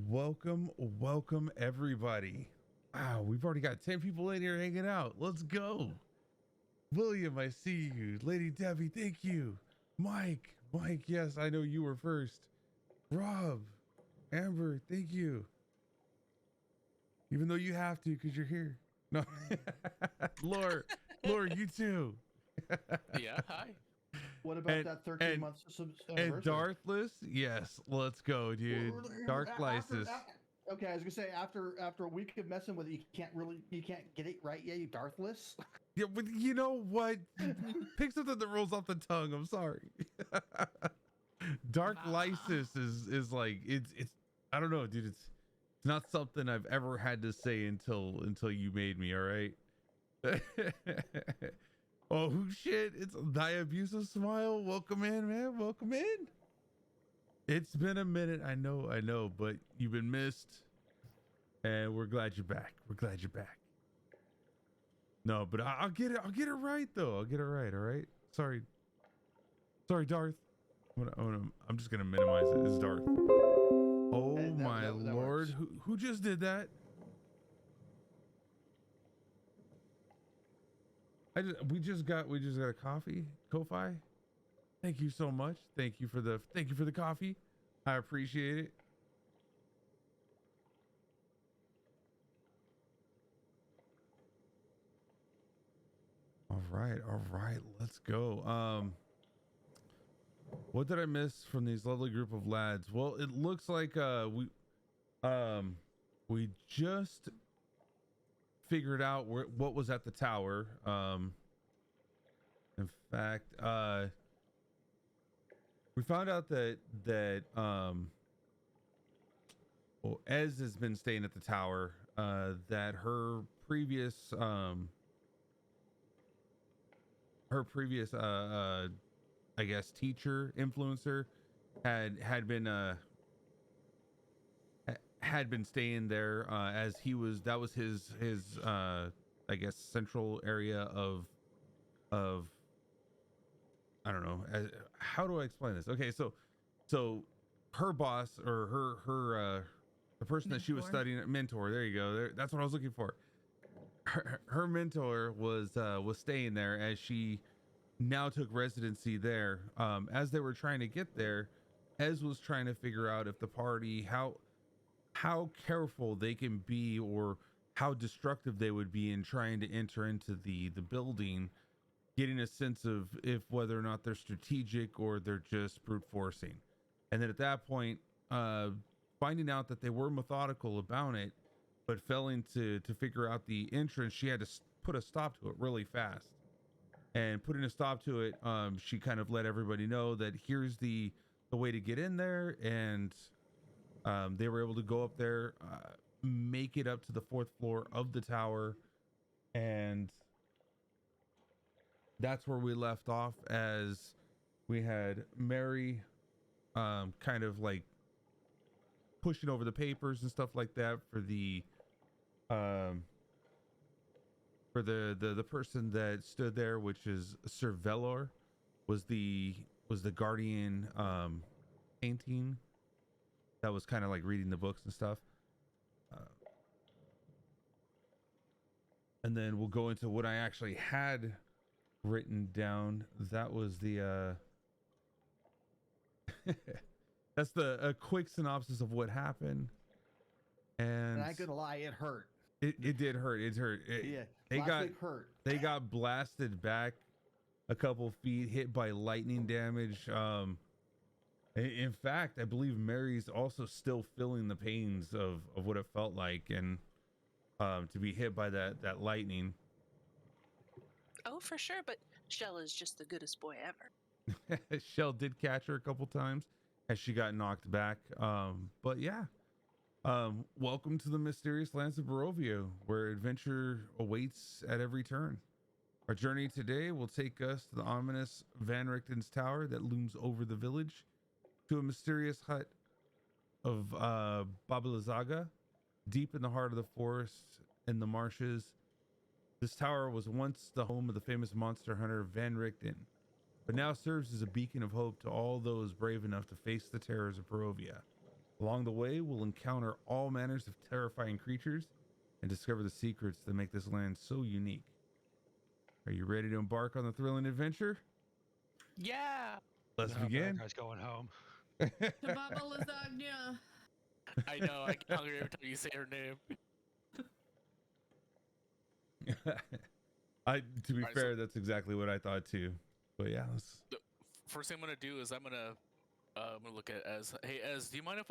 Welcome everybody. Wow, we've already got 10 people in here hanging out. Let's go. William, I see you. Lady Debbie, thank you. Mike, yes, I know you were first. Rob, Amber, thank you. Even though you have to because you're here. No. Lore, you too. Yeah, hi. What about that 13 months and Darthless? Yes, let's go, dude. Dark Lysis. Okay, I was gonna say after a week of messing with it, you can't get it right. Yeah, you Darthless. Yeah, but you know what? Pick something that rolls off the tongue. I'm sorry. Dark Lysis is like it's I don't know, dude. It's not something I've ever had to say until you made me. All right. Oh shit! It's Thy Abusive Smile. Welcome in, man. Welcome in. It's been a minute. I know, but you've been missed, and we're glad you're back. No, but I'll get it. I'll get it right though. I'll get it right. All right. Sorry, Darth. I'm just gonna minimize it. It's Darth. Oh my lord! Who just did that? We just got a coffee. Ko-Fi. Thank you so much. Thank you for the coffee. I appreciate it. All right, let's go. What did I miss from these lovely group of lads? Well, it looks like we just figured out what was at the tower. In fact, we found out that Ez has been staying at the tower, that her previous I guess teacher, influencer had been staying there, as that was his I guess central area of I don't know, how do I explain this? Okay, so her boss, or her the person that she was studying, mentor, there you go, that's what I was looking for. Her mentor was staying there, as she now took residency there. As they were trying to get there, Ez was trying to figure out if the party, how careful they can be, or how destructive they would be in trying to enter into the building, getting a sense of whether or not they're strategic or they're just brute forcing. And then at that point, finding out that they were methodical about it, but failing to figure out the entrance, she had to put a stop to it really fast. And putting a stop to it, she kind of let everybody know that here's the way to get in there. And they were able to go up there, make it up to the 4th floor of the tower, and that's where we left off, as we had Mary kind of like pushing over the papers and stuff like that for the person that stood there, which is Sir Velor, was the guardian painting that was kind of like reading the books and stuff. And then we'll go into what I actually had written down. That was the that's a quick synopsis of what happened. And I ain't gonna lie, it hurt. It did hurt. It hurt. Yeah, hurt. They got blasted back a couple feet, hit by lightning damage. In fact, I believe Mary's also still feeling the pains of what it felt like, and to be hit by that lightning. Oh, for sure, but Shell is just the goodest boy ever. Shell did catch her a couple times as she got knocked back. But yeah, welcome to the mysterious lands of Barovia, where adventure awaits at every turn. Our journey today will take us to the ominous Van Richten's tower that looms over the village, to a mysterious hut of Babalazaga, deep in the heart of the forest and the marshes. This tower was once the home of the famous monster hunter Van Richten, but now serves as a beacon of hope to all those brave enough to face the terrors of Barovia. Along the way, we'll encounter all manners of terrifying creatures and discover the secrets that make this land so unique. Are you ready to embark on the thrilling adventure? Yeah. Let's begin. Guy's going home. Kebaba lasagna. I know. I get hungry every time you say her name. To be Alright, fair, that's exactly what I thought too. But yeah, let's... First thing I'm gonna do is I'm gonna look at Ez. Hey Ez, do you mind if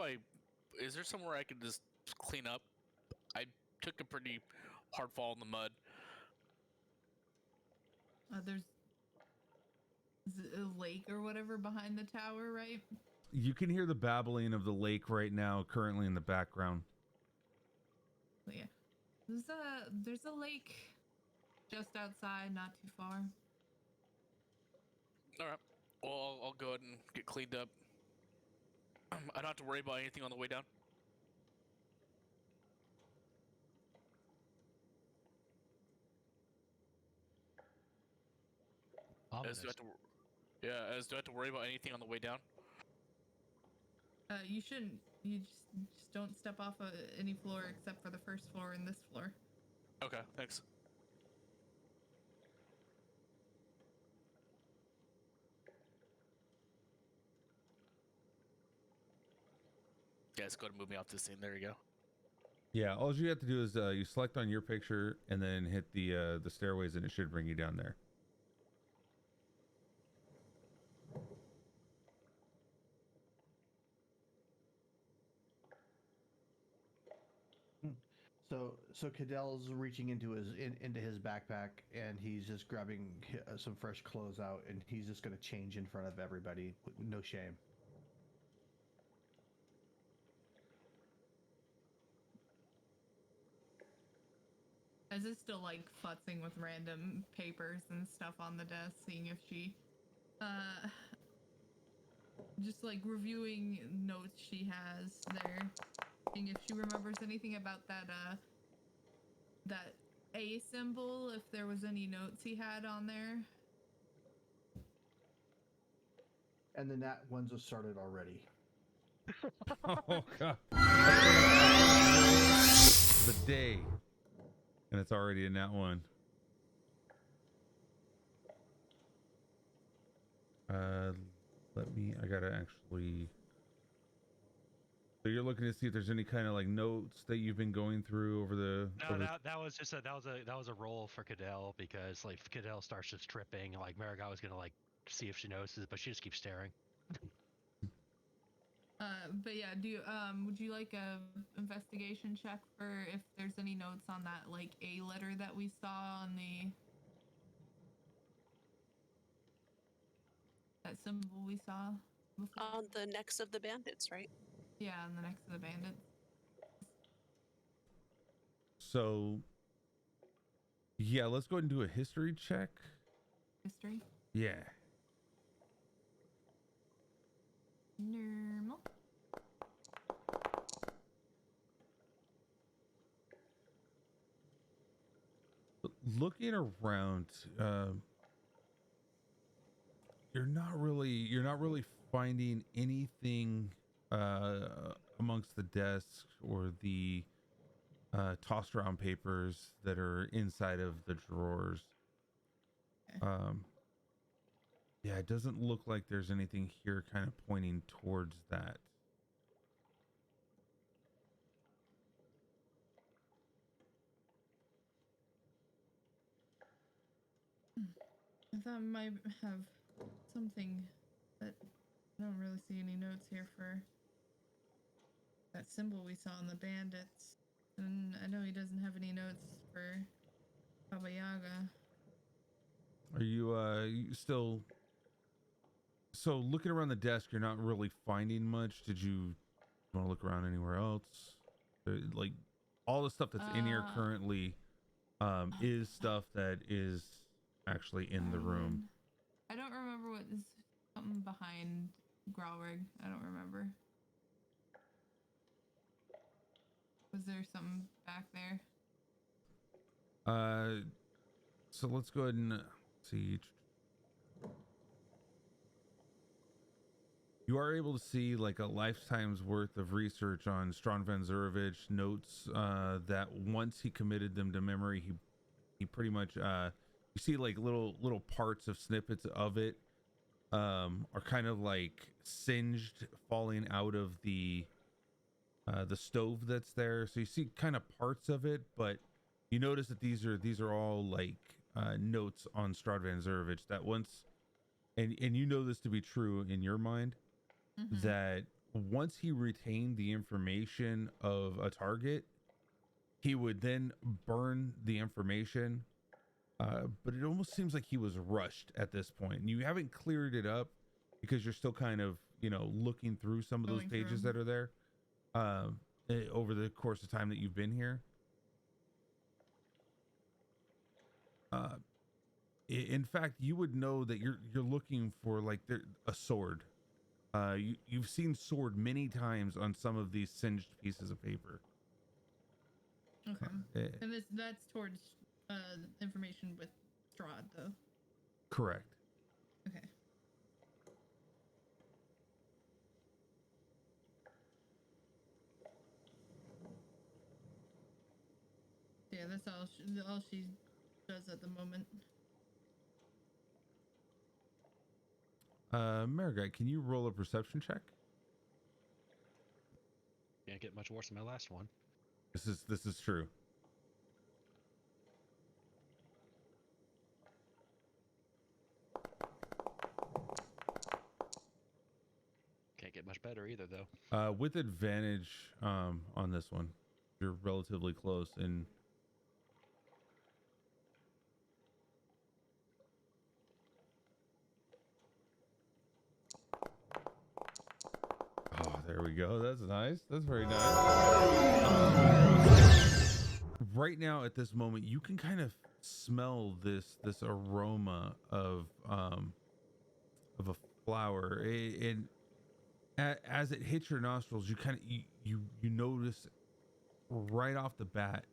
is there somewhere I could just clean up? I took a pretty hard fall in the mud. There's a lake or whatever behind the tower, right? You can hear the babbling of the lake right now, currently in the background. So yeah, there's a lake just outside, not too far. All right. Well, I'll go ahead and get cleaned up. I don't have to worry about anything on the way down. Ominous. Ez, do I have to worry about anything on the way down? You shouldn't. You just don't step off any floor except for the first floor and this floor. Okay, thanks. Guys, go ahead and move me off this scene. There you go. Yeah, all you have to do is you select on your picture and then hit the stairways, and it should bring you down there. So Cadell's reaching into his backpack, and he's just grabbing some fresh clothes out, and he's just going to change in front of everybody with no shame. Ez is still like futzing with random papers and stuff on the desk, seeing if she, just like reviewing notes she has there, seeing if she remembers anything about that A symbol, if there was any notes he had on there. And the nat ones have started already. Oh god. The day. And it's already in that one. I gotta actually... So you're looking to see if there's any kind of like notes that you've been going through over the... No, that was just that was a roll for Cadell, because like if Cadell starts just tripping, like Marigot was gonna like see if she notices, but she just keeps staring. But yeah, would you like a investigation check for if there's any notes on that like A letter that we saw on that symbol we saw before? On the necks of the bandits, right? Yeah, on the necks of the bandits. So yeah, let's go ahead and do a history check. History? Yeah. Normal. Looking around, you're not really finding anything amongst the desks or the tossed around papers that are inside of the drawers. Okay. Yeah, it doesn't look like there's anything here kind of pointing towards that. I thought I might have something, but I don't really see any notes here for that symbol we saw on the bandits. And I know he doesn't have any notes for Baba Yaga. Are you still... So looking around the desk, you're not really finding much. Did you want to look around anywhere else? Like all the stuff that's in here currently is stuff that is actually in the room. I don't remember what is something behind Graurig. I don't remember. Was there something back there? So let's go ahead and see. You are able to see like a lifetime's worth of research on Strahd van Zurevich notes that once he committed them to memory, he pretty much you see like little parts of snippets of it are kind of like singed, falling out of the stove that's there. So you see kind of parts of it, but you notice that these are all like notes on Strahd van Zurevich that once, and you know this to be true in your mind, that once he retained the information of a target, he would then burn the information. But it almost seems like he was rushed at this point. And you haven't cleared it up because you're still kind of, looking through some of those pages that are there over the course of time that you've been here. In fact, you would know that you're looking for like a sword. You've seen sword many times on some of these singed pieces of paper. Okay. And that's towards information with Strahd, though. Correct. Okay. Yeah, that's all she does at the moment. Marigai, can you roll a perception check? Can't get much worse than my last one. This is true. Can't get much better either, though. With advantage on this one, you're relatively close. And oh, there we go. That's nice. That's very nice. Right now, at this moment, you can kind of smell this aroma of a flower. And as it hits your nostrils, you kind of you notice right off the bat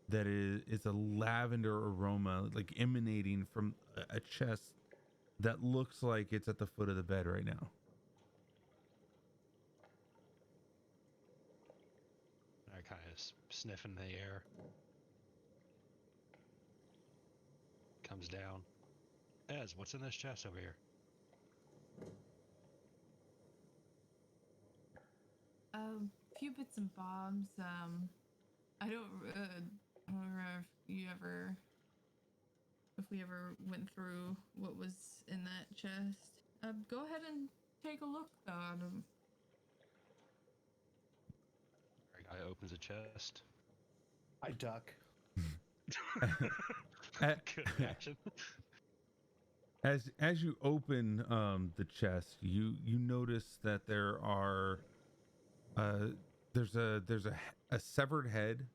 that it's a lavender aroma, like emanating from a chest that looks like it's at the foot of the bed right now. I kind of sniffing the air. Comes down. Ez, what's in this chest over here? Few bits and bobs. I don't remember if we ever went through what was in that chest. Go ahead and take a look, though. Guy opens a chest. I duck. Good reaction. As you open the chest, you notice that there are there's a severed head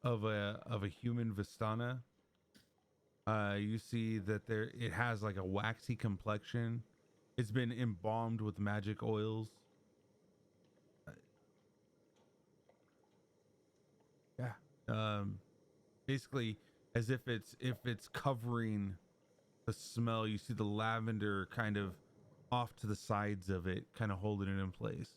of a human Vistana. You see that it has like a waxy complexion. It's been embalmed with magic oils. Basically as if it's covering the smell. You see the lavender kind of off to the sides of it, kind of holding it in place.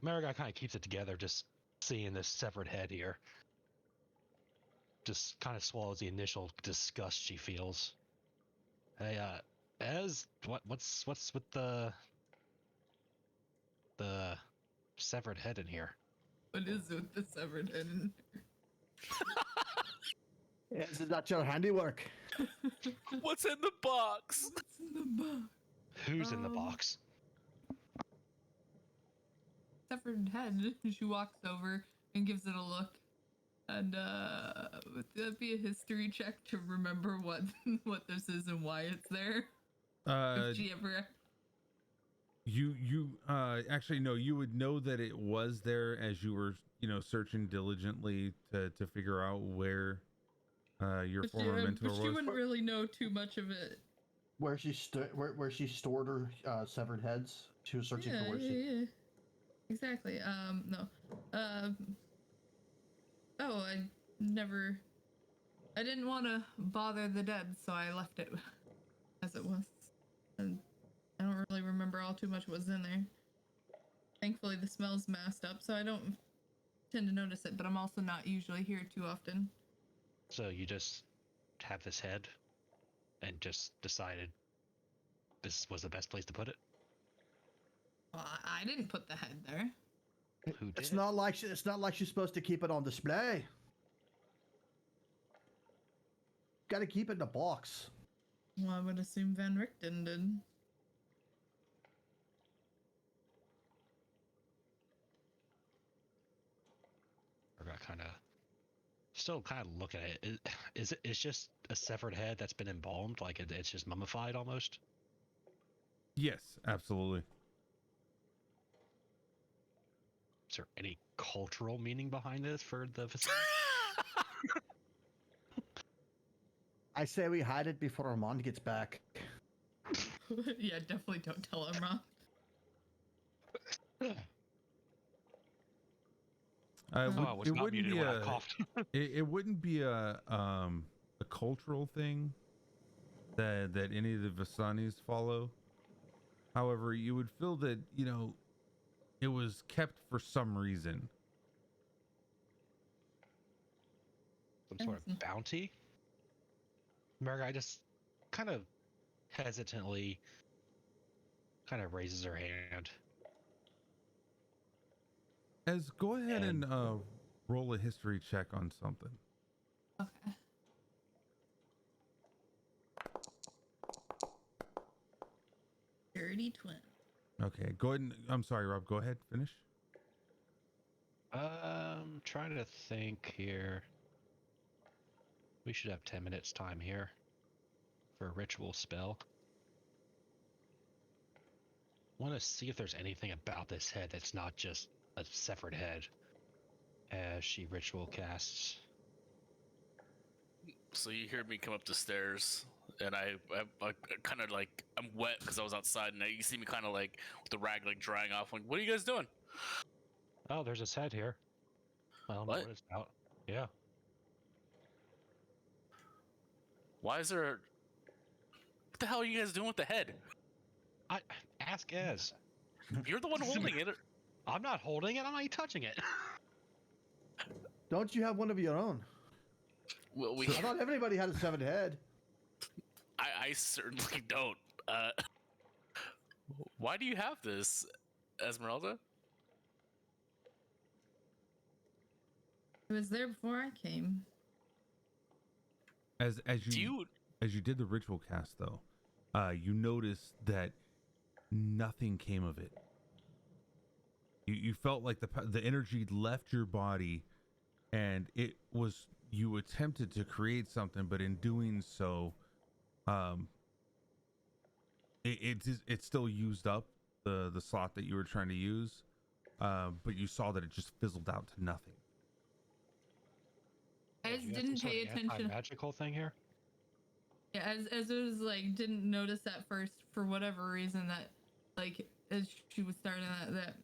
Marigai kind of keeps it together, just seeing this severed head here. Just kind of swallows the initial disgust she feels. Hey, Ez, what's with the severed head in here? What is with the severed head? Is that your handiwork? What's in the box? What's in the box? Who's in the box? Severed head. She walks over and gives it a look. And would that be a history check to remember what this is and why it's there? If she ever... You actually no, you would know that it was there as you were searching diligently to figure out where your former mentor was. But she wouldn't really know too much of it. Where she stored her severed heads. She was searching for where she. Yeah. Exactly. No. Oh, I never I didn't want to bother the dead, so I left it as it was. And I don't really remember all too much was in there. Thankfully, the smell's masked up, so I don't tend to notice it, but I'm also not usually here too often. So you just have this head and just decided this was the best place to put it? Well, I didn't put the head there. Who did? It's not like she's supposed to keep it on display. Got to keep it in a box. Well, I would assume Van Richten did. I got kind of still kind of looking at it. It's just a severed head that's been embalmed, like it's just mummified almost? Yes, absolutely. Is there any cultural meaning behind this for the facility? I say we hide it before Armand gets back. Yeah, definitely don't tell him, Ron. Was it not wouldn't muted be when I a coughed. it wouldn't be a cultural thing that any of the Vasanis follow. However, you would feel that, you know, it was kept for some reason. Some sort of bounty? Marga just kind of hesitantly kind of raises her hand. Go ahead and roll a history check on something. Okay. Dirty 20. Okay, go ahead and I'm sorry, Rob, go ahead, finish. Trying to think here. We should have 10 minutes time here for a ritual spell. Want to see if there's anything about this head that's not just a severed head as she ritual casts. So you hear me come up the stairs, and I kind of like, I'm wet because I was outside, and you see me kind of like with the rag like drying off. Like, what are you guys doing? Oh, there's this head here. I don't know what it's about. Yeah. Why is there? What the hell are you guys doing with the head? I ask Ez. You're the one holding it. I'm not holding it. I'm not even touching it. Don't you have one of your own? Well, I thought everybody had a severed head. I certainly don't. Why do you have this, Esmeralda? It was there before I came. As you did the ritual cast, though, you noticed that nothing came of it. You felt like the energy left your body, and you attempted to create something, but in doing so, it still used up the slot that you were trying to use, but you saw that it just fizzled out to nothing. I just didn't pay attention. Magical thing here. Yeah, as it was like didn't notice at first for whatever reason that, like, as she was starting that.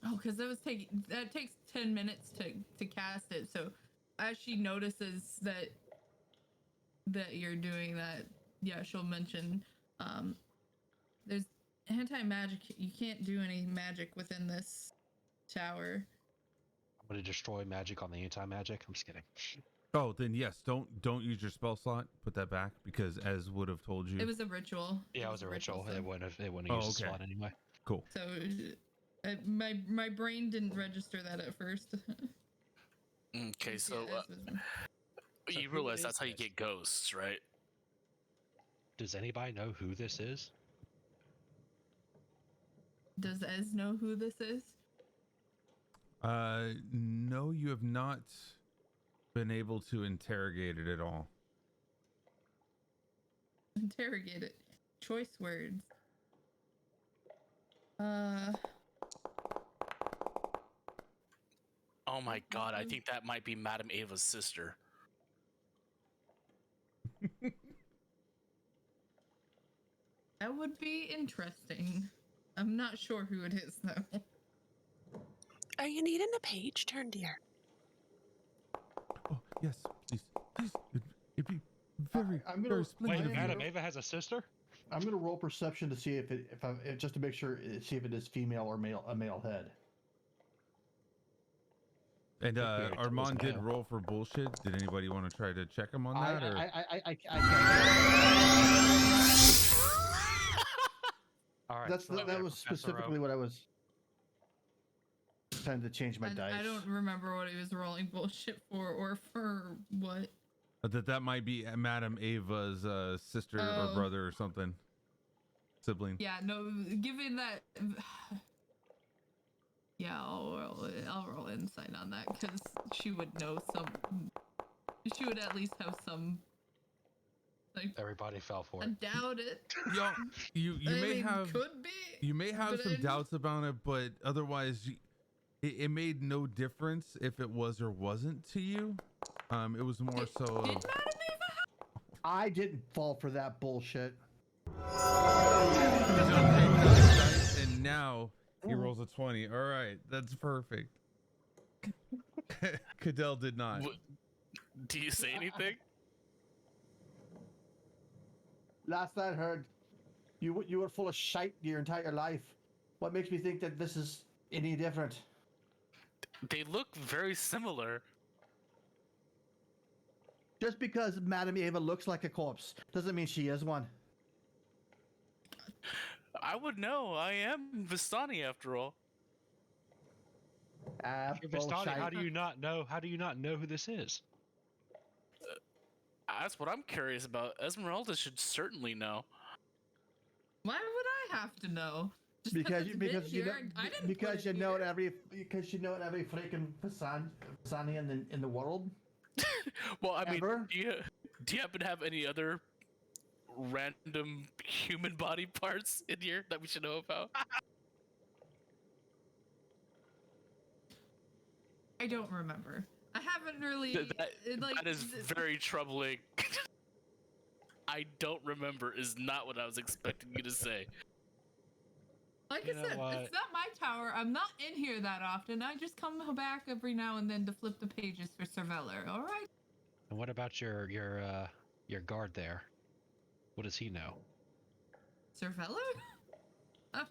Oh, because that takes 10 minutes to cast it. So as she notices that you're doing that, yeah, she'll mention there's anti-magic. You can't do any magic within this tower. I'm going to destroy magic on the anti-magic. I'm just kidding. Oh, then yes, don't use your spell slot. Put that back, because Ez would have told you. It was a ritual. Yeah, it was a ritual. So. It wouldn't use the slot anyway. Cool. So my brain didn't register that at first. Okay, so So you who realize is that's how you this? get ghosts, right? Does anybody know who this is? Does Ez know who this is? No, you have not been able to interrogate it at all. Interrogate it. Choice words. Oh my god, I think that might be Madame Ava's sister. That would be interesting. I'm not sure who it is though. Are you needing a page turned here? Oh, yes, please. Please, it'd be very, I'm gonna- very Wait, splendid of you. Madam Ava has a sister? I'm gonna roll perception to see if just to make sure, see if it is female or male, a male head. And think we already told Armand us did now. roll for bullshit. Did anybody want to try to check him on that? Or I can't. All right. That was Professor specifically O. what I was trying to change my dice. I don't remember what he was rolling bullshit for or for what. that might be Madam Ava's sister or Oh. brother or something, sibling. Yeah, no, given that. Yeah, I'll roll insight on that because she would know some. She would at least have some. Like, Everybody fell for I it. doubt it. You I may mean, have could be. you may have but some I- doubts about it, but otherwise, it made no difference if it was or wasn't to you. It was more so. Did Madam Ava have? I didn't fall for that bullshit. And now he rolls a 20. All right, that's perfect. Cadell did not. Do you say anything? Last I heard, you were full of shite your entire life. What makes me think that this is any different? They look very similar. Just because Madame Ava looks like a corpse doesn't mean she is one. I would know. I am Vistani after all. You're Vistani, how do you not know? How do you not know who this is? That's what I'm curious about. Esmeralda should certainly know. Why would I have to know? Just Because it's been you know here and I didn't because put you it know here. every freaking Pisani in the world. Well, I mean, Ever? do you happen to have any other random human body parts in here that we should know about? I don't remember. I haven't really like. That is very troubling. I don't remember is not what I was expecting you to say. Like You I know said, what? it's not my tower. I'm not in here that often. I just come back every now and then to flip the pages for Cerveller. All right. And what about your guard there? What does he know? Cerveller? Oh.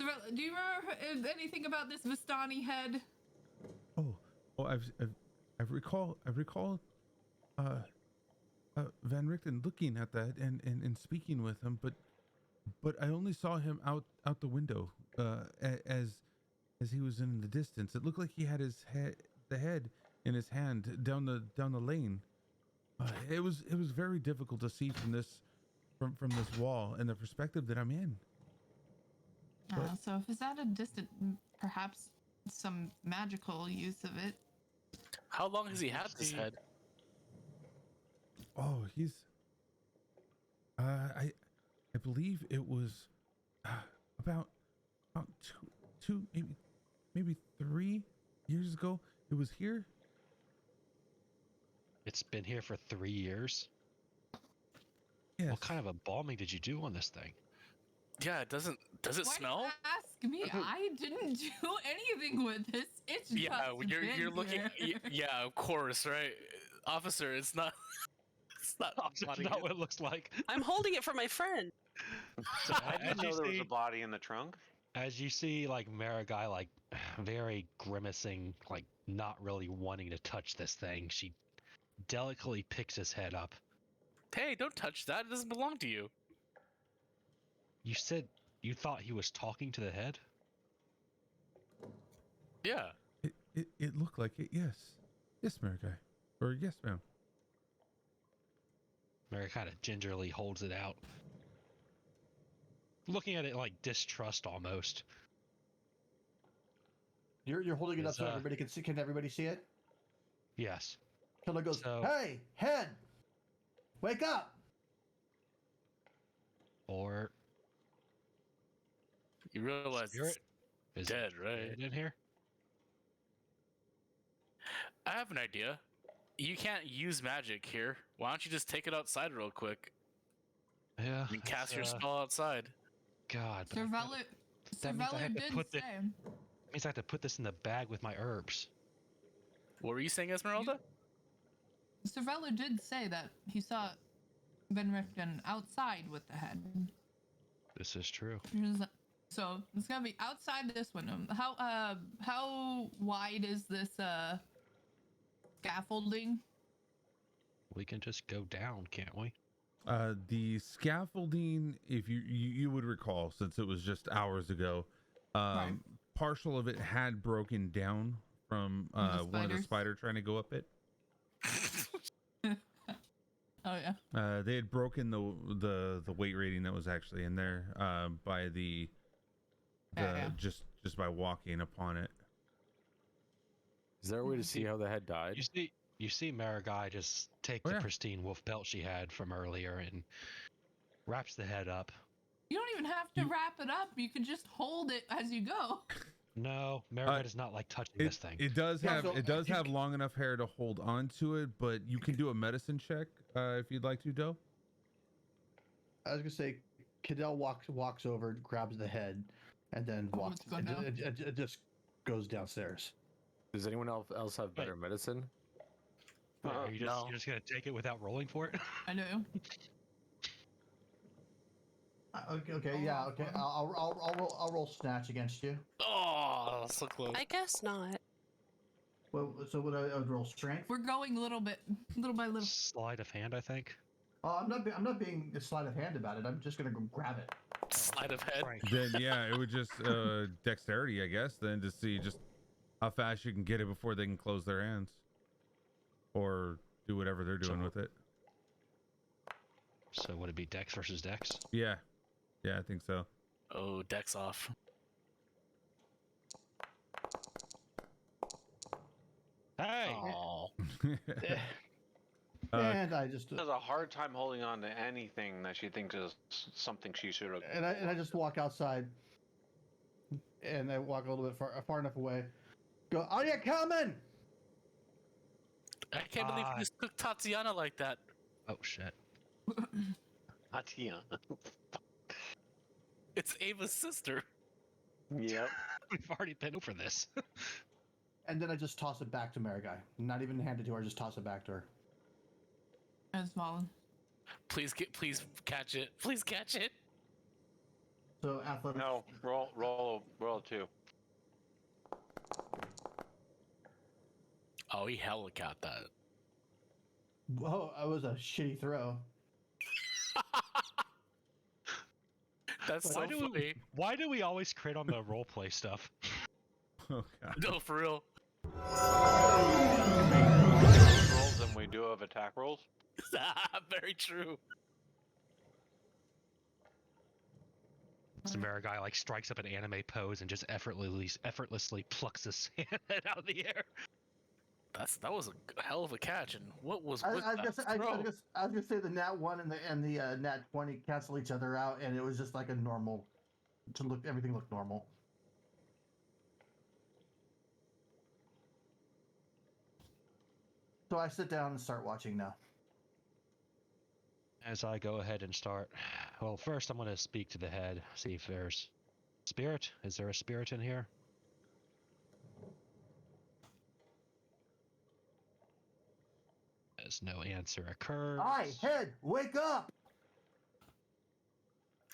Cerveller, do you remember anything about this Vistani head? Oh, I recall Van Richten looking at that and speaking with him, but I only saw him out the window as he was in the distance. It looked like he had the head in his hand down the lane. It was very difficult to see from this wall and the perspective that I'm in. So if it's at a distant, perhaps some magical use of it. How long has he had this head? Oh, he's. I believe it was about two maybe 3 years ago. It was here. It's been here for 3 years. Yes. What kind of embalming did you do on this thing? Yeah, does it Why smell? do you ask me? I didn't do anything with this. It's just Yeah, you're been looking. here. Yeah, of course, right, officer. It's not. It's not. That's body. not what it looks like. I'm holding it for my friend. So I didn't know there was a body in the trunk. as you see, like Marigai, like very grimacing, like not really wanting to touch this thing, she delicately picks his head up. Hey, don't touch that. It doesn't belong to you. You said you thought he was talking to the head? Yeah. It looked like it. Yes, Marigai, or yes, ma'am. Mary kind of gingerly holds it out, looking at it like distrust almost. You're holding it up Is, so everybody can see. Can everybody see it? Yes. Killer goes, So- "Hey, head, wake up!" Or You realize spirit it's is dead, right? spirit in here? I have an idea. You can't use magic here. Why don't you just take it outside real quick Yeah. and cast your that's, spell outside? God. but Cerveller, That means I have to did put the- say. means I have to put this in the bag with my herbs. What were you saying, Esmeralda? Cervello did say that he saw Ben Rifkin outside with the head. This is true. So it's gonna be outside this window. How wide is this scaffolding? We can just go down, can't we? The scaffolding, if you would recall, since it was just hours ago, Right. partial of it had broken down from From the one of the spiders? spider trying to go up it. Oh yeah. They had broken the weight rating that was actually in there by the Yeah. just by walking upon it. Is there a way to see how the head died? You see Marigai just take Oh, the yeah. pristine wolf pelt she had from earlier and wraps the head up. You don't even have to wrap it up. You can just hold it as you go. No, Marigai does not like touching this thing. It does Yeah, have so it does you have long enough hair to hold onto it, but you can do a medicine check if you'd like to, Doe. I was gonna say, Cadell walks over, grabs the head, and then Oh, walks. it's gone now. It just goes downstairs. Does anyone else have better medicine? Are you no. just gonna take it without rolling for it? I know. Okay, yeah, okay. I'll roll snatch against you. Oh, so close. I guess not. Well, so would I would roll strength? We're going little by little. Sleight of hand, I think. Oh, I'm not being a sleight of hand about it. I'm just gonna go grab it. Sleight of head. Right. Then yeah, it would just dexterity, I guess, then to see just how fast you can get it before they can close their hands. Or do whatever they're doing with it. So would it be Dex versus Dex? Yeah. Yeah, I think so. Oh, deck's off. Hey! Oh. And I just She has a hard time holding on to anything that she thinks is something she should have. and I just walk outside, and I walk a little bit far enough away. Go, are you coming? I can't believe you just took Tatiana like that. Oh shit. Tatiana. It's Ava's sister. Yep. We've already been over this. And then I just toss it back to Marigai. Not even hand it to her. I just toss it back to her. As fallen. Please catch it. Please catch it. So athletics. No, roll a 2. Oh, he hella caught that. Whoa, that was a shitty throw. That's so funny. Why do we always crit on the roleplay stuff? Oh god. No, for real. Rolls than we do of attack rolls. Very true. So Marigai like strikes up an anime pose and just effortlessly plucks his head out of the air. That was a hell of a catch. And what was I with was that throw? gonna say the nat 1 and the nat 20 cancel each other out, and it was just like a normal. Everything looked normal. So I sit down and start watching now. As I go ahead and start, well, first I'm going to speak to the head, see if there's spirit. Is there a spirit in here? As no answer occurs. Hi, head, wake up!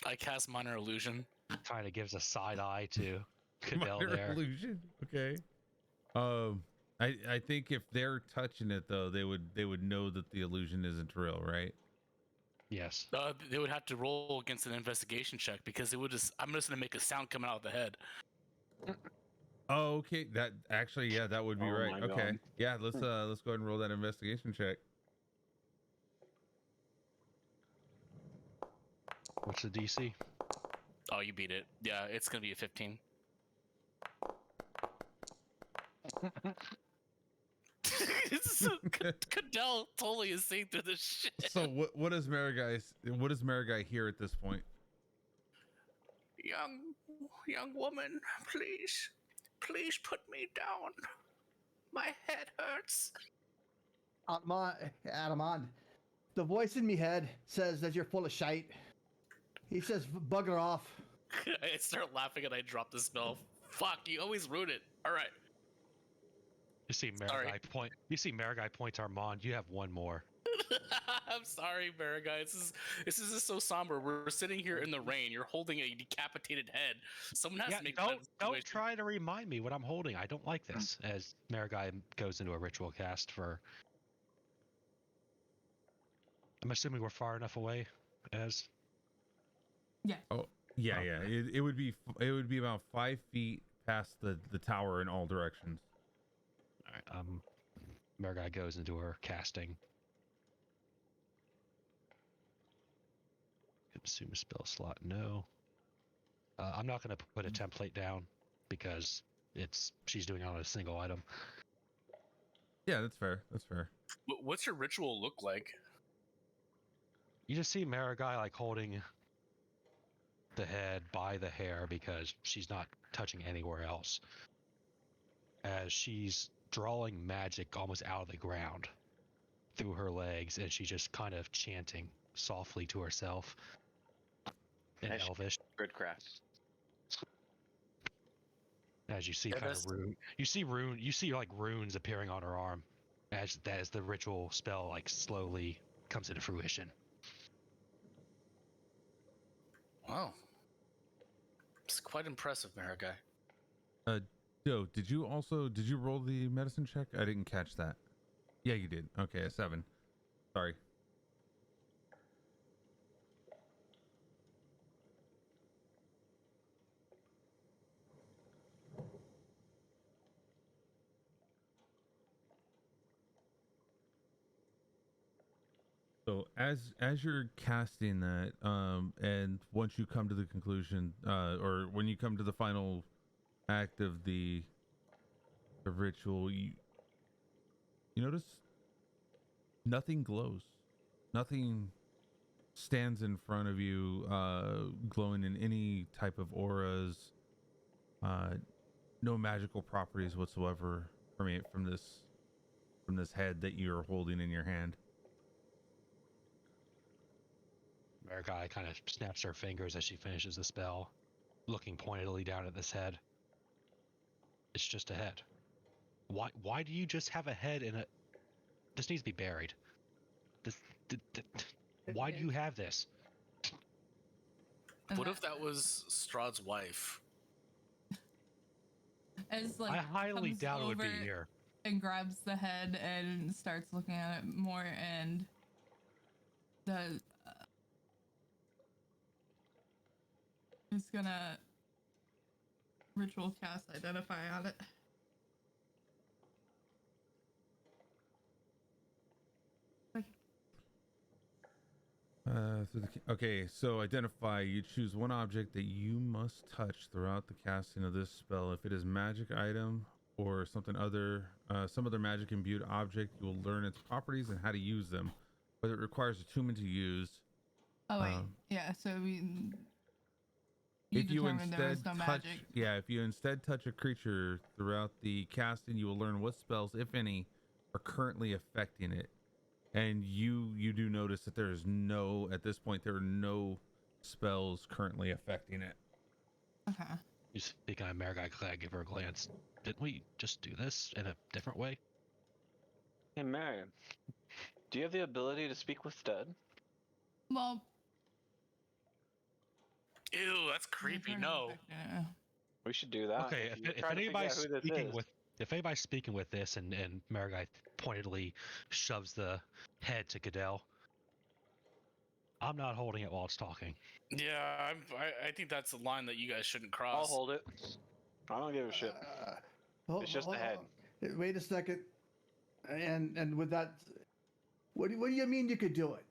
I cast minor illusion. Kind of gives a side eye to Cadell Minor there. illusion. Okay. I think if they're touching it though, they would know that the illusion isn't real, right? Yes. They would have to roll against an investigation check because it would just. I'm just gonna make a sound coming out of the head. Oh, okay. That actually, yeah, that would be Oh right. my Okay. God. Yeah, let's go ahead and roll that investigation check. What's the DC? Oh, you beat it. Yeah, it's gonna be a 15. Cadell totally is seeing through this shit. So what does Marigai hear at this point? Young woman, please put me down. My head hurts. Adamant, the voice in me head says that you're full of shite. He says, bugger off. I start laughing and I drop the spell. Fuck, you always ruin it. All right. You see Sorry. Marigai point. You see Marigai point to Armand. You have one more. I'm sorry, Marigai. This is just so somber. We're sitting here in the rain. You're holding a decapitated head. Someone has to make don't situation. try to remind me what I'm holding. I don't like this. As Marigai goes into a ritual cast for. I'm assuming we're far enough away. As. Yeah. Oh, yeah, Okay. yeah. It would be about 5 feet past the tower in all directions. All right. Marigai goes into her casting. Consume a spell slot. No. I'm not going to put a template down because she's doing it on a single item. Yeah, that's fair. That's fair. What's your ritual look like? You just see Marigai like holding the head by the hair because she's not touching anywhere else. As she's drawing magic almost out of the ground through her legs, and she's just kind of chanting softly to herself in Elvish. Good craft. As you see, Yeah, kind of you see like runes appearing on her arm, as the ritual spell like slowly comes into fruition. Wow. It's quite impressive, Marigai. Joe, did you roll the medicine check? I didn't catch that. Yeah, you did. Okay, a 7. Sorry. So as you're casting that, and once you come to the conclusion, or when you come to the final act of the ritual, you notice nothing glows, nothing stands in front of you, glowing in any type of auras, no magical properties whatsoever from this head that you're holding in your hand. Marigai kind of snaps her fingers as she finishes the spell, looking pointedly down at this head. It's just a head. Why do you just have a head in a... This needs to be buried. Why do you have this? What if that was Strahd's wife? As like I highly comes doubt it would be over here. and grabs the head and starts looking at it more, and the is gonna ritual cast identify on it. Okay, so identify. You choose one object that you must touch throughout the casting of this spell. If it is magic item or some other magic imbued object, you will learn its properties and how to use them. Whether it requires attunement to use. Oh wait, yeah. So if you determined there instead was no touch, magic. if you instead touch a creature throughout the casting, you will learn what spells, if any, are currently affecting it. And you do notice that there are no spells currently affecting it. Okay. You speak on Marigai, give her a glance. Didn't we just do this in a different way? Hey, Mary, do you have the ability to speak with dead? Well. Ew, that's creepy. No. We should do that. Okay, if anybody's speaking with this, and Marigai pointedly shoves the head to Cadell, I'm not holding it while it's talking. Yeah, I think that's a line that you guys shouldn't cross. I'll hold it. I don't give a shit. It's just the head. Wait a second. And with that, what do you mean you could do it?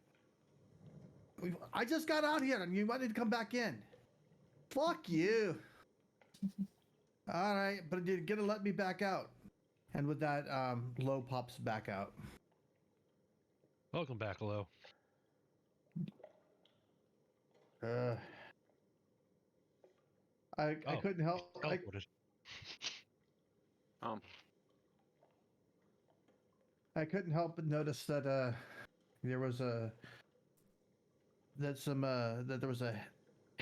I just got out here and you wanted to come back in. Fuck you. All right, but you're gonna let me back out. And with that, Lo pops back out. Welcome back, Lo. I couldn't help. I couldn't help but notice that there was a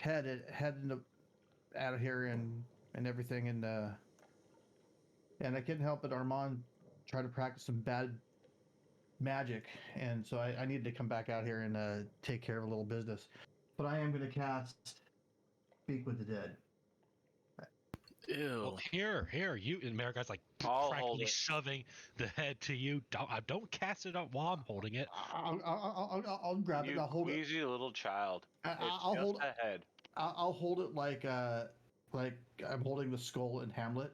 head out of here and everything, and I couldn't help but Armand try to practice some bad magic, and so I needed to come back out here and take care of a little business. But I am going to cast Speak with the Dead. Ew. Well, here, you. And Maraguy's like I'll hold practically it. shoving the head to you. Don't cast it up while I'm holding it. I'll grab it. You And I'll hold it. queasy little child. It's I'll just hold. a head. I'll hold it like I'm holding the skull in Hamlet.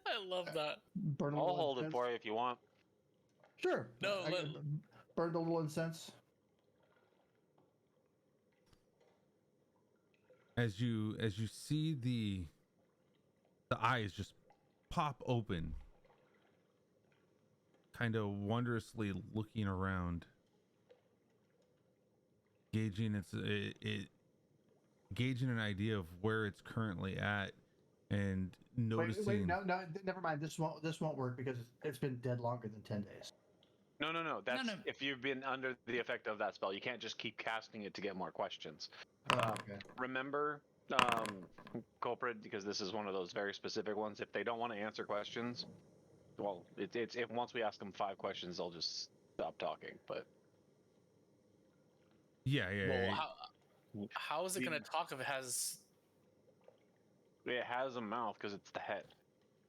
I love that. Burn a I'll little hold it incense. for you if you want. Sure. No, Burn a little incense. As you see the eyes just pop open, kind of wondrously looking around, gauging gauging an idea of where it's currently at, and noticing. Wait, no, never mind. This won't work because it's been dead longer than 10 days. No. That's No. if you've been under the effect of that spell. You can't just keep casting it to get more questions. Okay. Remember, Kulprid, because this is one of those very specific ones. If they don't want to answer questions, well, it's if once we ask them 5 questions, they'll just stop talking. But Yeah. Well, how is it going to talk if it has? it has a mouth because it's the head.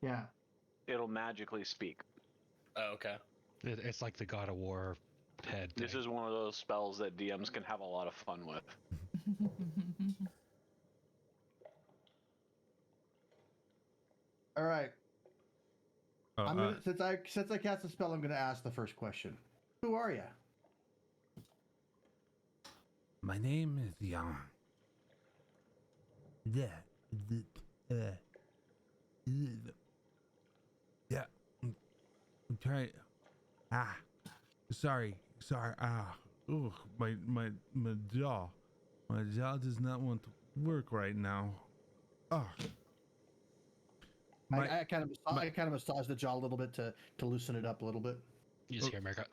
Yeah. It'll magically speak. Oh, okay. It's like the God of War head. This thing. is one of those spells that DMs can have a lot of fun with. All right. I'm gonna, Uh, since I cast the spell, I'm gonna ask the first question. Who are you? my name is Jan. Yeah. I'm trying. Sorry. Oh, my jaw. My jaw does not want to work right now. I kind of massage the jaw a little bit to loosen it up a little bit. You just hear Marica.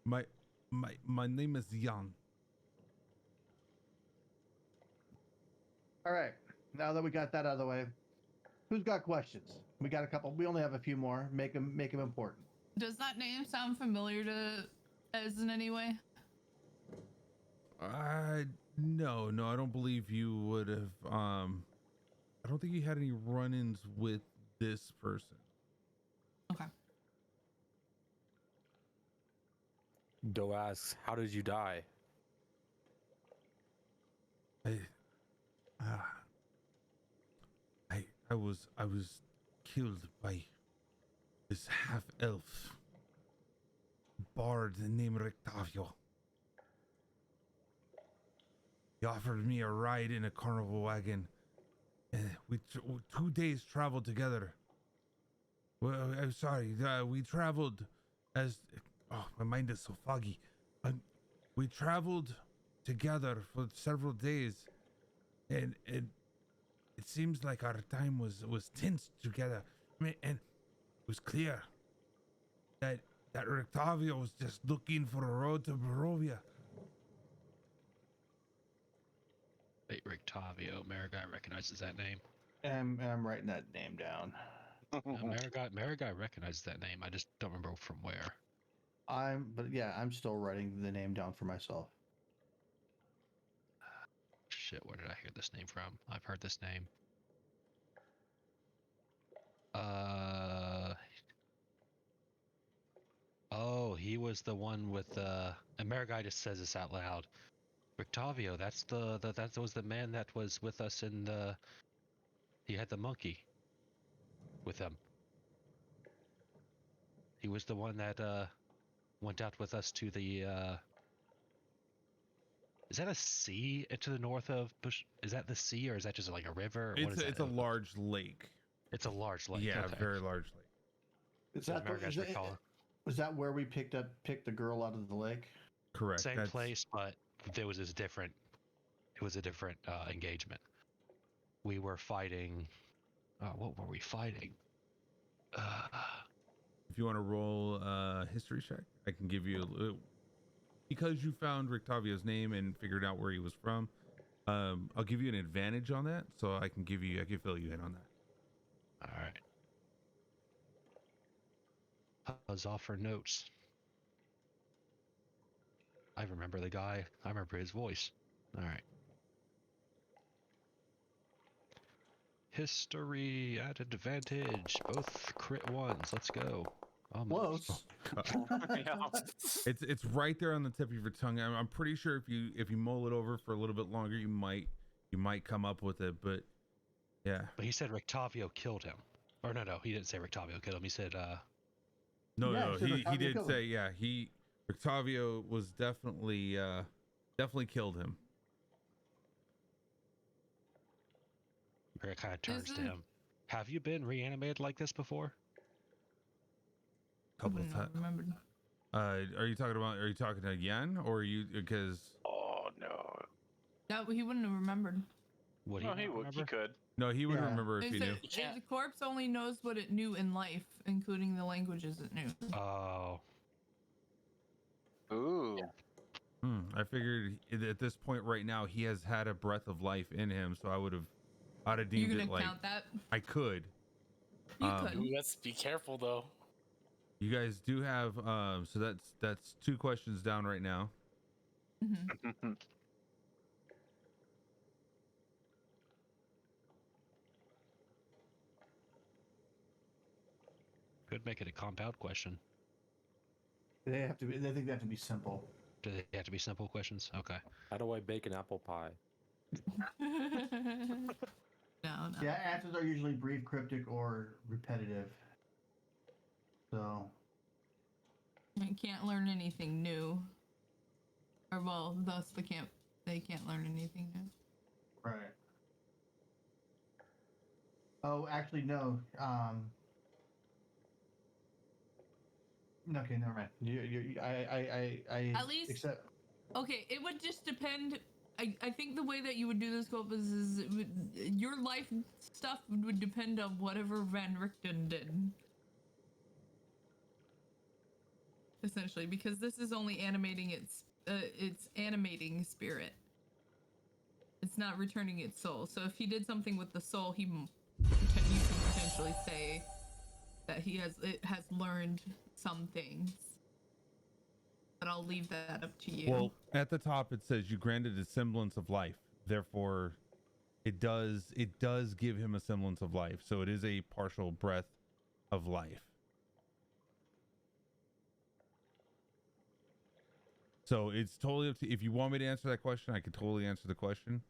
My name is Jan. All right. Now that we got that out of the way, who's got questions? We got a couple. We only have a few more. Make them important. Does that name sound familiar to Ez in any way? No, I don't believe you would have. I don't think you had any run-ins with this person. Okay. Do asks, how did you die? I was killed by this half-elf bard named Rectavio. He offered me a ride in a carnival wagon, and we 2 days traveled together. Well, I'm sorry, we traveled as. Oh, my mind is so foggy. We traveled together for several days, and it seems like our time was tense together. I mean, and it was clear that Rectavio was just looking for a road to Barovia. Wait, Rictavio. Marigai recognizes that name. And I'm writing that name down. Marigai recognizes that name. I just don't remember from where. I'm still writing the name down for myself. Shit, where did I hear this name from? I've heard this name. Oh, he was the one with the. And Marigai just says this out loud. Rictavio, that was the man that was with us in the. He had the monkey with him. He was the one that went out with us to the. Is that a sea to the north of Bush? Is that the sea, or is that just like a river? Or what is It's that? a large lake. It's a large lake. Yeah, okay. very large lake. Was that where we picked the girl out of the lake? Correct. Same place, but there was this different. It was a different engagement. We were fighting. What were we fighting? If you want to roll a history check, I can give you because you found Rictavio's name and figured out where he was from. I'll give you an advantage on that, so I can fill you in on that. All right. Buzz off for notes. I remember the guy. I remember his voice. All right. History at advantage. Both crit ones. Let's go. Close. It's right there on the tip of your tongue. I'm pretty sure if you mull it over for a little bit longer, you might come up with it. But yeah. But he said Rictavio killed him. Or no, he didn't say Rictavio killed him. He said No, he Rictavio did killed say him. Rictavio was definitely killed him. Rick kind of turns to him. Have you been reanimated like this before? Couple of times. Remembered. Are you talking to Yan, or are you, because Oh no. That he wouldn't have remembered. Would No, he he remember? could. no, he would Yeah. remember if he knew. The corpse only knows what it knew in life, including the languages it knew. Oh. Ooh. I figured at this point right now he has had a breath of life in him, so I'd have You're deemed gonna it like count that? I could. You Um, could. Ooh, let's be careful though. You guys do have so that's 2 questions down right now. Mm-hmm. Could make it a compound question. I think they have to be simple. Do they have to be simple questions? Okay. How do I bake an apple pie? No. Yeah, answers are usually brief, cryptic, or repetitive. So You can't learn anything new. Or well, thus they can't learn anything new. right. Oh, actually, no. Okay, never mind. I At least- accept. Okay, it would just depend. I think the way that you would do this, scope is your life stuff would depend on whatever Van Richten did. Essentially, because this is only animating its animating spirit. It's not returning its soul. So if he did something with the soul, you can potentially say that it has learned some things. But I'll leave that up to you. Well, at the top it says you granted a semblance of life. Therefore, it does give him a semblance of life. So it is a partial breath of life. So it's totally up to if you want me to answer that question, I can totally answer the question.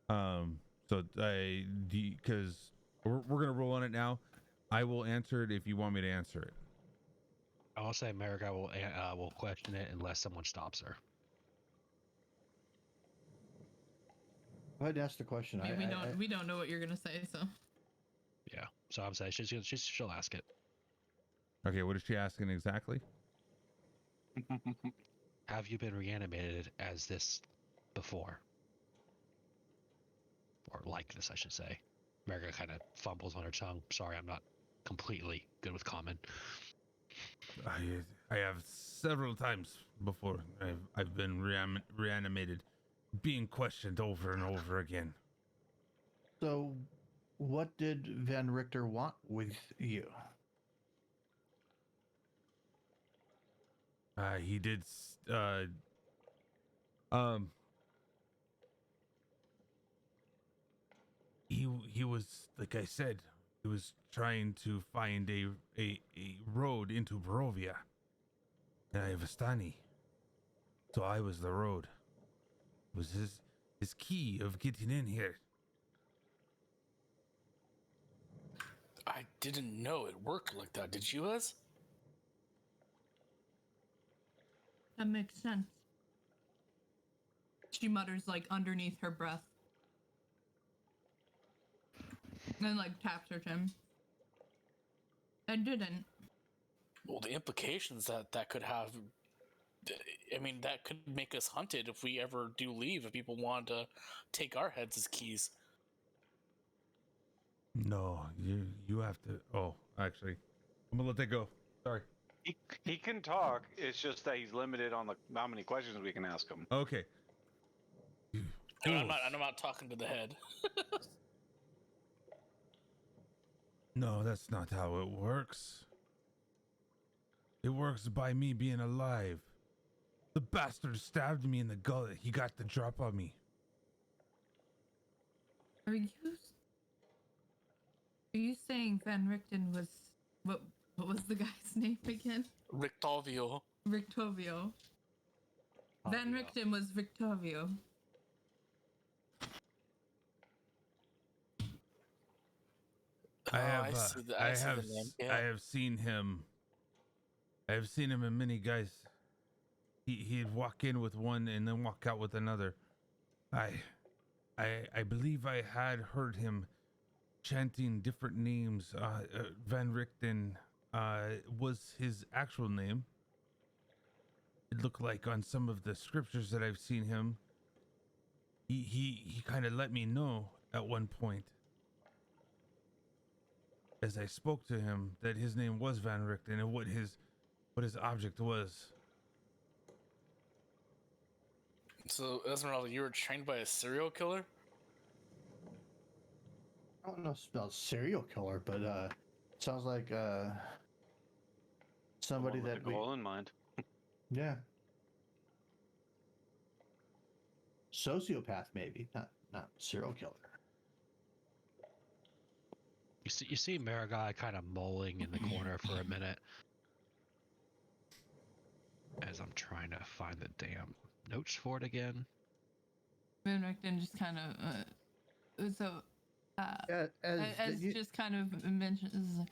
So because we're gonna roll on it now. I will answer it if you want me to answer it. I'll say America will question it unless someone stops her. Go ahead and ask the question. I mean, we don't know what you're gonna say, so. Yeah. So I'm saying she'll ask it. Okay, what is she asking exactly? Have you been reanimated as this before? Or like this, I should say. America kind of fumbles on her tongue. Sorry, I'm not completely good with common. I have several times before. I've been reanimated, being questioned over and over again. So, what did Van Richter want with you? He did. He was, like I said, he was trying to find a road into Barovia and Ivastani. So I was the road. It was his key of getting in here. I didn't know it worked like that. Did you, guys? That makes sense. She mutters like underneath her breath. And like taps her chin. I didn't. Well, the implications that could have. I mean, that could make us hunted if we ever do leave. If people want to take our heads as keys. No, you have to. Oh, actually, I'm gonna let that go. Sorry. He can talk. It's just that he's limited on how many questions we can ask him. Okay. No, I'm not talking to the head. No, that's not how it works. It works by me being alive. The bastard stabbed me in the gullet. He got the drop on me. Are you saying Van Richten was what was the guy's name again? Rictovio. Victovio. Van Richten was Victovio. I have seen him. I have seen him in many guys. He'd walk in with one and then walk out with another. I believe I had heard him chanting different names. Van Richten was his actual name. It looked like on some of the scriptures that I've seen him. He kind of let me know at one point, as I spoke to him, that his name was Van Richten and what his object was. So, Esmeralda, you were trained by a serial killer? I don't know about serial killer, but sounds like somebody Someone with that a goal in mind. yeah, sociopath maybe, not serial killer. You see Marigai kind of mulling in the corner for a minute as I'm trying to find the damn notes for it again. Van Richten just kind of just kind of mentions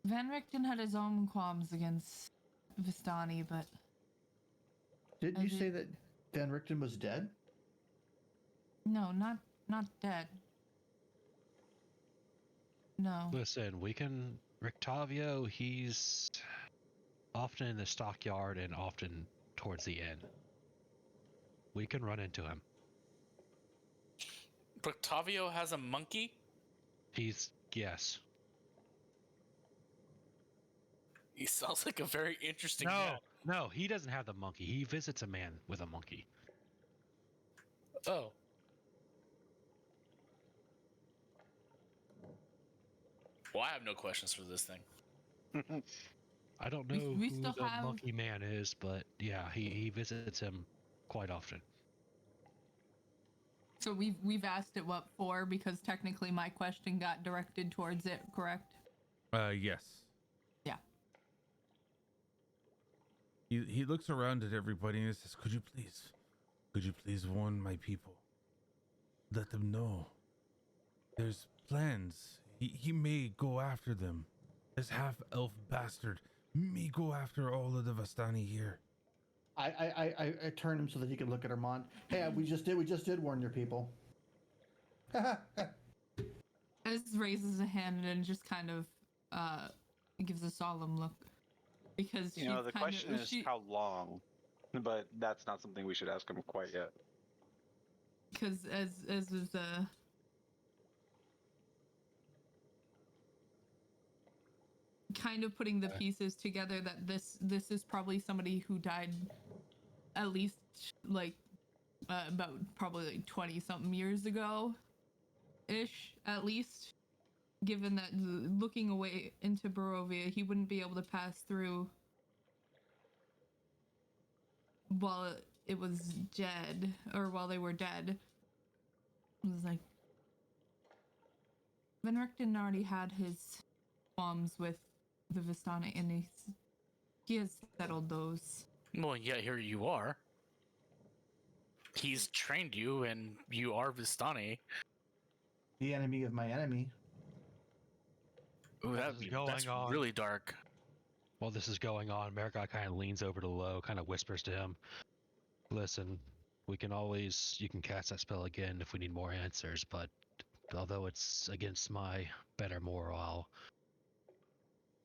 Van Richten had his own qualms against Vistani, but Didn't you say that Van Richten was dead? No, not dead. No. Listen, we can... Rictavio, he's often in the stockyard and often towards the inn. We can run into him. Rictavio has a monkey? Yes. He sounds like a very interesting man. No, he doesn't have the monkey. He visits a man with a monkey. Oh. Well, I have no questions for this thing. I don't know We who still the have- monkey man is, but yeah, he visits him quite often. So we've asked it what for, because technically my question got directed towards it, correct? Yes. Yeah. He looks around at everybody and he says, could you please warn my people? Let them know. There's plans. He may go after them. This half-elf bastard may go after all of the Vistani here. I turned him so that he could look at Armand. Hey, we just did warn your people. Ez raises a hand and just kind of gives a solemn look, because The question is how long, but that's not something we should ask him quite yet. Because as was kind of putting the pieces together that this is probably somebody who died at least like about probably like 20 something years ago ish, at least, given that looking away into Barovia, he wouldn't be able to pass through while it was dead, or while they were dead. It was like Van Richten already had his qualms with the Vistani, and he has settled those. Well, yeah, here you are. He's trained you, and you are Vistani. The enemy of my enemy. Ooh, that's really dark. While this is going on, Marigai kind of leans over to Lo, kind of whispers to him, listen, you can cast that spell again if we need more answers, but although it's against my better morale,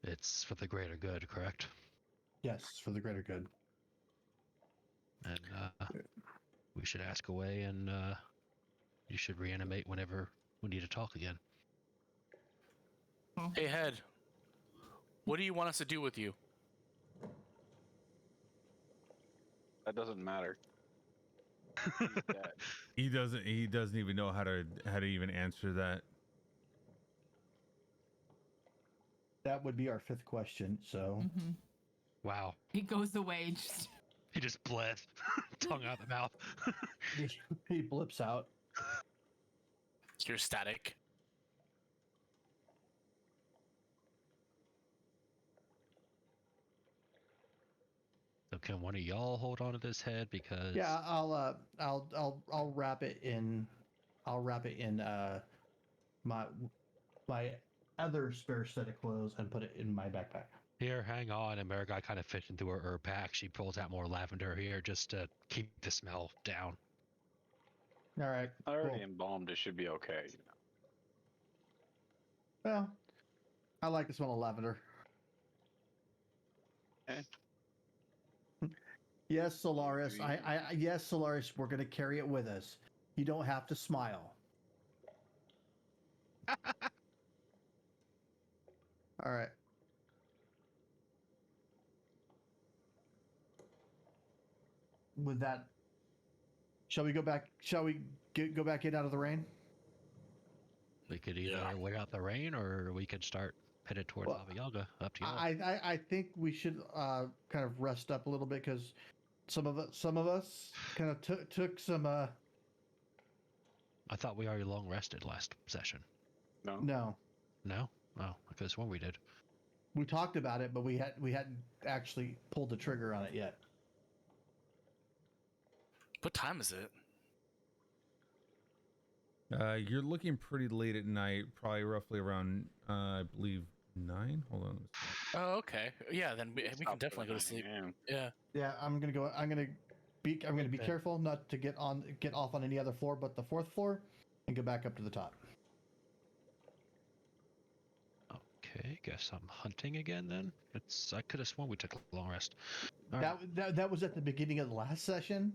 it's for the greater good, correct? Yes, for the greater good. And we should ask away, and you should reanimate whenever we need to talk again. Hey, Head. What do you want us to do with you? That doesn't matter. He's dead. He doesn't even know how to even answer that. That would be our 5th question. So Mm-hmm. Wow. He goes away. Just He just bled, tongue out the mouth. he blips out. You're static. So can one of y'all hold on to this head because Yeah, I'll wrap it in. I'll wrap it in my other spare set of clothes and put it in my backpack. here, hang on, and Marigai kind of fits into her pack. She pulls out more lavender here just to keep the smell down. All right. Already Cool. embalmed, it should be okay. Well, I like the smell of lavender. Okay. Yes, Solaris. Yes, Solaris. We're gonna carry it with us. You don't have to smile. All right. With that, shall we go back? Shall we go back in out of the rain? We could either Yeah. wait out the rain or we could start headed towards Well, Baba Yaga. Up to y'all. I think we should kind of rest up a little bit because some of us kind of took some I thought we already long rested last session. No. no. No? Oh, I could have sworn we did. We talked about it, but we hadn't actually pulled the trigger on it yet. What time is it? You're looking pretty late at night, probably roughly around I believe 9. Hold on. Oh, okay. Yeah, then we can Stop definitely go to for sleep. 9 a.m. Yeah. Yeah, I'm gonna be Okay. careful not to get off on any other floor but the 4th floor, and go back up to the top. Okay, guess I'm hunting again then. I could have sworn we took a long rest. All right. That was at the beginning of the last session.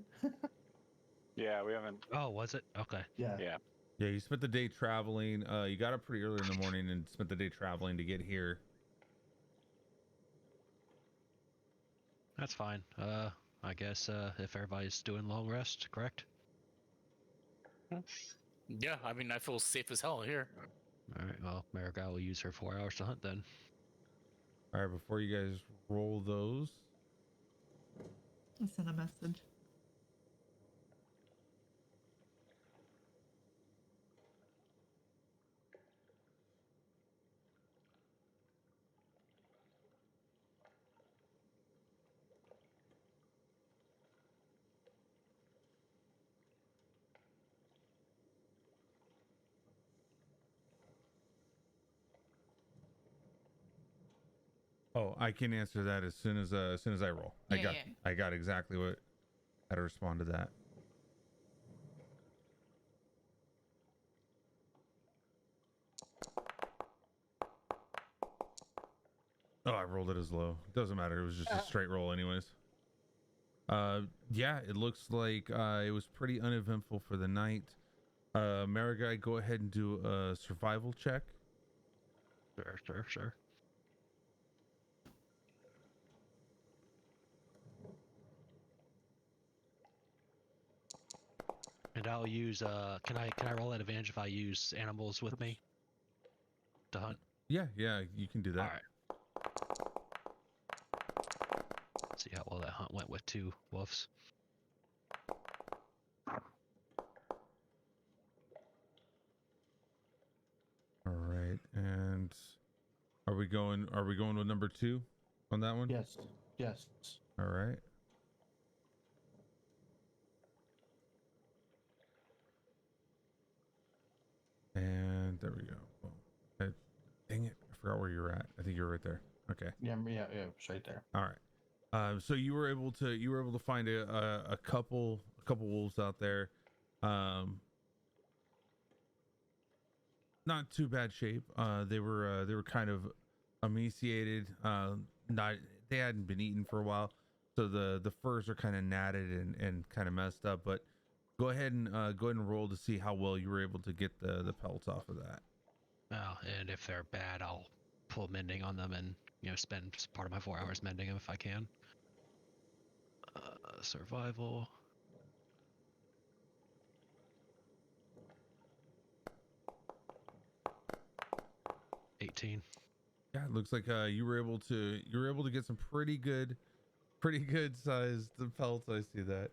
Yeah, we haven't. Oh, was it? Okay. Yeah. Yeah. Yeah, you spent the day traveling. You got up pretty early in the morning and spent the day traveling to get here. That's fine. I guess if everybody's doing long rest, correct? Yeah, I mean, I feel safe as hell here. All right. Well, Marigai will use her 4 hours to hunt then. All right, before you guys roll those, I sent a message. oh, I can answer that as soon as I roll. Yeah, I got exactly how to respond to that. Oh, I rolled it as low. Doesn't matter. It was just a straight roll anyways. Yeah, it looks like it was pretty uneventful for the night. Marigai, go ahead and do a survival check. Sure. And I'll use can I roll at advantage if I use animals with me to hunt? Yeah, you can do that. All right. See how well that hunt went with 2 wolves. All right, and are we going with number 2 on that one? Yes. Yes. All right. And there we go. Oh, dang it! I forgot where you were at. I think you were right there. Okay. Yeah. It's right there. All right. So you were able to find a couple wolves out there. Not too bad shape. They were kind of emaciated. They hadn't been eaten for a while, so the furs are kind of natted and kind of messed up. But go ahead and roll to see how well you were able to get the pelts off of that. Oh, and if they're bad, I'll pull mending on them and spend part of my 4 hours mending them if I can. Survival. 15. Yeah, it looks like you were able to get some pretty good sized pelts. I see that.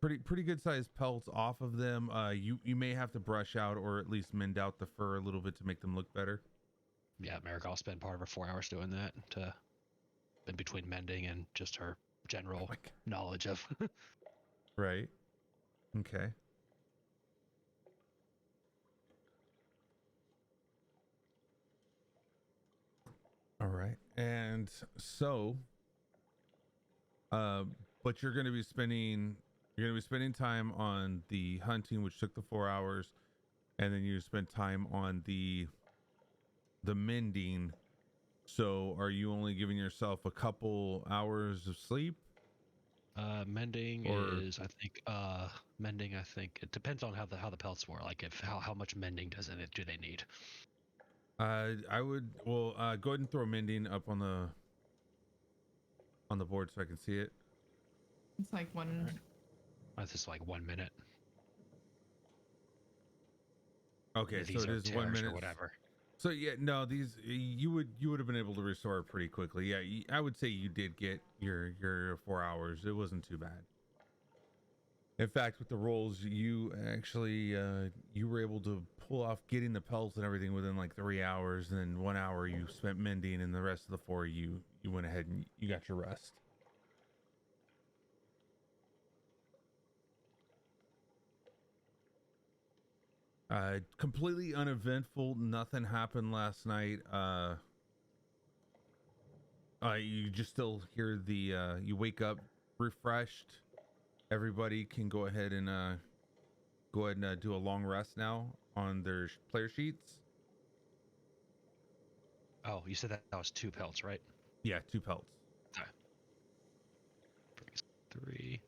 Pretty good sized pelts off of them. You may have to brush out or at least mend out the fur a little bit to make them look better. Yeah, Marika will spend part of her 4 hours doing that in between mending and just her general knowledge of. Right. Okay. All right. And so, but you're going to be spending time on the hunting, which took the 4 hours, and then you spent time on the mending. So are you only giving yourself a couple hours of sleep? Mending is, I think it depends on how the pelts were. Like how much mending do they need? I would go ahead and throw mending up on the board so I can see it. It's like one. That's just like 1 minute. Okay, so it is 1 minute or whatever. So yeah, no, these you would have been able to restore pretty quickly. Yeah, I would say you did get your 4 hours. It wasn't too bad. In fact, with the rolls, you actually you were able to pull off getting the pelts and everything within like 3 hours. And then 1 hour you spent mending, and the rest of the 4 you went ahead and you got your rest. Completely uneventful. Nothing happened last night. You just still hear the you wake up refreshed. Everybody can go ahead and do a long rest now on their player sheets. Oh, you said that was 2 pelts, right? Yeah, 2 pelts. Okay. 3.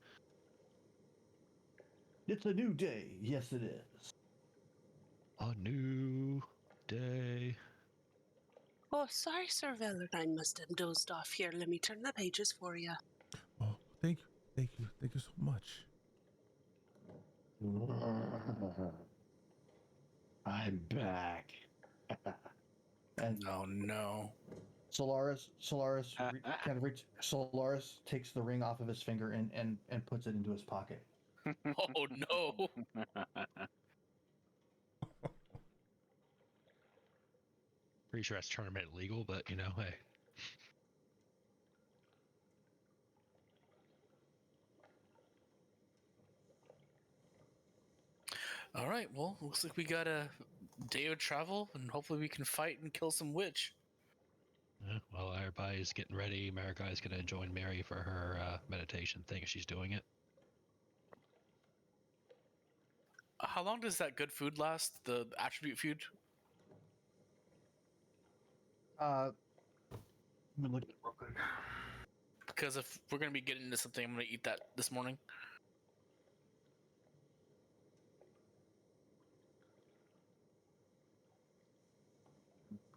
It's a new day. Yes, it is. A new day. Oh, sorry, Sir Valentine must have dozed off here. Let me turn the pages for you. Oh, thank you so much. I'm back. And Oh no. Solaris takes the ring off of his finger and puts it into his pocket. Oh no. Pretty sure that's tournament legal, but hey. All right. Well, looks like we got a day of travel, and hopefully we can fight and kill some witch. Yeah, well, everybody's getting ready. Marika is going to join Mary for her meditation thing if she's doing it. How long does that good food last? The attribute food? Let me look at it real quick. Because if we're gonna be getting into something, I'm gonna eat that this morning.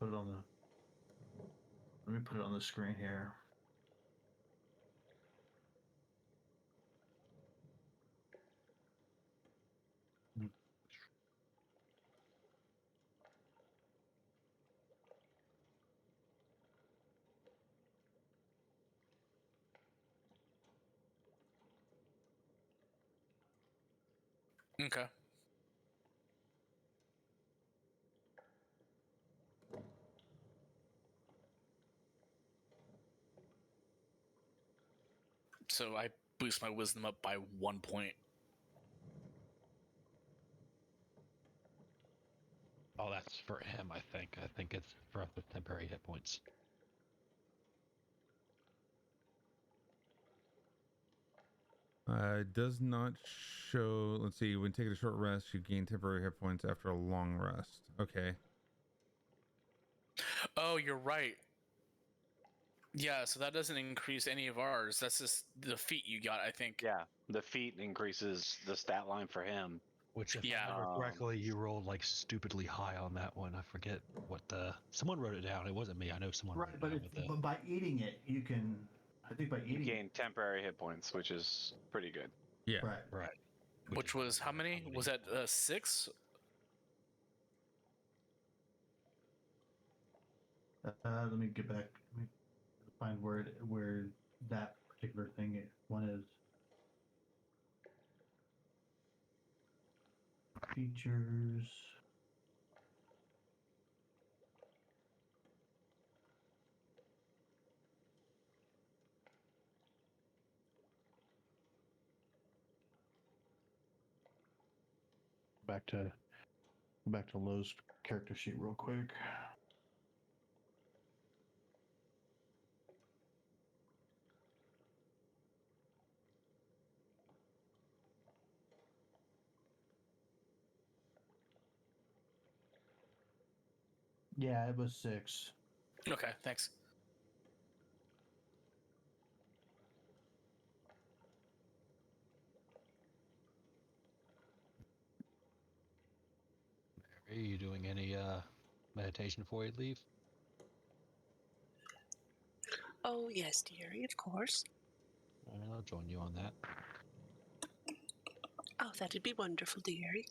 Let me put it on the screen here. Okay. So I boost my wisdom up by 1 point. Oh, that's for him, I think. I think it's for us with temporary hit points. It does not show. Let's see. When taking a short rest, you gain temporary hit points after a long rest. Okay. Oh, you're right. Yeah, so that doesn't increase any of ours. That's just the feat you got, I think. Yeah, the feat increases the stat line for him. Which, if Yeah. I remember correctly, you rolled like stupidly high on that one. I forget what someone wrote it down. It wasn't me. I know someone wrote Right, it down. but by eating it, you can. I think by You eating gain temporary hit points, which is pretty good. Yeah. Right. Right. Which was how many? Was that 6? Let me get back. Let me find where that particular one is. Features. Back to Lowe's character sheet real quick. Yeah, it was 6. Okay, thanks. Are you doing any meditation before you leave? Oh, yes, dearie, of course. I'll join you on that. Oh, that'd be wonderful, dearie.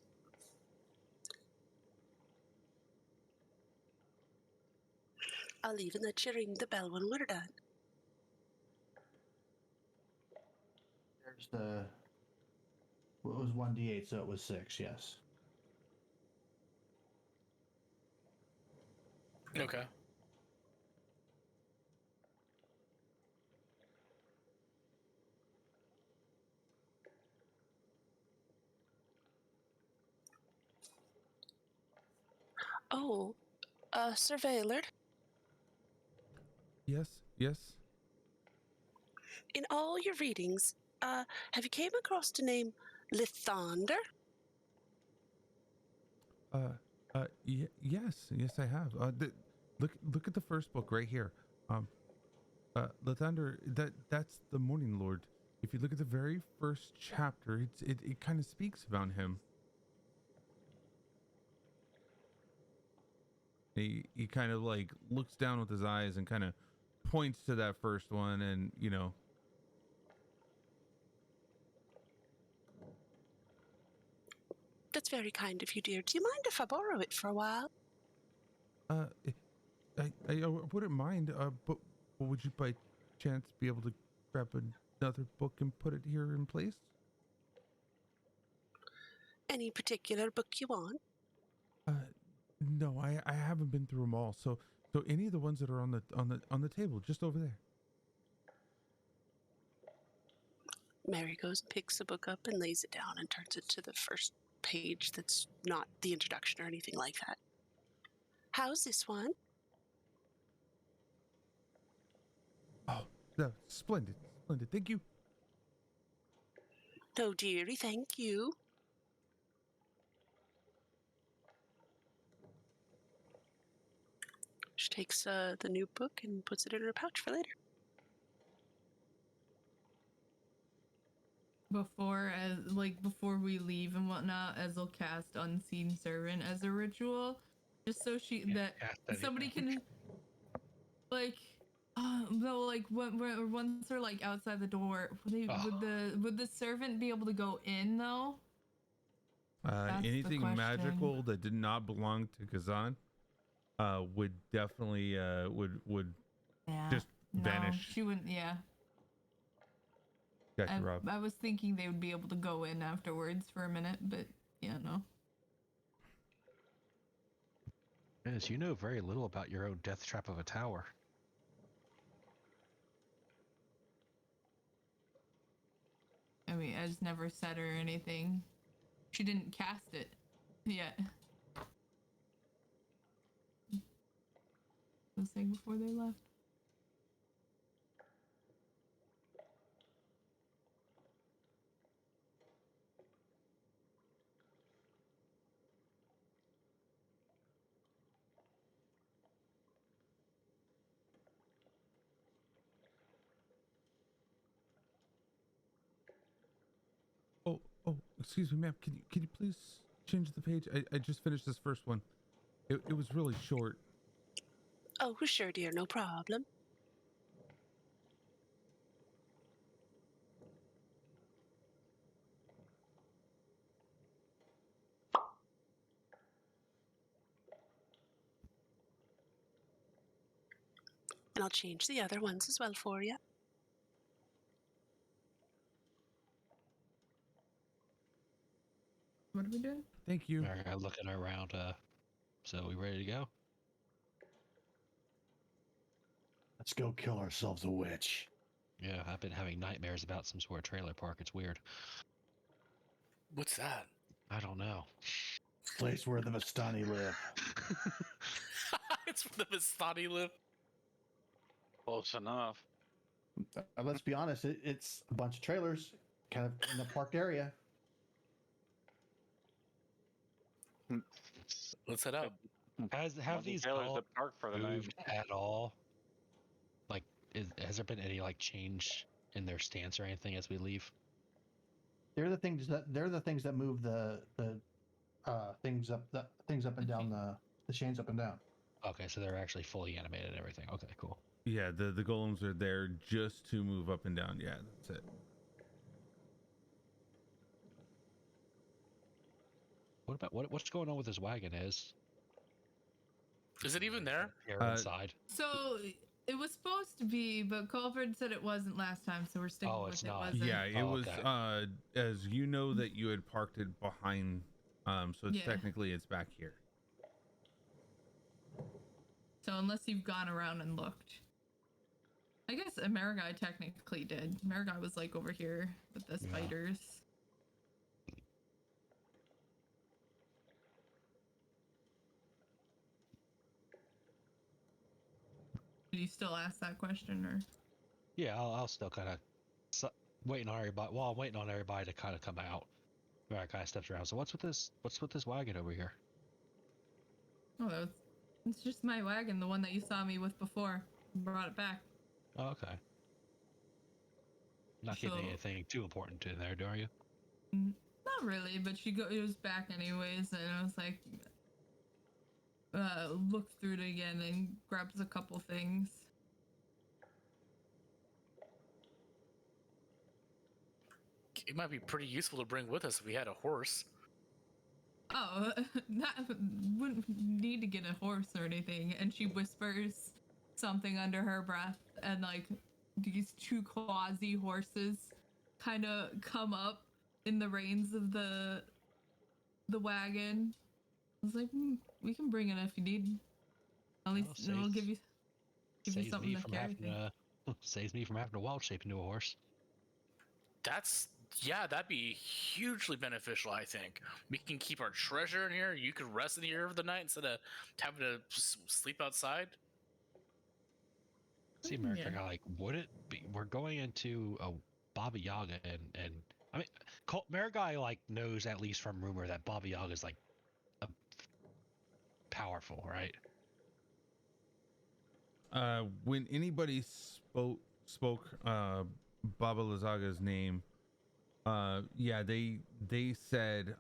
I'll even let you ring the bell when we're done. There's the. Well, it was 1d8, so it was 6. Yes. Okay. Oh, Surveillor, Yes, yes. in all your readings, have you came across the name Lithander? Yes, I have. Look at the first book right here. Lathander, that's the Morning Lord. If you look at the very first chapter, it kind of speaks about him. He kind of like looks down with his eyes and kind of points to that first one, and you know. That's very kind of you, dear. Do you mind if I borrow it for a while? I wouldn't mind. But would you by chance be able to grab another book and put it here in place? Any particular book you want? No, I haven't been through them all. So any of the ones that are on the table, just over there. Mary goes and picks the book up and lays it down and turns it to the first page that's not the introduction or anything like that. How's this one? Oh, splendid. Thank you. No, dearie, thank you. She takes the new book and puts it in her pouch for later. Before we leave and whatnot, Ez'll cast Unseen Servant as a ritual, just so somebody can once they're like outside the door, would the servant be able to go in though? That's Anything magical that did not belong to Kazan would definitely would just vanish. She wouldn't. Yeah. Gotcha, Rob. I was thinking they would be able to go in afterwards for a minute, but yeah, no. Yes, you know very little about your own death trap of a tower. I mean, I just never said her anything. She didn't cast it yet. I was saying before they left. Oh, excuse me, ma'am. Can you please change the page? I just finished this first one. It was really short. Oh, sure, dear, no problem. And I'll change the other ones as well for you. What are we doing? Thank you. We're looking around. So we ready to go? Let's go kill ourselves a witch. Yeah, I've been having nightmares about some sort of trailer park. It's weird. What's that? I don't know. Place where the Vistani live. It's where the Vistani live. Close enough. Let's be honest, it's a bunch of trailers kind of in the parked area. Let's head out. Have these trailers all that park for the night? moved at all? Like, has there been any like change in their stance or anything as we leave? They're the things that move the things up and down the chains up and down. Okay, so they're actually fully animated and everything. Okay, cool. Yeah, the golems are there just to move up and down. Yeah, that's it. What about what's going on with this wagon? Is it even there? Inside. So it was supposed to be, but Kulprids said it wasn't last time, so we're sticking with it's it. not. Wasn't. Yeah, it was. Okay. As you know that you had parked it behind, so it's Yeah. technically it's back here. So unless you've gone around and looked. I guess Ameriguy technically did. Ameriguy was like over here with the spiders. Did you still ask that question, or? Yeah, I'll still kind of waiting on everybody. Well, I'm waiting on everybody to kind of come out. Right, kind of steps around. So what's with this wagon over here? Oh, it's just my wagon, the one that you saw me with before. Brought it back. Oh, okay. Not getting anything too important in there, are you? Not really, but it was back anyways, and I was like, looked through it again and grabs a couple things. It might be pretty useful to bring with us if we had a horse. Oh, wouldn't need to get a horse or anything. And she whispers something under her breath, and like these two quasi horses kind of come up in the reins of the wagon. I was like, we can bring it if you need. At least it'll give you something to carry. Saves me from having to wild shape into a horse. That'd be hugely beneficial, I think. We can keep our treasure in here. You could rest in here for the night instead of having to sleep outside. See, America, like, would it be? We're going into a Baba Yaga, and I mean, Marigai like knows at least from rumor that Baba Yaga is like powerful, right? When anybody spoke Baba Lazaga's name, yeah, they said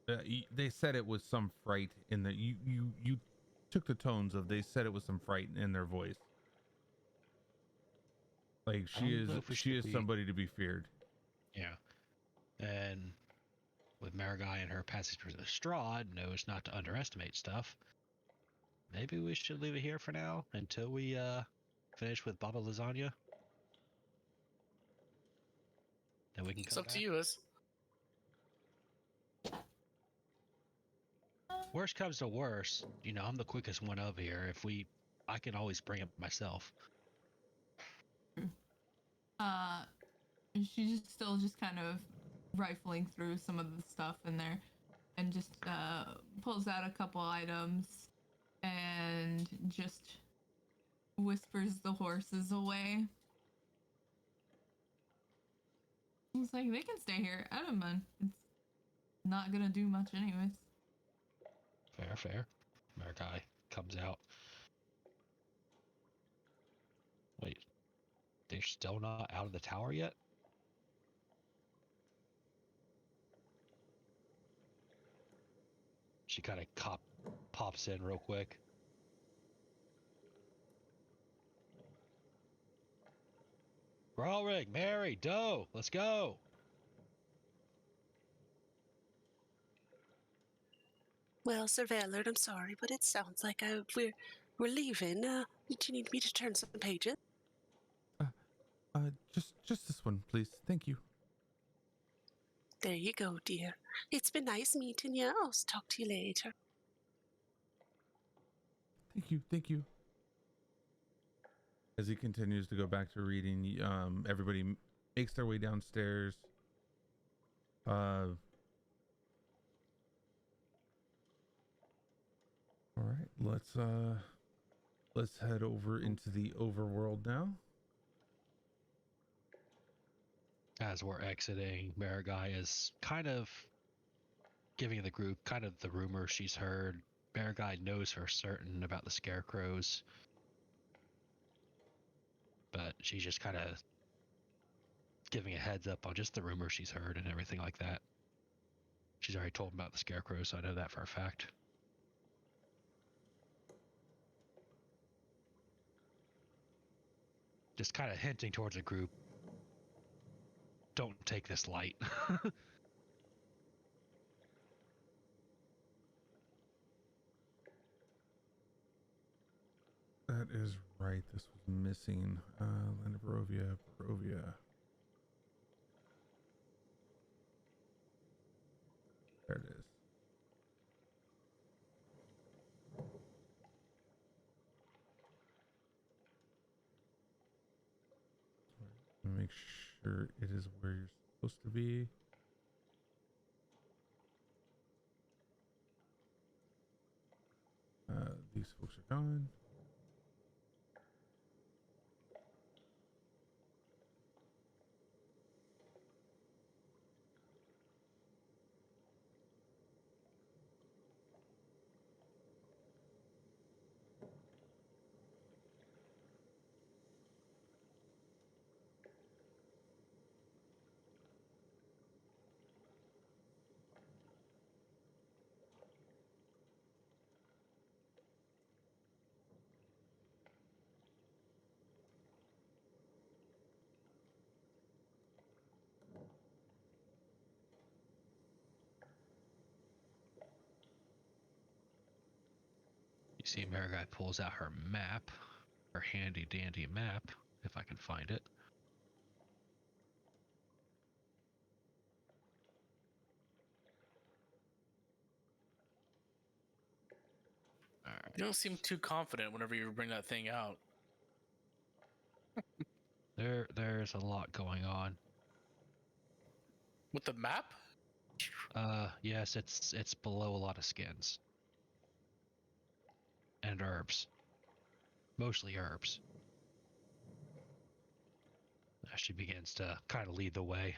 it was some fright in the you took the tones of they said it was some fright in their voice. Like she is somebody to be feared. Yeah, and with Marigai and her passage through the Strahd knows not to underestimate stuff. Maybe we should leave it here for now until we finish with Baba Lasagna. Then we can It's come up back. to you, Is. Worst comes to worst, you know, I'm the quickest one up here. I can always bring it myself. She's still just kind of rifling through some of the stuff in there, and just pulls out a couple items, and just whispers the horses away. It's like, they can stay here. I don't mind. It's not gonna do much anyways. Fair. Marigai comes out. Wait, they're still not out of the tower yet? She kind of pops in real quick. Gralrig, Mary, Doe, let's go. Well, Sir Vallard, I'm sorry, but it sounds like We're leaving. Do you need me to turn some pages? Just this one, please. Thank you. There you go, dear. It's been nice meeting you. I'll talk to you later. Thank you. As he continues to go back to reading, everybody makes their way downstairs. All right, let's head over into the overworld now. As we're exiting, Marigai is kind of giving the group kind of the rumor she's heard. Marigai knows for certain about the scarecrows, but she's just kind of giving a heads up on just the rumor she's heard and everything like that. She's already told him about the scarecrows, so I know that for a fact. Just kind of hinting towards the group, don't take this light. That is right. This was missing. Land of Barovia. There it is. Make sure it is where you're supposed to be. These folks are gone. You see Marigai pulls out her map, her handy dandy map, if I can find it. All right. You don't seem too confident whenever you bring that thing out. There's a lot going on. With the map? Yes, it's below a lot of skins. And herbs. Mostly herbs. As she begins to kind of lead the way.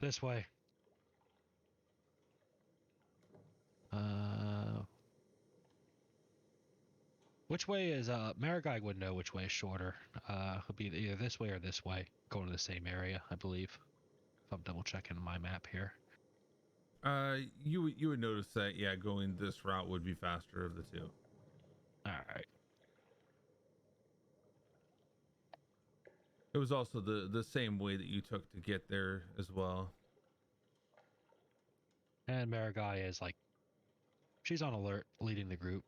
This way. Which way is, Marigai would know which way is shorter. It'll be either this way or this way. Going to the same area, I believe. If I'm double checking my map here. You would notice that, yeah, going this route would be faster of the two. Alright. It was also the same way that you took to get there as well. And Marigai is like, she's on alert, leading the group.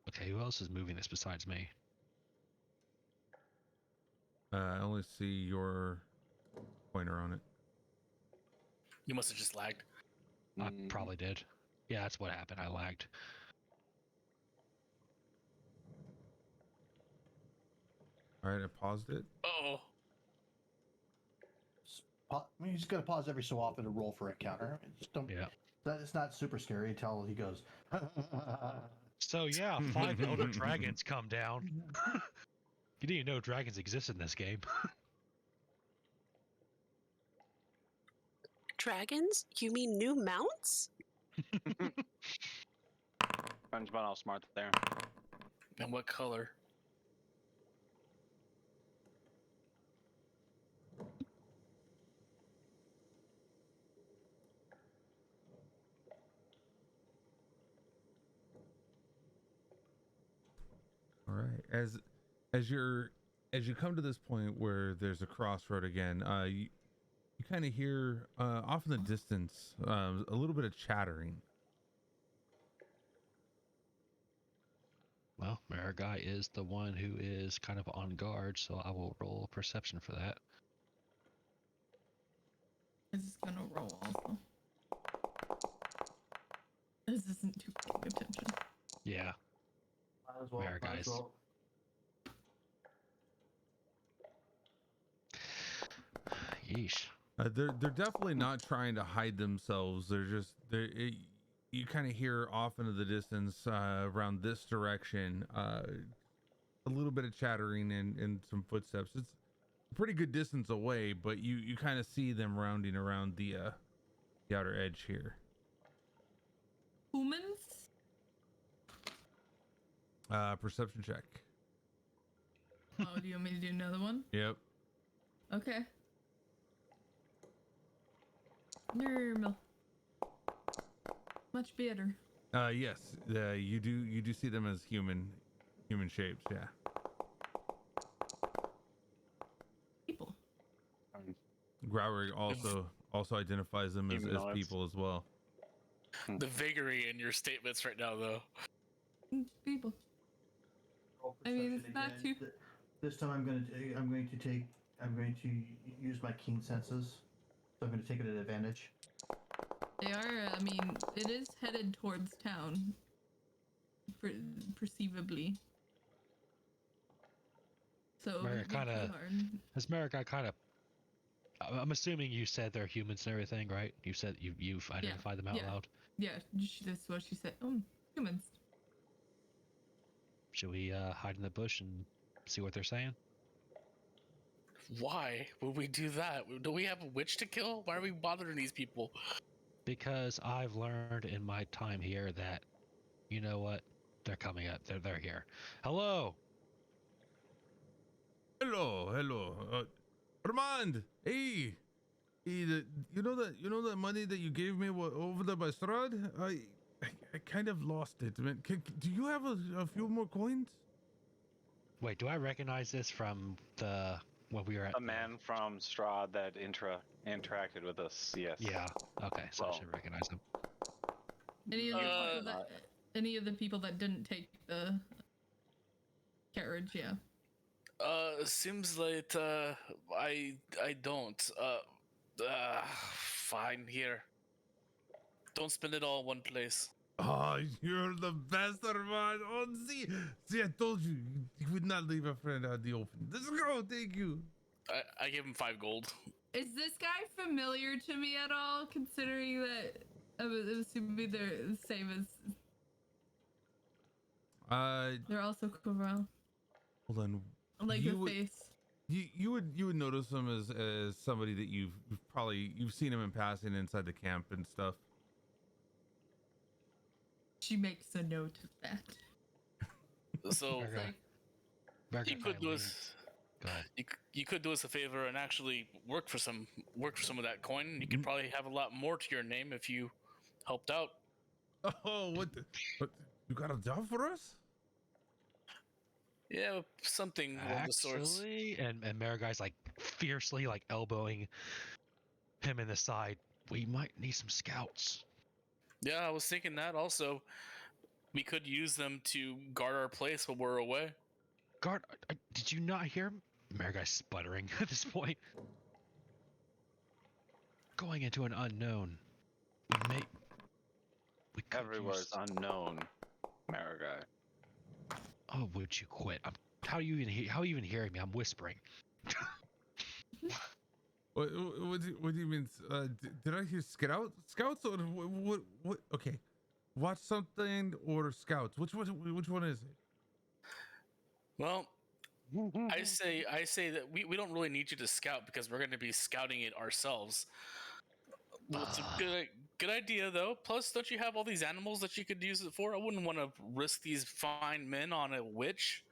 Okay, who else is moving this besides me? I only see your pointer on it. You must have just lagged. I probably did. Yeah, that's what happened. I lagged. All right, I paused it. Oh. I mean, you just gotta pause every so often to roll for a counter. Just don't. Yeah. It's not super scary until he goes. So yeah, 5 elder dragons come down. You didn't even know dragons exist in this game. Dragons? You mean new mounts? Benjamin, all smart there. And what color? All right. As you come to this point where there's a crossroad again, you kind of hear off in the distance a little bit of chattering. Well, Marigai is the one who is kind of on guard, so I will roll perception for that. This is gonna roll also. This isn't too paying attention. Yeah. Might as well. There, Might as guys. well. Yeesh. They're definitely not trying to hide themselves. They're just you kind of hear off into the distance around this direction a little bit of chattering and some footsteps. It's a pretty good distance away, but you kind of see them rounding around the outer edge here. Humans? Perception check. Oh, do you want me to do another one? Yep. Okay. Normal. Much better. Yes. You do see them as human shapes. Yeah. People. Grauer also identifies them as Humanoids. people as well. The vagary in your statements right now, though. People. Roll I mean, perception it's not again. too- This time I'm going to use my keen senses. So I'm going to take it at advantage. They are, I mean, it is headed towards town. Perceivably. So, Mary, it'd be kinda- too hard. Has Marigai kind of... I'm assuming you said they're humans and everything, right? You said you've identified them out yeah. loud. Yeah, that's what she said. Humans. Should we hide in the bush and see what they're saying? Why would we do that? Do we have a witch to kill? Why are we bothering these people? Because I've learned in my time here that, you know what? They're coming up. They're here. Hello! Hello. Armand, hey, you know that money that you gave me over there by Strahd? I kind of lost it, man. Do you have a few more coins? Wait, do I recognize this from when we were at A man from Strahd that interacted with us. Yes. Yeah. Okay, so I Well- should recognize him. Any of the people that didn't take the carriage, yeah. Seems like I don't. Fine here. Don't spend it all in one place. Oh, you're the best, Armand. Oh, see, I told you would not leave a friend out in the open. Let's go. Thank you. I gave him 5 gold. Is this guy familiar to me at all, considering that I'm assuming they're the same as... They're also Corral. Hold on. Like You the would- face. You would notice him as somebody that you've seen him in passing inside the camp and stuff. She makes a note of that. So Okay. Like, Marigai you could do finally- us. Go ahead. You could do us a favor and actually work for some of that coin. You could probably have a lot more to your name if you helped out. Oh, what you got a job for us? Yeah, something along the sorts. Actually, and Marigai's like fiercely like elbowing him in the side. We might need some scouts. Yeah, I was thinking that also. We could use them to guard our place while we're away. Guard, did you not hear him? Marigai's sputtering at this point. Going into an unknown. We could Everywhere use- is unknown, Marigai. Oh, would you quit? How are you even hearing me? I'm whispering. What do you mean? Did I hear scouts or what? Okay, watch something or scouts. Which one is it? Well, I say that we don't really need you to scout because we're going to be scouting it ourselves. Well, it's a good idea though. Plus, don't you have all these animals that you could use it for? I wouldn't want to risk these fine men on a witch.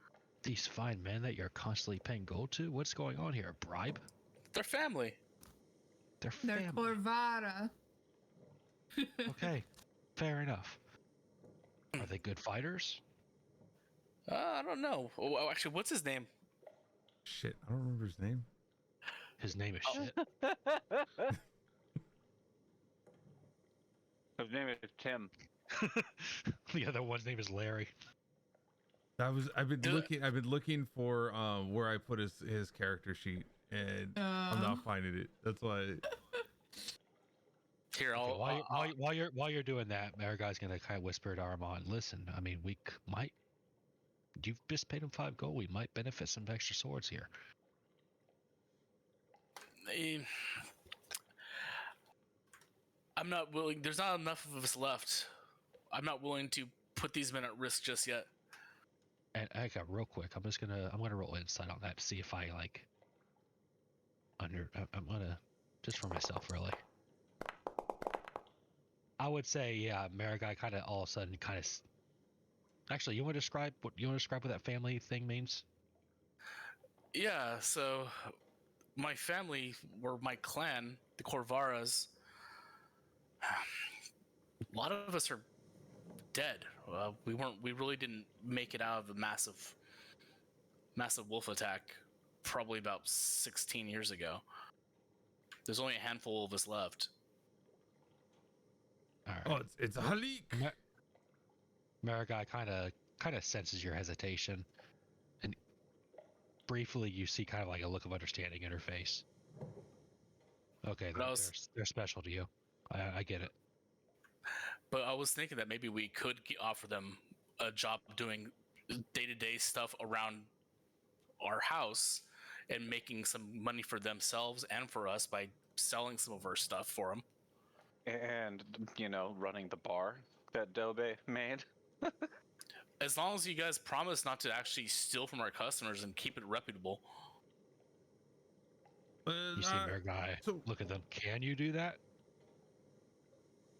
These fine men that you're constantly paying gold to? What's going on here? A bribe? They're family. They're they're family. Corvara. Okay, fair enough. Are they good fighters? I don't know. Oh, actually, what's his name? Shit, I don't remember his name. His name is shit. His name is Tim. The other one's name is Larry. I've been looking for where I put his character sheet, and I'm not finding it. That's why. Here, Okay, while you're doing that, Maraguy's gonna kind of whisper to Armand. Listen, I mean, we might. You've just paid him 5 gold. We might benefit some extra swords here. I'm not willing. There's not enough of us left. I'm not willing to put these men at risk just yet. And I got real quick. I'm gonna roll insight on that to see if I like. I'm gonna just for myself really. I would say yeah, Maragai kind of all of a sudden kind of. Actually, you want to describe what that family thing means? Yeah. So, my family or my clan, the Corvaras. A lot of us are dead. We really didn't make it out of a massive wolf attack probably about 16 years ago. There's only a handful of us left. All right. Oh, it's a Halik. Maragai kind of senses your hesitation, and briefly you see kind of like a look of understanding in her face. Okay, they're special to you. I get it. But I was thinking that maybe we could offer them a job doing day-to-day stuff around our house and making some money for themselves and for us by selling some of our stuff for them. And, running the bar that Dobe made. As long as you guys promise not to actually steal from our customers and keep it reputable. You see Maragai look at them. Can you do that?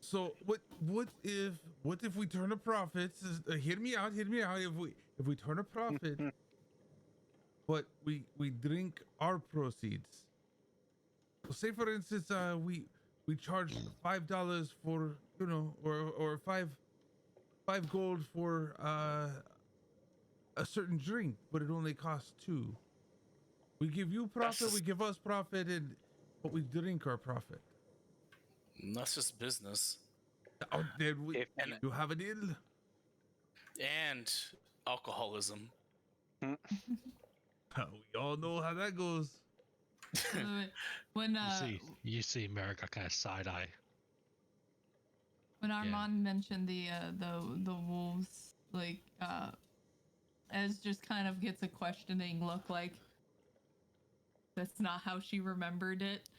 So what if we turn a profit? Hear me out. If we turn a profit, but we drink our proceeds. So say for instance, we charge $5 for or five gold for a certain drink, but it only costs 2. We give you profit, we give us profit, but we drink our profit. That's just business. Oh, did we? You have a deal? And alcoholism. We all know how that goes. When you see Marika kind of side eye. When Armand mentioned the wolves, like Ez just kind of gets a questioning look, like that's not how she remembered it.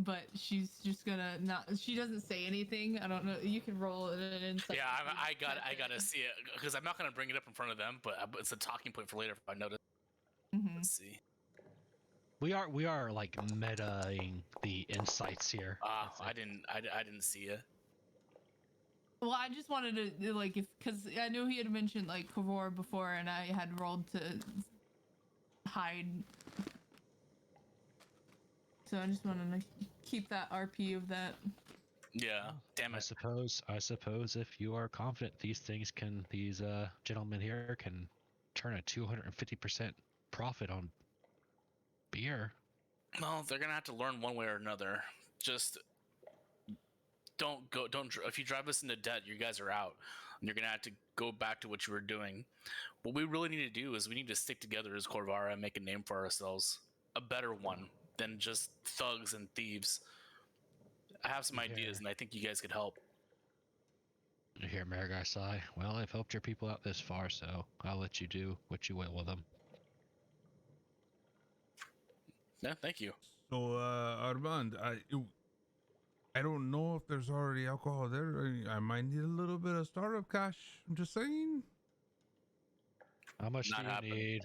But she's just gonna not. She doesn't say anything. I don't know. You can roll it an insight. Yeah, I gotta see it because I'm not gonna bring it up in front of them, but it's a talking point for later if I notice. Mm-hmm. Let's see. We are like metaing the insights here. I didn't see it. Well, I just wanted to like because I knew he had mentioned like Kavor before, and I had rolled to hide. So I just wanted to keep that RP of that. Yeah, damn it. I suppose if you are confident these gentlemen here can turn a 250% profit on beer. Well, they're gonna have to learn one way or another. Just don't if you drive us into debt, you guys are out. And you're gonna have to go back to what you were doing. What we really need to do is we need to stick together as Corvara and make a name for ourselves. A better one than just thugs and thieves. I have some ideas, and I think you guys could help. You hear Maragai sigh. Well, I've helped your people out this far, so I'll let you do what you will with them. Yeah, thank you. So, Armand, I don't know if there's already alcohol there. I might need a little bit of startup cash. I'm just saying. How much do you need?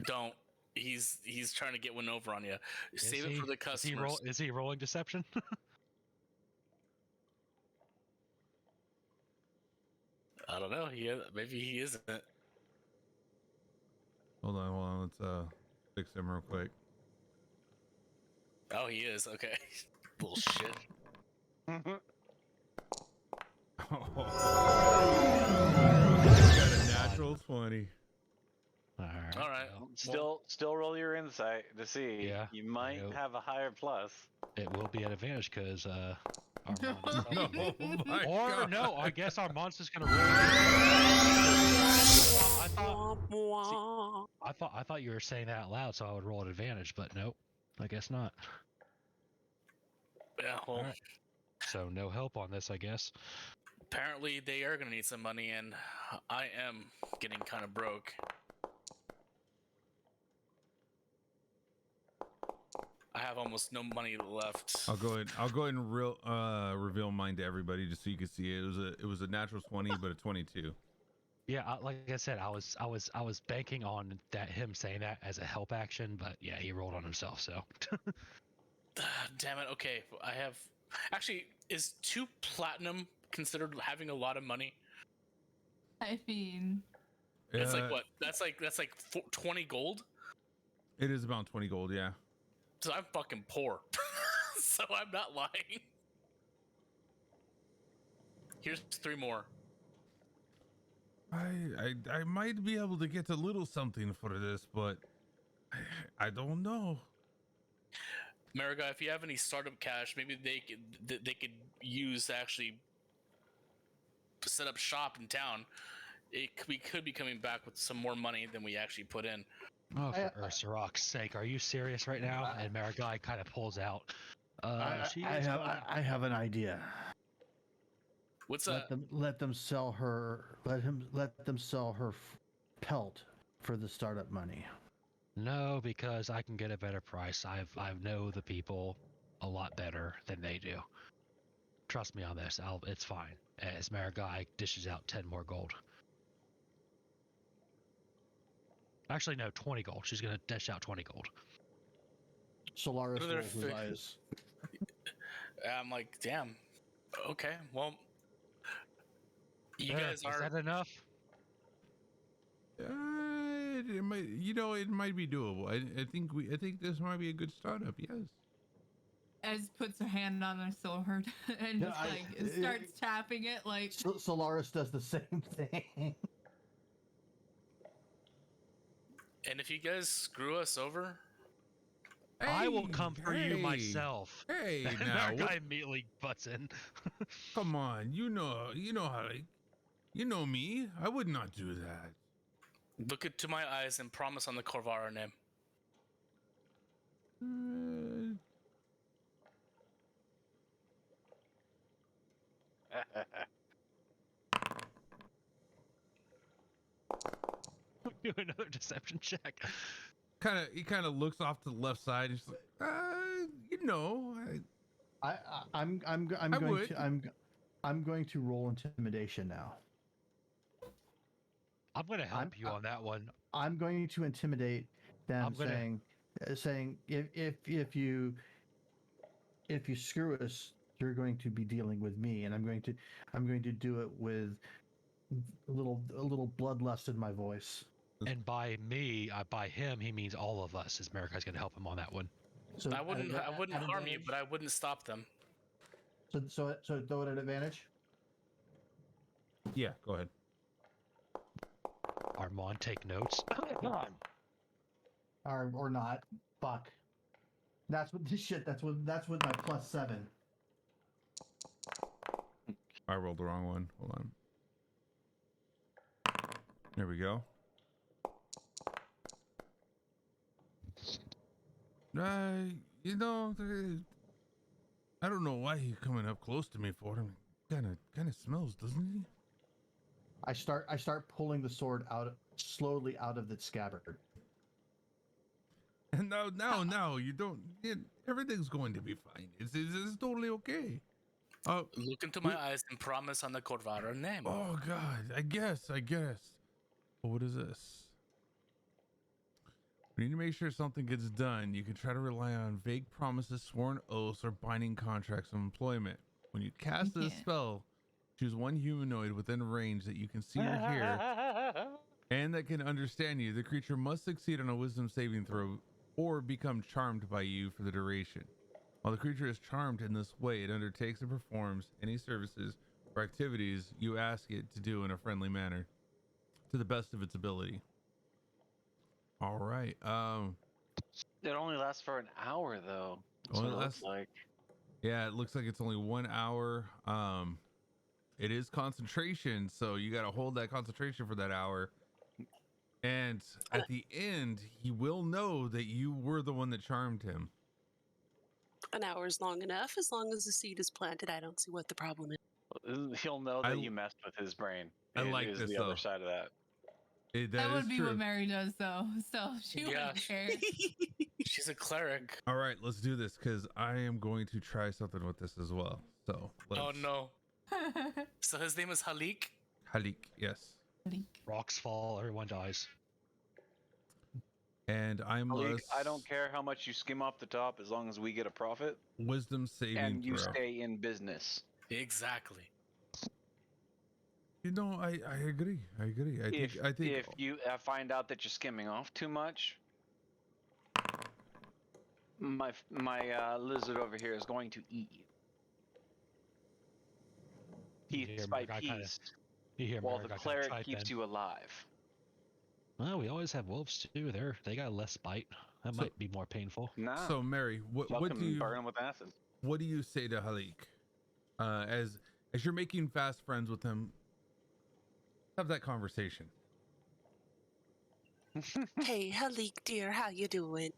Don't. He's trying to get one over on you. Save it for the customers. Is he rolling deception? I don't know. Maybe he isn't. Hold on. Let's fix him real quick. Oh, he is. Okay. Bullshit. Got a natural 20. All right. All right. well, Still roll your insight to see. Yeah, You might know. have a higher plus. it will be an advantage because Armand is No, helping me. my Or God. no, I guess Armand's just gonna roll. I thought you were saying that out loud, so I would roll an advantage, but nope, I guess not. Yeah. Well, All right. So no help on this, I guess. apparently they are gonna need some money, and I am getting kind of broke. I have almost no money left. I'll go ahead and reveal mine to everybody just so you can see it. It was a natural 20, but a 22. Yeah, like I said, I was banking on that him saying that as a help action, but yeah, he rolled on himself. So Damn it. Okay, I have. Actually, is 2 platinum considered having a lot of money? I mean, It's like what? That's like 20 gold. It is about 20 gold, yeah. So I'm fucking poor. So I'm not lying. Here's 3 more. I might be able to get a little something for this, but I don't know. Mariga, if you have any startup cash, maybe they could use to actually set up shop in town. We could be coming back with some more money than we actually put in. oh, for Ursarock's sake, are you serious right now? And Marigai kind of pulls out. I have an idea. What's Let them sell her. Let them sell her pelt for the startup money. No, because I can get a better price. I know the people a lot better than they do. Trust me on this. It's fine. As Marigai dishes out 10 more gold. Actually, no, 20 gold. She's gonna dish out 20 gold. Solaris What are rolls his their eyes. I'm like, damn. Okay, well, you There, guys is are. that enough? It might, it might be doable. I think this might be a good startup. Yes. Ez puts her hand on her sword and Yeah, just starts tapping it like. Solaris does the same thing. And if you guys screw us over, I will come for you myself. Hey, And now, Marigai immediately butts in. come on. You know how you know me. I would not do that. look into my eyes and promise on the Corvara name. Do another deception check. He kind of looks off to the left side. And he's like, I'm going to roll intimidation now. I'm going to help you on that one. I'm going to intimidate them, saying if you screw us, you're going to be dealing with me, and I'm going to do it with a little bloodlust in my voice. And by me, by him, he means all of us. As Marikai's going to help him on that one. So I wouldn't harm you, but I wouldn't stop them. So throw it at advantage. Yeah, go ahead. Armand, take notes. Or not. Fuck. That's what this shit. That's with my +7. I rolled the wrong one. Hold on. There we go. I don't know why he's coming up close to me for him. Kind of smells, doesn't he? I start pulling the sword slowly out of the scabbard. And now you don't. Everything's going to be fine. It's totally okay. Look into my eyes and promise on the Corvara name. Oh God, I guess. Well, what is this? We need to make sure something gets done. You can try to rely on vague promises, sworn oaths, or binding contracts of employment. When you cast this spell, choose one humanoid within range that you can see or hear, and that can understand you. The creature must succeed on a wisdom saving throw or become charmed by you for the duration. While the creature is charmed in this way, it undertakes and performs any services or activities you ask it to do in a friendly manner, to the best of its ability. All right. It only lasts for an hour, though. That's Only what it looks lasts- like. Yeah, it looks like it's only 1 hour. It is concentration, so you got to hold that concentration for that hour. And at the end, he will know that you were the one that charmed him. An hour is long enough. As long as the seed is planted, I don't see what the problem is. He'll know that you messed with his brain. I like is this, the though. other side of that. That would is be true. what Mary does, though. So she Yeah. wouldn't care. She's a cleric. All right, let's do this because I am going to try something with this as well. So let's... Oh no. So his name is Halik? Halik, yes. Rocks fall, everyone dies. And I Malik, must I don't care how much you skim off the top as long as we get a profit wisdom saving and you throw. stay in business. Exactly. You know, I agree. I agree. I think If you find out that you're skimming off too much, my lizard over here is going to eat you. You hear Piece by Murgai kinda- piece, You hear while Murgai the kinda cleric chime keeps in. you alive. Well, we always have wolves too. They got less bite. That So- might be more painful. Nah. so. Mary, what do Fucking you burn him with acid. what do you say to Halik? As you're making fast friends with him, have that conversation. Hey, Halik, dear, how you doing?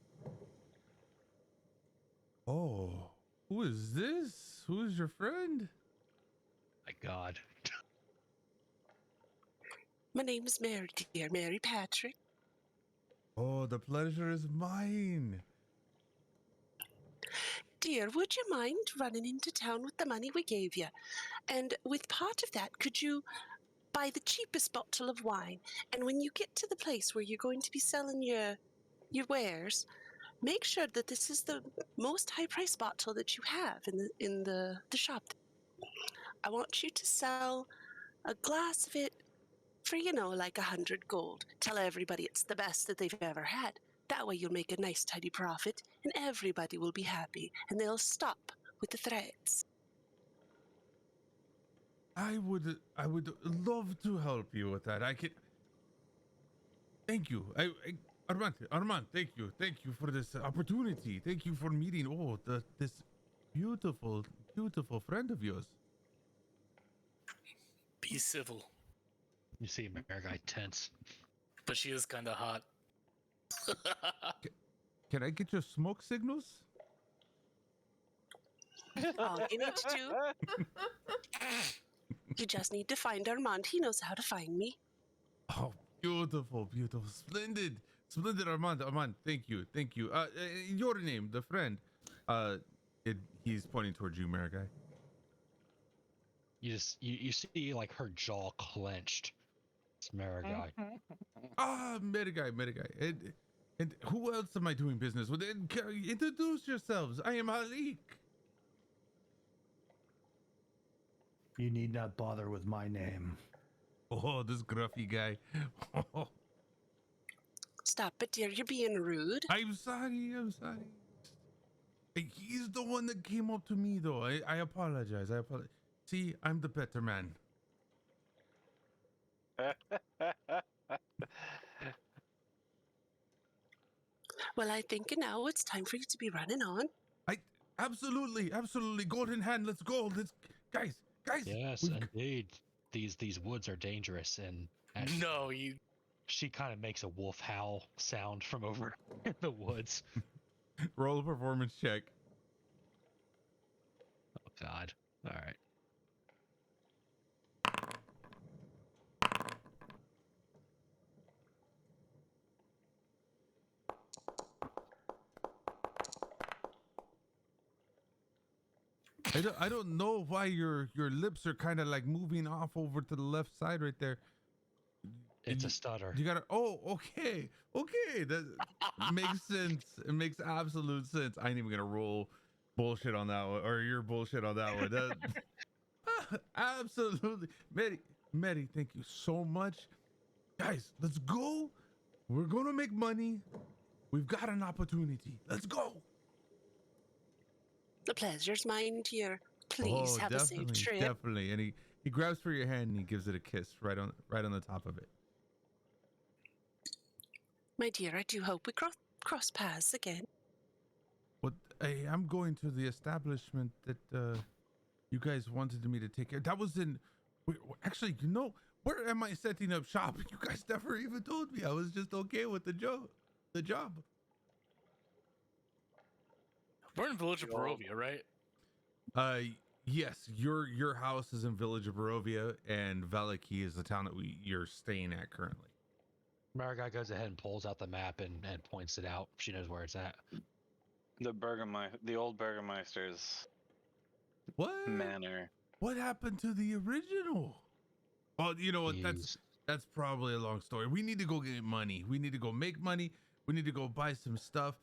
Oh, who is this? Who is your friend? My God. My name is Mary, dear, Mary Patrick. Oh, the pleasure is mine. Dear, would you mind running into town with the money we gave you? And with part of that, could you buy the cheapest bottle of wine? And when you get to the place where you're going to be selling your wares, make sure that this is the most high-priced bottle that you have in the shop. I want you to sell a glass of it for, like 100 gold. Tell everybody it's the best that they've ever had. That way you'll make a nice tidy profit and everybody will be happy and they'll stop with the threats. I would love to help you with that. I could. Thank you. Armand, thank you for this opportunity. Thank you for meeting. This beautiful friend of yours. Be civil. You see Murgai tense. But she is kind of hot. Can I get your smoke signals? All you need to do, you just need to find Armand. He knows how to find me. Oh, beautiful, splendid, Armand. Thank you. Your name, the friend. He's pointing towards you, Marigai. You see like her jaw clenched. It's Murgai. Marigai. And who else am I doing business with? Introduce yourselves. I am Halik. You need not bother with my name. Oh, this gruffy guy. Stop it, dear. You're being rude. I'm sorry. Hey, he's the one that came up to me, though. I apologize. See, I'm the better man. Well, I think now it's time for you to be running on. Absolutely. Golden hand. Let's go. Guys. Yes, indeed. These woods are dangerous, and No, you. she kind of makes a wolf howl sound from over in the woods. Roll a performance check. Oh God! All right. I don't know why your lips are kind of like moving off over to the left side right there. It's a stutter. You gotta. Oh, okay. That makes sense. It makes absolute sense. I ain't even gonna roll bullshit on that one, or your bullshit on that one. That, absolutely, Mary. Thank you so much, guys. Let's go. We're gonna make money. We've got an opportunity. Let's go. The pleasure's mine, dear. Please have a safe trip. Definitely. And he grabs for your hand and he gives it a kiss right on the top of it. My dear, I do hope we cross paths again. What? Hey, I'm going to the establishment that you guys wanted me to take care. That was in. Actually, where am I setting up shop? You guys never even told me. I was just okay with the job. We're in Village of Barovia, right? Yes. Your house is in Village of Barovia, and Valaki is the town that you're staying at currently. Marigai goes ahead and pulls out the map and points it out. She knows where it's at. The old Burgermeister's What? manor. What happened to the original? Oh, you know what? That's probably a long story. We need to go get money. We need to go make money. We need to go buy some stuff.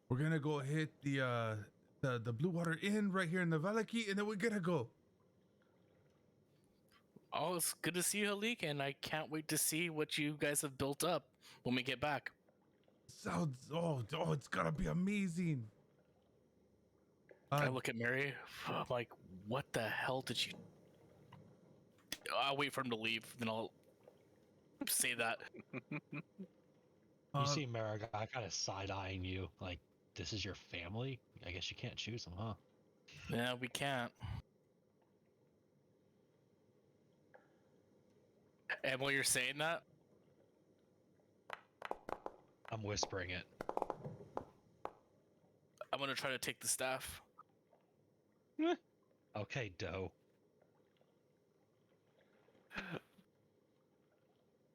We're gonna go hit the Blue Water Inn right here in the Valaki, and then we're gonna go. Oh, it's good to see you, Halik, and I can't wait to see what you guys have built up when we get back. Sounds it's gonna be amazing. I look at Mary. I'm like, what the hell did you? I'll wait for him to leave, then I'll say that. You see Marigai kind of side-eyeing you, like, this is your family? I guess you can't choose them, huh? Yeah, we can't. And while you're saying that, I'm whispering it. I'm gonna try to take the staff. Okay, Doe.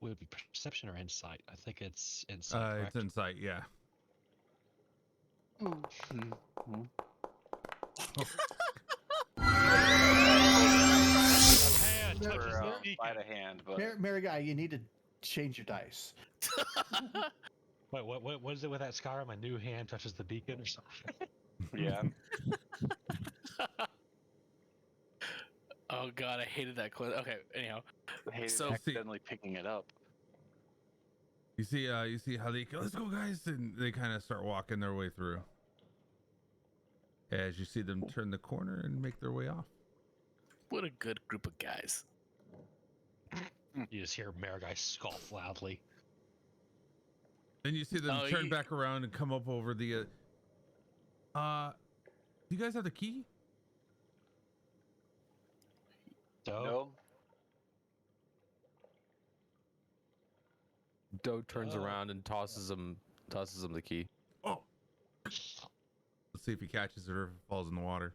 Would it be perception or insight? I think it's insight. It's insight, yeah. By the hand, but Mary Guy, you need to change your dice. Wait, what is it with that Skyrim? My new hand touches the beacon or something? yeah. Oh god, I hated that clip. Okay, anyhow. I hated So- accidentally picking it up. You see how they let's go, guys, and they kind of start walking their way through. As you see them turn the corner and make their way off. What a good group of guys. You just hear Marigai scoff loudly. Then you see them turn back around and come up over the. Do you guys have the key? Doe? No. Doe turns around and tosses him the key. Oh. Let's see if he catches it or if it falls in the water.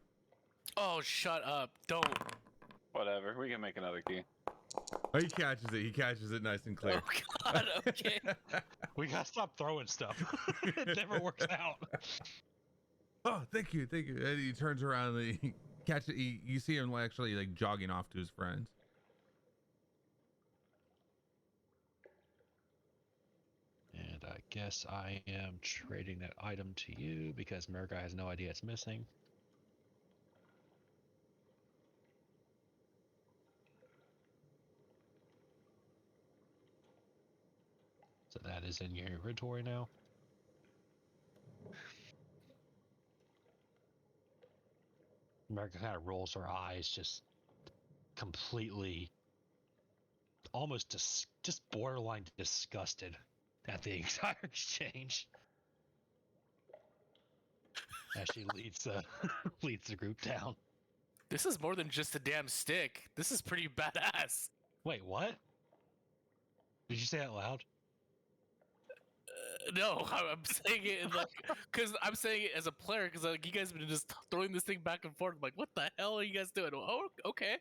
Oh, shut up. Don't. Whatever. We can make another key. Oh, he catches it. He catches it nice and clear. Oh god, okay. We gotta stop throwing stuff. It never works out. Oh, thank you. And he turns around and he catches it. You see him actually like jogging off to his friends. And I guess I am trading that item to you because Marigai has no idea it's missing. So that is in your inventory now. America kind of rolls her eyes, just completely, almost just borderline disgusted at the entire exchange. As she leads the group down. This is more than just a damn stick. This is pretty badass. Wait, what? Did you say that loud? No, I'm saying it in like, because I'm saying it as a player, because like you guys have been just throwing this thing back and forth. I'm like, what the hell are you guys doing? Oh, okay.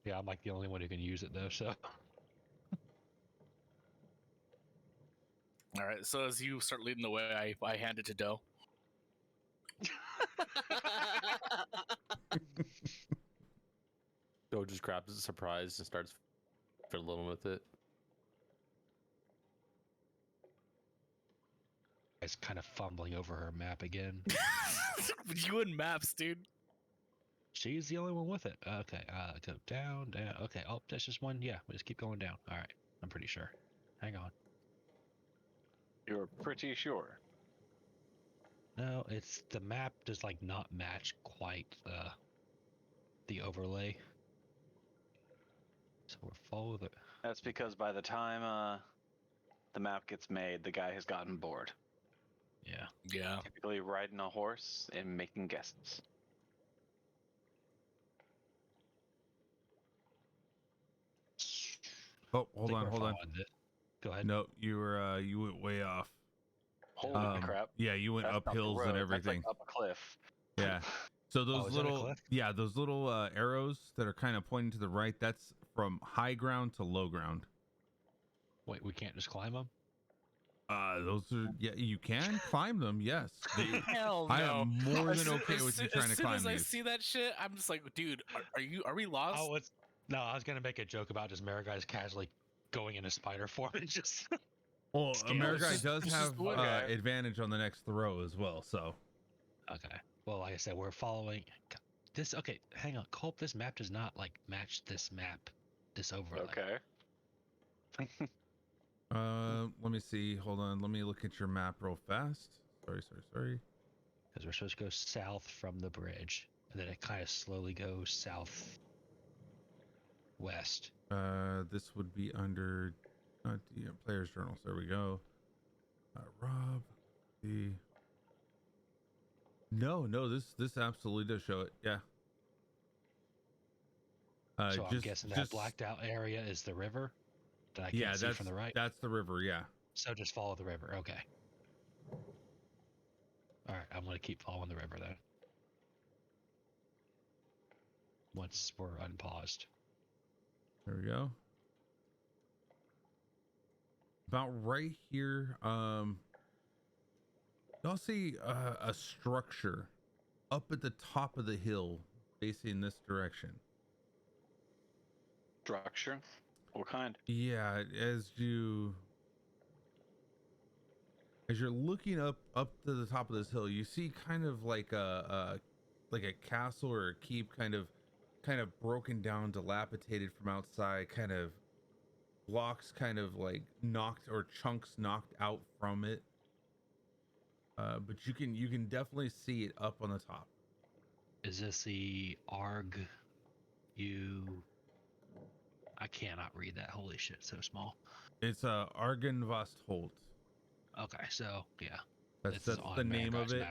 Yeah, I'm like the only one who can use it though, so. All right, so as you start leading the way, I hand it to Doe. Doe just grabs it surprised and starts fiddling with it. Is kind of fumbling over her map again. You and maps, dude. She's the only one with it. Okay, go down. Okay, oh, that's just one. Yeah, we just keep going down. All right, I'm pretty sure. Hang on. You're pretty sure. No, it's the map does like not match quite the overlay. So we're follow the. That's because by the time the map gets made, the guy has gotten bored. Yeah. Yeah. Typically riding a horse and making guesses. Oh, hold on. Go ahead. No, you were you went way off. Holy crap. Yeah, you went That's up not the hills road, and that's everything. like up a cliff. Yeah. So those is that a little cliff? those little arrows that are kind of pointing to the right, that's from high ground to low ground. Wait, we can't just climb them? Those are you can climb them, yes. Hell no. I am more than okay with you trying to climb As soon as I these. see that shit, I'm just like, dude, are we lost? Oh, no, I was gonna make a joke about just Maraguy's casually going into spider form and just. Well, Scale. America It's does just have the way. advantage on the next throw as well, so. Okay. Well, like I said, we're following this. Okay, hang on, Culp. This map does not like match this map, this overlay. Okay. Let me see. Hold on. Let me look at your map real fast. Sorry. Because we're supposed to go south from the bridge, and then it kind of slowly goes south west. This would be under player's journals. There we go. Rob, no, this absolutely does show it. Yeah. So I'm guessing that blacked out area is the river that I can't see from the right. That's the river. Yeah. So just follow the river. Okay. All right, I'm gonna keep following the river then. Once we're unpaused. There we go. About right here, y'all see a structure up at the top of the hill facing this direction. Structure? What kind? Yeah, as you're looking up to the top of this hill, you see kind of like a castle or a keep, kind of broken down, dilapidated from outside, kind of blocks kind of like knocked or chunks knocked out from it. But you can definitely see it up on the top. Is this the Arg? I cannot read that. Holy shit, so small. It's Argenvastholt. Okay, so yeah, That's this is the on name of Maraguy's it.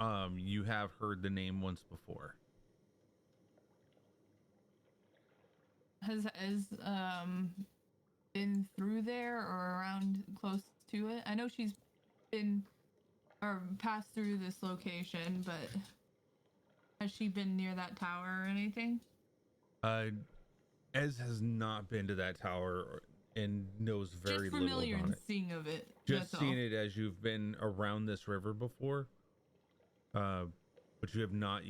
map. You have heard the name once before. Has been through there or around close to it? I know she's been or passed through this location, but has she been near that tower or anything? Ez has not been to that tower and knows very Just little familiar about and it. seeing of it. Just that's seen all. it as you've been around this river before. But you have not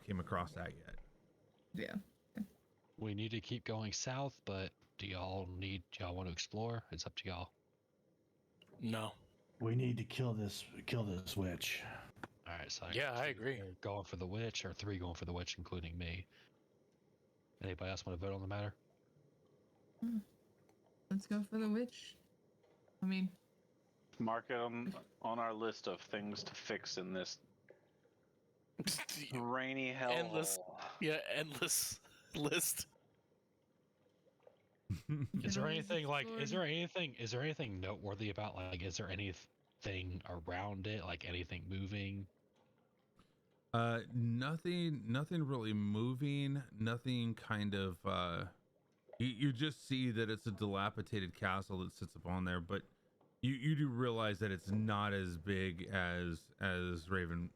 came across that yet. Yeah. We need to keep going south, but do y'all want to explore? It's up to y'all. No. We need to kill this witch. All right, so Yeah, I agree. are going for the witch, or 3 going for the witch, including me. Anybody else want to vote on the matter? Let's go for the witch. I mean, Mark it on our list of things to fix in this rainy hell. Endless list. Is there always anything explore. is there anything noteworthy about, like, is there anything around it, like anything moving? Nothing really moving, nothing kind of you just see that it's a dilapidated castle that sits upon there, but you do realize that it's not as big as Ravenloft.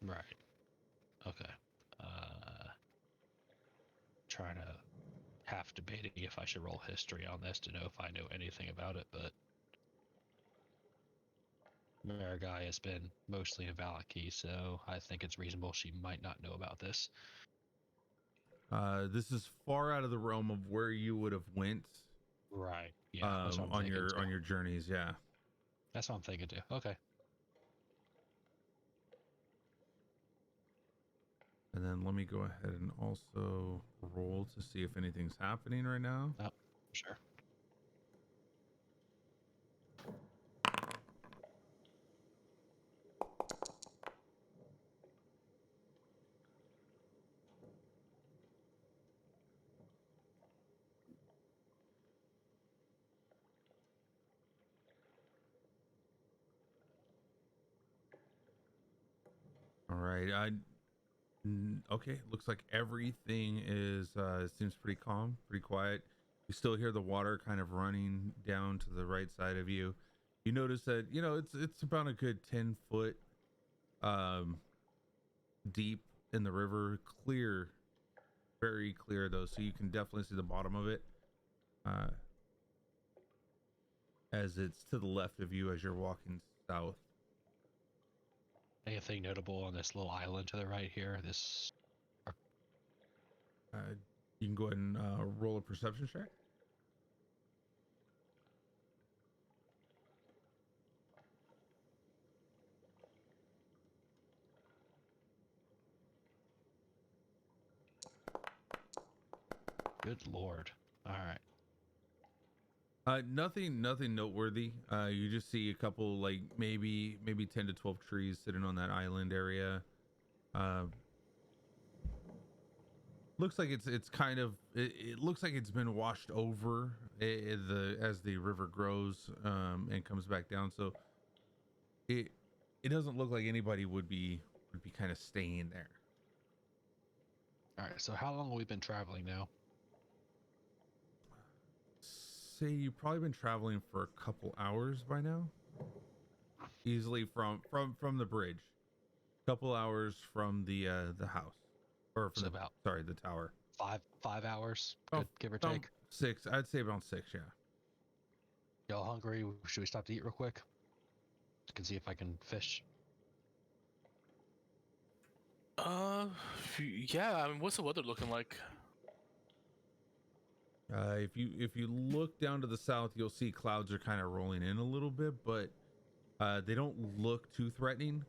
Right. Okay. Trying to half debating if I should roll history on this to know if I know anything about it, but Maragai has been mostly in Valaki, so I think it's reasonable she might not know about this. This is far out of the realm of where you would have went. Right. Yeah. That's what I'm on thinking too. your journeys, yeah. That's what I'm thinking too. Okay. And then let me go ahead and also roll to see if anything's happening right now. Oh, sure. All right. Okay. Looks like everything is seems pretty calm, pretty quiet. You still hear the water kind of running down to the right side of you. You notice that it's about a good 10 foot deep in the river, clear, very clear though, so you can definitely see the bottom of it as it's to the left of you as you're walking south. Anything notable on this little island to the right here? This You can go ahead and roll a perception check. good lord. All right. Nothing noteworthy. You just see a couple, like maybe 10 to 12 trees sitting on that island area. Looks like it's kind of it looks like it's been washed over as the river grows and comes back down. So it doesn't look like anybody would be kind of staying there. All right. So how long have we been traveling now? Say you've probably been traveling for a couple hours by now. Easily from the bridge. Couple hours from the house, or from So the tower. 5 hours, Oh, give or about take. 6. I'd say about 6. Yeah. Y'all hungry? Should we stop to eat real quick? I can see if I can fish. Yeah. I mean, what's the weather looking like? If you look down to the south, you'll see clouds are kind of rolling in a little bit, but they don't look too threatening.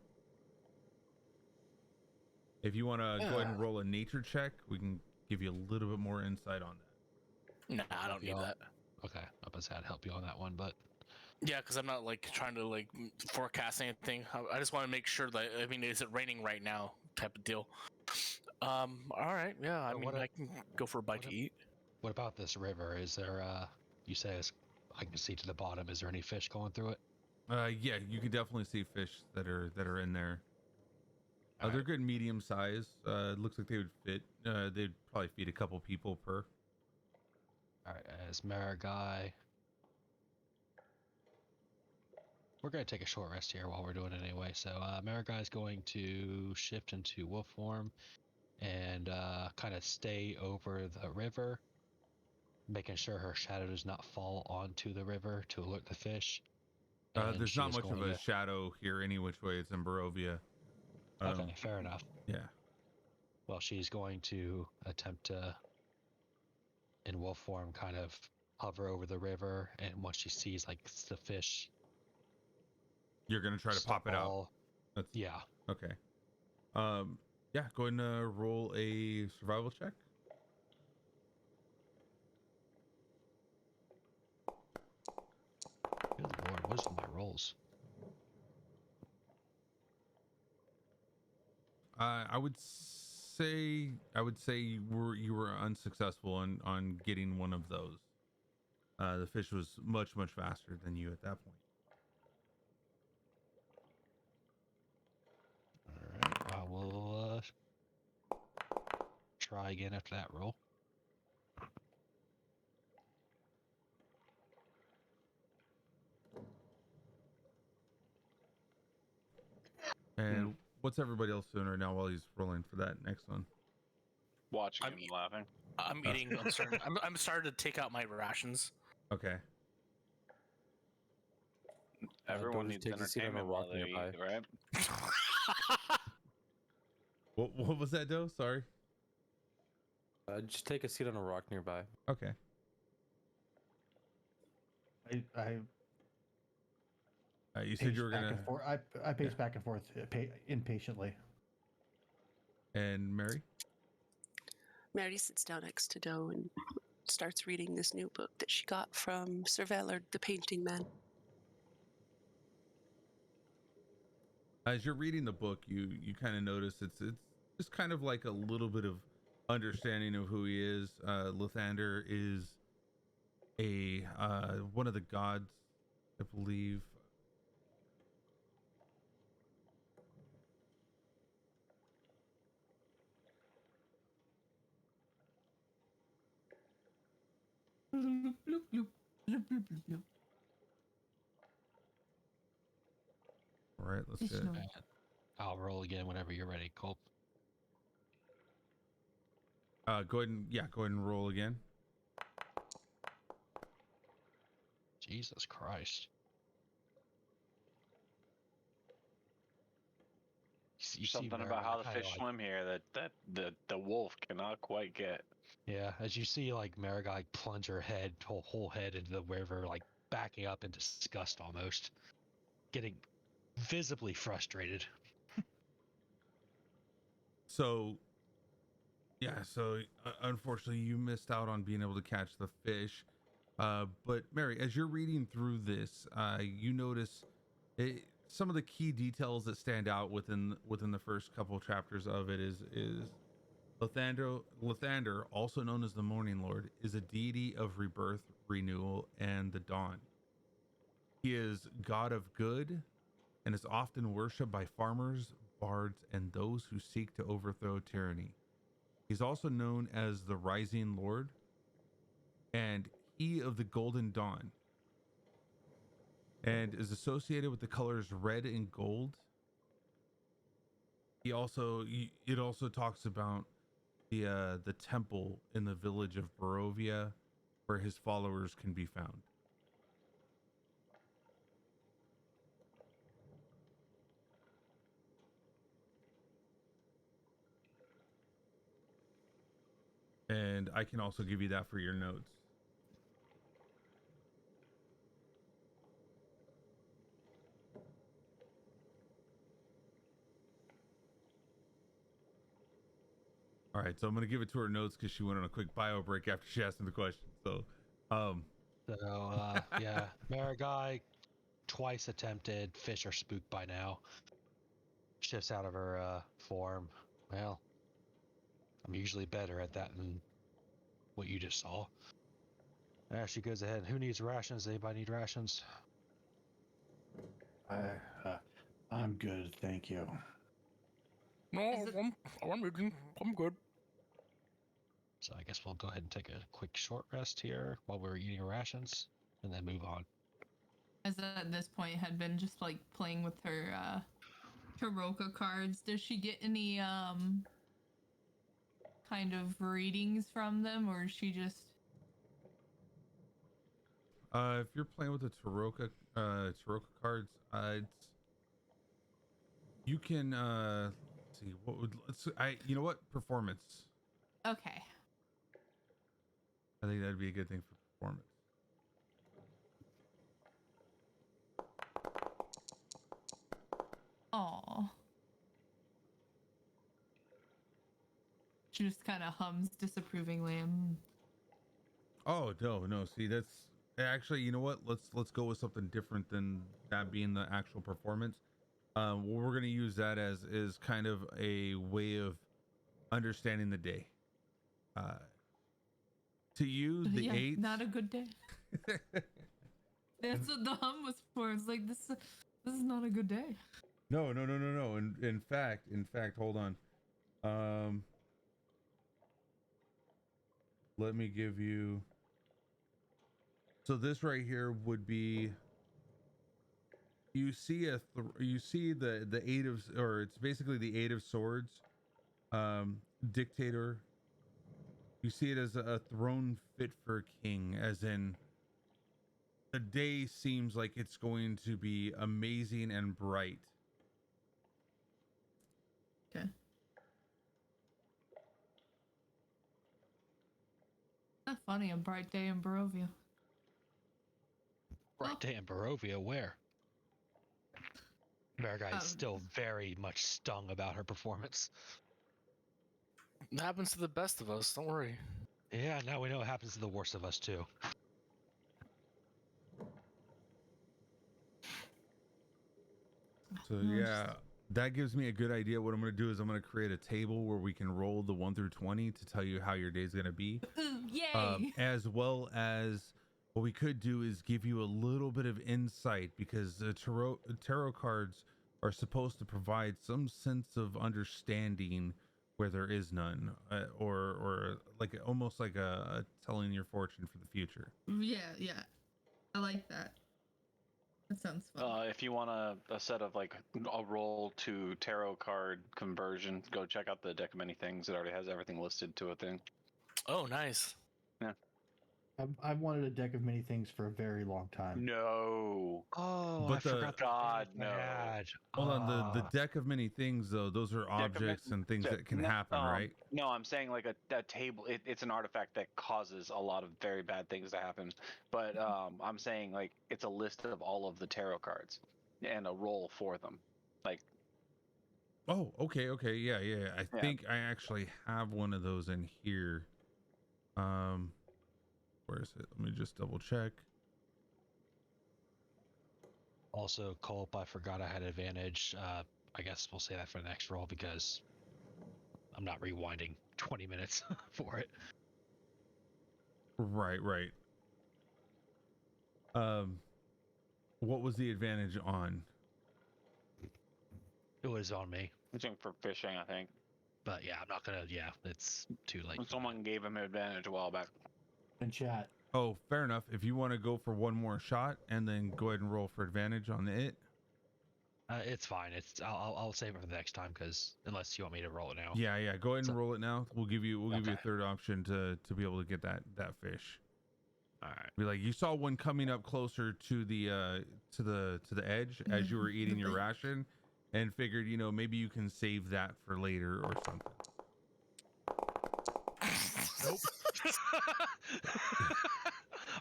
If you want to go ahead and roll a nature check, we can give you a little bit more insight on that. Nah, I don't need that. Okay, I was had help you on that one, but Yeah, because I'm not like trying to like forecast anything. I just want to make sure that, I mean, is it raining right now? Type of deal. All right. Yeah. I mean, I can go for a bite to eat. what about this river? Is there you say I can see to the bottom. Is there any fish going through it? Yeah, you can definitely see fish that are in there. All They're right. good medium size. Looks like they would fit. They'd probably feed a couple people per. All right, as Marigai, we're going to take a short rest here while we're doing it anyway. So Marigai is going to shift into wolf form and kind of stay over the river, making sure her shadow does not fall onto the river to alert the fish. And There's she not is much of going a to- shadow here any which way. It's in Barovia. Okay, fair enough. Yeah. Well, she's going to attempt to, in wolf form, kind of hover over the river, and once she sees like the fish, You're gonna try to pop it out. stall- That's Yeah. okay. Yeah, go ahead and roll a survival check. Good lord, what is with my rolls? I would say you were unsuccessful on getting one of those. The fish was much faster than you at that point. Alright, I will try again after that roll. And what's everybody else doing right now while he's rolling for that next one? Watching I'm him and laughing. I'm eating. I'm starting to take out my rations. Okay. Everyone don't needs take a seat on a entertainment rock while they nearby. eat, right? What was that, Doe? Sorry. Just take a seat on a rock nearby. Okay. You said you were gonna. I pace back and forth impatiently. And Mary. Mary sits down next to Doe and starts reading this new book that she got from Sir Vallard, the painting man. As you're reading the book, you kind of notice it's just kind of like a little bit of understanding of who he is. Lathander is a one of the gods, I believe. All right, let's Fish get. noise. I'll roll again whenever you're ready, Culp. Go ahead and roll again. Jesus Christ. You see Something about how the kinda fish like- swim here that the wolf cannot quite get. Yeah, as you see like Marigai like plunge her whole head into the river, like backing up in disgust almost, getting visibly frustrated. So, yeah. So unfortunately, you missed out on being able to catch the fish. But Mary, as you're reading through this, you notice some of the key details that stand out within the first couple of chapters of it is Lathander, also known as the Morning Lord, is a deity of rebirth, renewal, and the dawn. He is god of good and is often worshipped by farmers, bards, and those who seek to overthrow tyranny. He's also known as the Rising Lord and he of the Golden Dawn, and is associated with the colors red and gold. It also talks about the temple in the village of Barovia where his followers can be found. And I can also give you that for your notes. All right, so I'm gonna give it to her notes because she went on a quick bio break after she asked me the question. So, yeah, Marigai twice attempted. Fish are spooked by now. Shifts out of her form. Well, I'm usually better at that than what you just saw. Yeah, she goes ahead. Who needs rations? Anybody need rations? I'm good, thank you. No, I'm eating. I'm good. So I guess we'll go ahead and take a quick short rest here while we're eating rations, and then move on. As at this point had been just like playing with her Taroko cards. Does she get any kind of readings from them, or is she just? if you're playing with the Taroko cards, you can let's see you know what, performance. Okay. I think that'd be a good thing for performance. Aw. She just kind of hums disapprovingly. Oh no, see, that's actually, you know what, let's go with something different than that being the actual performance. What we're gonna use that as is kind of a way of understanding the day. To you, the yeah, eights. not a good day. That's what the hum was for. It's like this is not a good day. No. In fact, hold on. Let me give you. So this right here would be. You see the eight of, or it's basically the eight of swords, dictator. You see it as a throne fit for a king, as in the day seems like it's going to be amazing and bright. Okay. Not funny, a bright day in Barovia. Right day in Barovia, where? Marigai is still very much stung about her performance. It happens to the best of us. Don't worry. Yeah, now we know it happens to the worst of us too. So yeah, that gives me a good idea. What I'm going to do is I'm going to create a table where we can roll the 1 through 20 to tell you how your day's going to be. Ooh, yay! As well as what we could do is give you a little bit of insight, because the tarot cards are supposed to provide some sense of understanding where there is none, or like almost like a telling your fortune for the future. Yeah. I like that. That sounds fun. If you want a set of like a roll to tarot card conversion, go check out the deck of many things. It already has everything listed to a thing. Oh, nice. I've wanted a deck of many things for a very long time. No. Oh, But I forgot the God, thing I no. had. Hold on, the Ah. deck of many things though, those are objects and things that can happen, right? No, I'm saying like a table. It's an artifact that causes a lot of very bad things to happen. But I'm saying like it's a list of all of the tarot cards and a roll for them. Like, Oh, okay, yeah. I think I actually have one of those in here. Where is it? Let me just double check. Also, Culp, I forgot I had advantage. I guess we'll say that for the next roll because I'm not rewinding 20 minutes for it. Right. What was the advantage on? It was on me. I'm saying for fishing, I think. But yeah, I'm not gonna. Yeah, it's too late. for Someone gave him an advantage a while back. In chat. Oh, fair enough. If you want to go for one more shot and then go ahead and roll for advantage on it. It's fine. I'll save it for the next time because unless you want me to roll it now. Yeah. Go ahead and So- roll it now. We'll give you a Okay. third option to be able to get that fish. All right. Be like, you saw one coming up closer to the edge as you were eating your ration, and figured, maybe you can save that for later or something. Nope.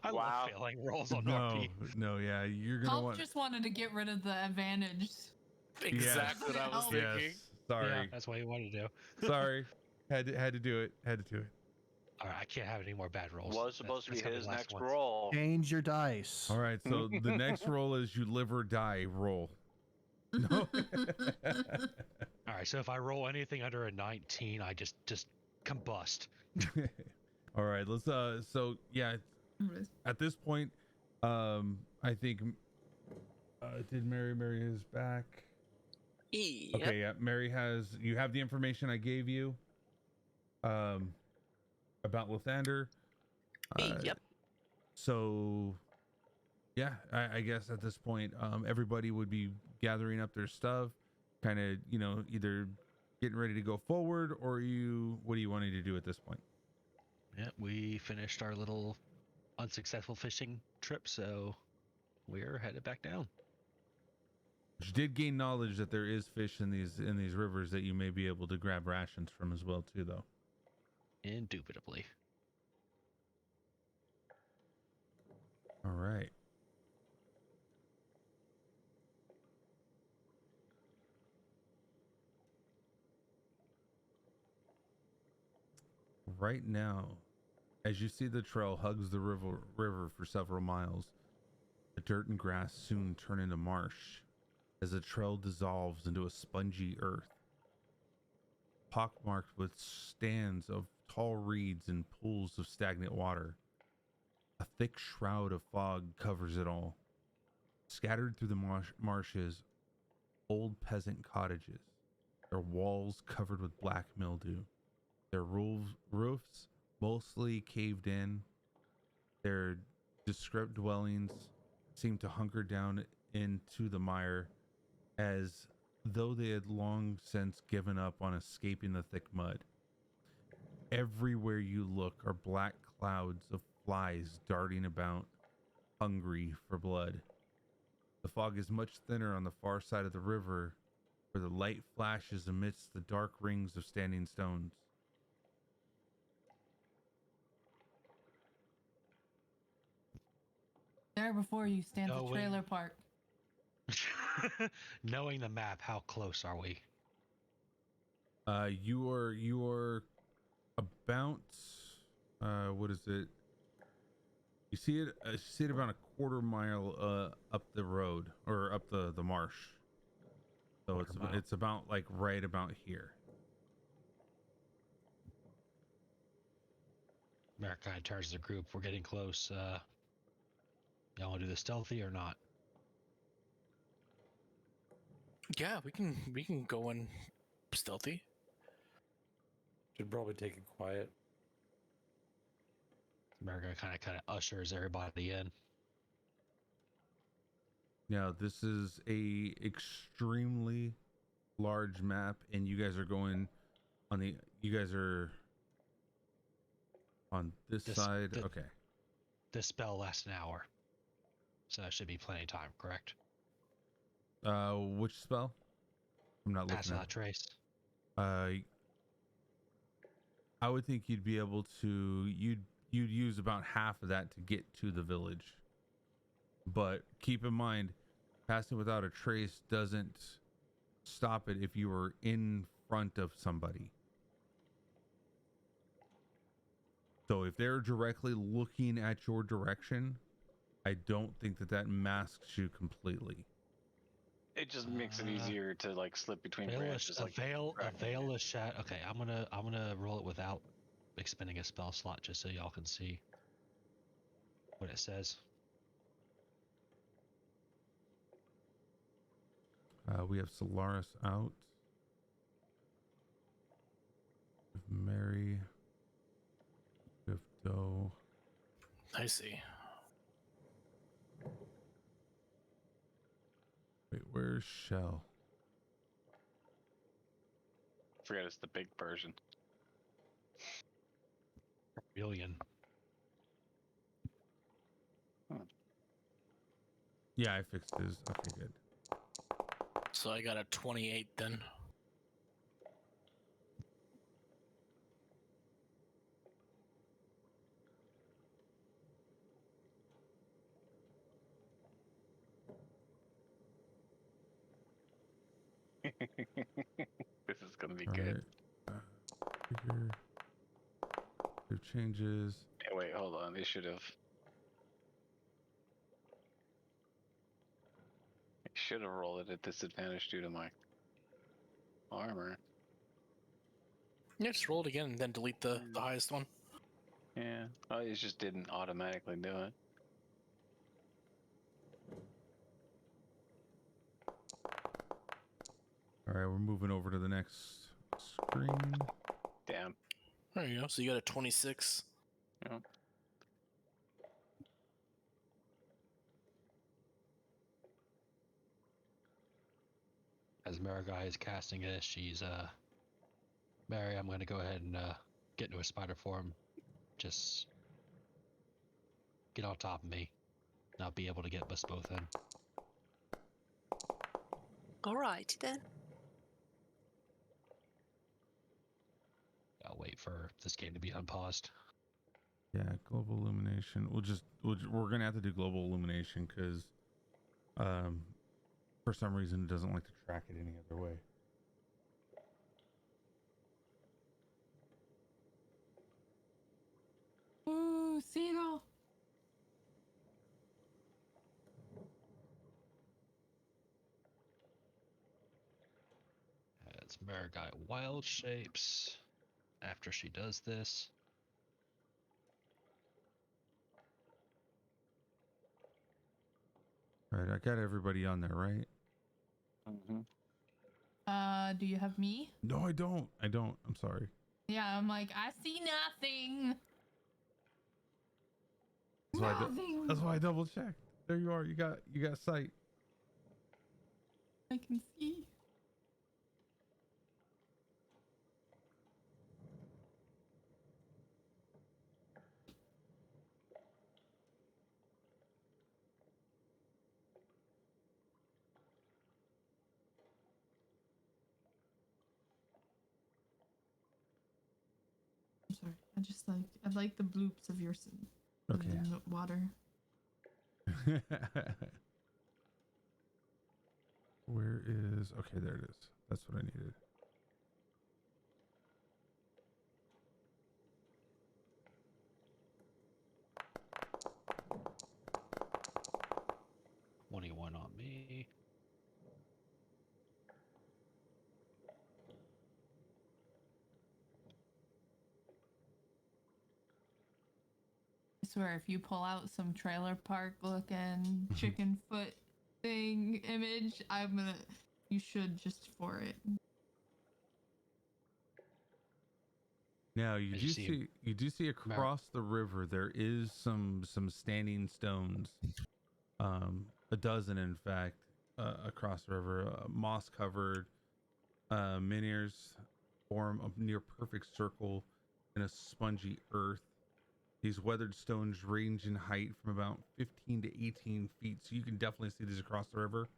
I Wow. love failing rolls on No, RP. no, yeah, you're gonna Culp want. just wanted to get rid of the advantage. Exactly what I was Yes. thinking. Sorry, Yeah, that's what you wanted to do. sorry, had to do it. All right, I can't have any more bad rolls. Was supposed to be That's gonna his the last next one. roll. Change your dice. All right, so the next roll is you live or die roll. No. All right, so if I roll anything under a 19, I just combust. All right, let's so yeah, at this point, I think did Mary is back. Yep. Okay, yeah, you have the information I gave you about Lathander. Yep. So yeah, I guess at this point, everybody would be gathering up their stuff, kind of, either getting ready to go forward, or what are you wanting to do at this point? Yeah, we finished our little unsuccessful fishing trip, so we're headed back down. But you did gain knowledge that there is fish in these rivers that you may be able to grab rations from as well too, though. Indubitably. All right. Right now, as you see the trail hugs the river for several miles, the dirt and grass soon turn into marsh as the trail dissolves into a spongy earth, pockmarked with stands of tall reeds and pools of stagnant water. A thick shroud of fog covers it all. Scattered through the marshes, old peasant cottages, their walls covered with black mildew, their roofs mostly caved in. Their descript dwellings seemed to hunker down into the mire as though they had long since given up on escaping the thick mud. Everywhere you look are black clouds of flies darting about, hungry for blood. The fog is much thinner on the far side of the river, where the light flashes amidst the dark rings of standing stones. There before you stands a Going. trailer park. Knowing the map, how close are we? You are about what is it? You see it about a quarter mile up the road, or up the marsh. So Quarter mile. it's about like right about here. Merrick kind of turns to the group. We're getting close. Y'all want to do this stealthy or not? Yeah, we can go in stealthy. Should probably take it quiet. America kind of ushers everybody in. Now, this is a extremely large map, and you guys are going on the. You guys are on this side. Okay. This spell lasts an hour, so that should be plenty of time, correct? Which spell? I'm not Pass looking without at. trace. I would think you'd be able to. You'd use about half of that to get to the village. But keep in mind, passing without a trace doesn't stop it if you were in front of somebody. So if they're directly looking at your direction, I don't think that masks you completely. It just makes it easier to like slip between Veil branches. a Like veil tracking it. of shadow. Okay, I'm gonna roll it without expending a spell slot, just so y'all can see what it says. We have Solaris out. We have Mary. We have Doe. I see. Wait, where's Shell? Forget it's the big version. Billion. Yeah, I fixed his. Okay, good. So I got a 28 then. This is gonna be All good. right. Figure. Save changes. Yeah, wait, hold on. They should have. I should have rolled it at disadvantage due to my armor. Yeah, just roll it again and then delete the highest one. Yeah. Oh, it just didn't automatically do it. All right, we're moving over to the next screen. Damn. There you go. So you got a 26. Yeah. As Marigai is casting it, she's Mary, I'm gonna go ahead and get into a spider form. Just get on top of me. And I'll be able to get us both in. All right, then. I'll wait for this game to be unpaused. Yeah, global illumination. We're gonna have to do global illumination because, for some reason, it doesn't like to track it any other way. Ooh, seagull. As Marigai wild shapes after she does this. All right, I got everybody on there, right? Mm-hmm. Do you have me? No, I don't. I'm sorry. Yeah, I'm like, I see nothing. Nothing. That's why I double checked. There you are. You got sight. I can see. I'm sorry. I like the bloops of your Okay. water. Where is? Okay, there it is. That's what I needed. $21 on me. I swear, if you pull out some trailer park looking chicken foot thing image, you should just for it. Now you As do you see see across the river there is some standing stones, a dozen in fact, across the river, moss covered, menhirs form a near perfect circle in a spongy earth. These weathered stones range in height from about 15 to 18 feet, so you can definitely see these across the river.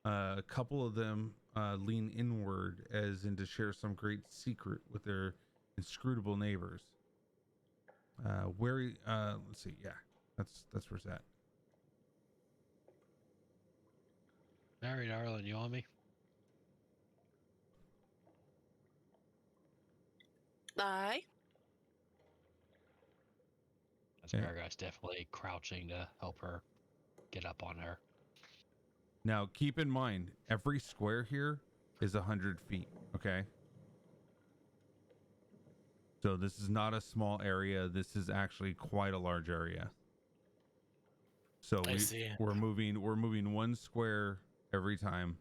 A couple of them lean inward as in to share some great secret with their inscrutable neighbors. Let's see, yeah, that's where it's at. Mary, darling, you on me? Aye. This Yeah. Maraguy's definitely crouching to help her get up on her. Now keep in mind, every square here is 100 feet. Okay. So this is not a small area. This is actually quite a large area. So I see. we're moving one square every time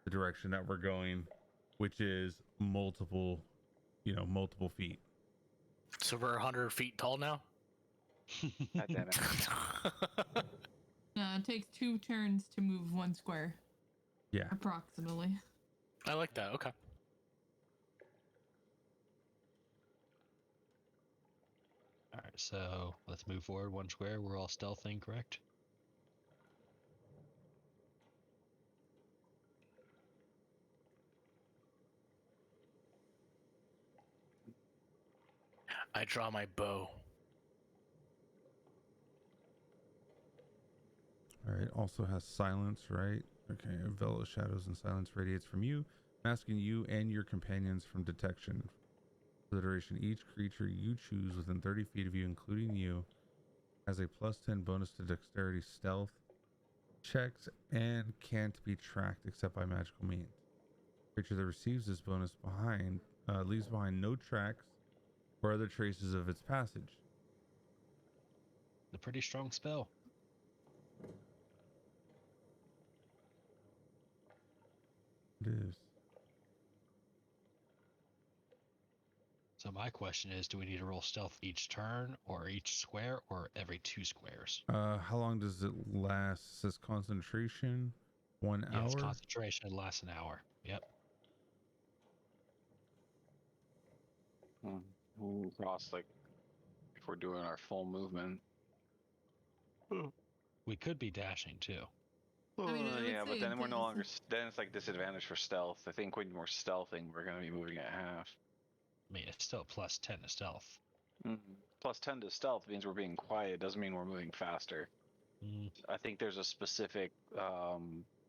the direction that we're going, which is multiple feet. So we're 100 feet tall now. God damn it. It takes 2 turns to move 1 square. Yeah. Approximately. I like that. Okay. All right, so let's move forward 1 square. We're all stealthing, correct? I draw my bow. All right. Also has silence, right? Okay. A veil of shadows and silence radiates from you, masking you and your companions from detection. For the duration, each creature you choose within 30 feet of you, including you, has a +10 bonus to dexterity, stealth checks, and can't be tracked except by magical means. Creature that receives this bonus leaves behind no tracks or other traces of its passage. A pretty strong spell. It is. So my question is, do we need to roll stealth each turn, or each square, or every 2 squares? How long does it last? It says concentration, 1 hour. Yes, concentration lasts an hour. Yep. We'll cross, like, if we're doing our full movement. We could be dashing too. I mean, I would Yeah, but say then we're no it's- longer. Then it's like disadvantage for stealth. I think when we're stealthing, we're going to be moving at half. I mean, it's still +10 to stealth. Plus 10 to stealth means we're being quiet. Doesn't mean we're moving faster. I think there's a specific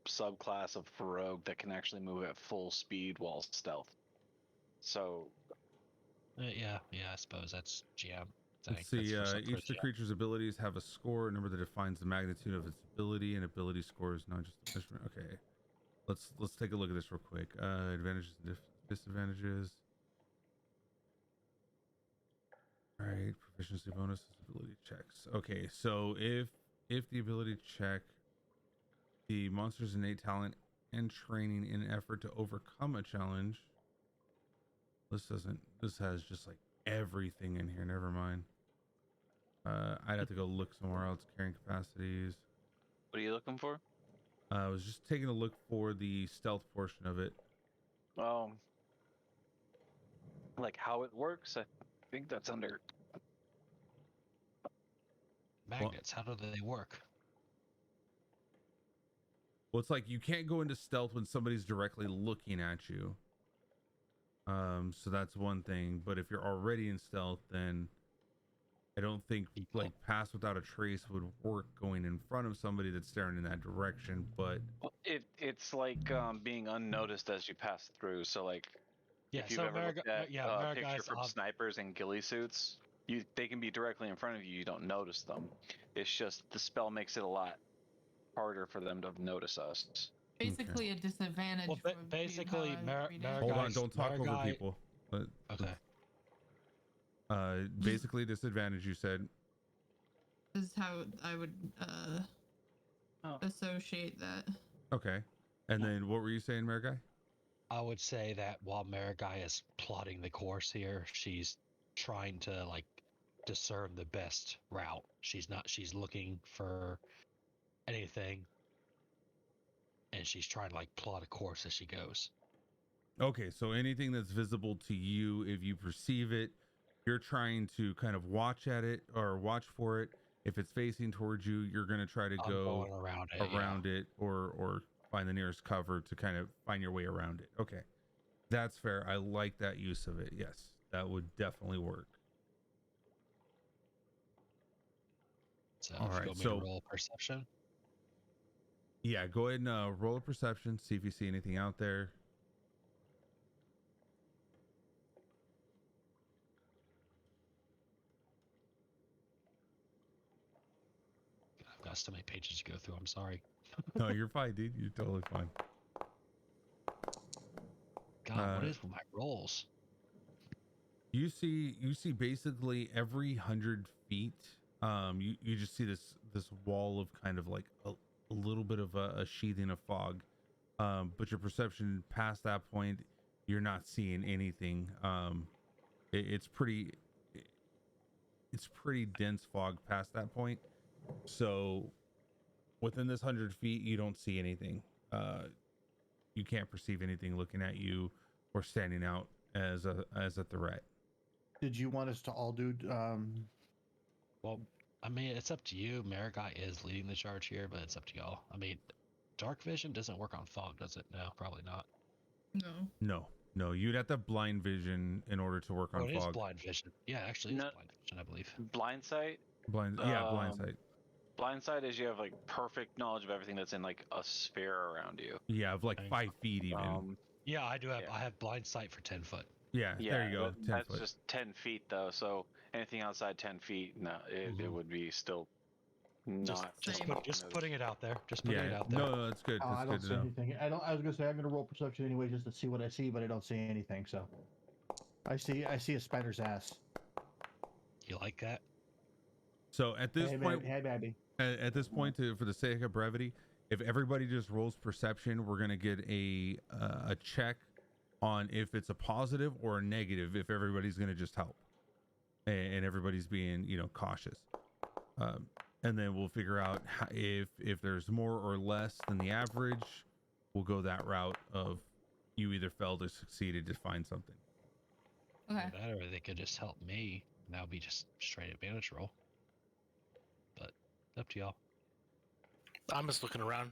subclass of rogue that can actually move at full speed while stealth. So Yeah, I suppose that's GM. thing. Let's see. That's for Each of the GM. creature's abilities have a score, a number that defines the magnitude of its ability, and ability score is not just a measurement. Okay, let's take a look at this real quick. Advantages and disadvantages. All right, proficiency bonuses, ability checks. Okay, so if the ability check, the monster's innate talent and training in an effort to overcome a challenge. This has just like everything in here. Never mind. I'd have to go look somewhere else. Carrying capacities. what are you looking for? I was just taking a look for the stealth portion of it. Like how it works. I think that's under. Magnets, how do they work? Well, it's like you can't go into stealth when somebody's directly looking at you. So that's one thing. But if you're already in stealth, then I don't think like pass without a trace would work going in front of somebody that's staring in that direction. But It's like being unnoticed as you pass through. So like, Yeah, if you've so ever looked at a Maraguy's picture from snipers in ghillie suits, they can be directly in front of you. You don't notice them. It's just the spell makes it a lot harder for them to notice us. Basically a disadvantage. Well, would be basically, how I read it. hold on, Guys, don't talk over Maragai- people. But, Okay. basically disadvantage. You said. This is how I would associate that. Okay. And then what were you saying, Maragai? I would say that while Marigai is plotting the course here, she's trying to like discern the best route. She's looking for anything, and she's trying to like plot a course as she goes. Okay, so anything that's visible to you, if you perceive it, you're trying to kind of watch at it or watch for it. If it's facing towards you, you're going to try to I'm go going around it or find the nearest cover to kind of find your way around it. Okay, that's fair. I like that use of it. Yes, that would definitely work. So All if right, you want me so- to roll perception. Yeah, go ahead and roll a perception. See if you see anything out there. I've got so many pages to go through. I'm sorry. No, you're fine, dude. You're totally fine. God, what is with my rolls? You see basically every 100 feet. You just see this wall of kind of like a little bit of a sheathing of fog. But your perception past that point, you're not seeing anything. It's pretty dense fog past that point. So within this 100 feet, you don't see anything. You can't perceive anything looking at you or standing out as a threat. Did you want us to all do? Well, I mean, it's up to you. Marigai is leading the charge here, but it's up to y'all. I mean, dark vision doesn't work on fog, does it? No, probably not. No. You'd have to have blind vision in order to work on Oh, it is fog. blind vision. Yeah, actually, No. it's blind vision, I believe. Blind sight. Blind sight. Blind sight is you have like perfect knowledge of everything that's in like a sphere around you. Yeah, of like 5 feet even. Yeah, I do have. Yeah. I have blind sight for 10 foot. Yeah, there you go. 10 That's foot. just 10 feet though. So anything outside 10 feet, no, it would be still not. Just putting it out there. Just putting it out there. No, it's good. I It's don't good to see know. anything. I was gonna say I'm gonna roll perception anyway just to see what I see, but I don't see anything. So I see a spider's ass. You like that? So at this point, hey baby. at this point, for the sake of brevity, if everybody just rolls perception, we're gonna get a check on if it's a positive or a negative. If everybody's gonna just help, and everybody's being cautious, and then we'll figure out if there's more or less than the average. We'll go that route of you either failed or succeeded to find something. Okay. Either that, or they could just help me. And that would be just straight advantage roll. But up to y'all. I'm just looking around.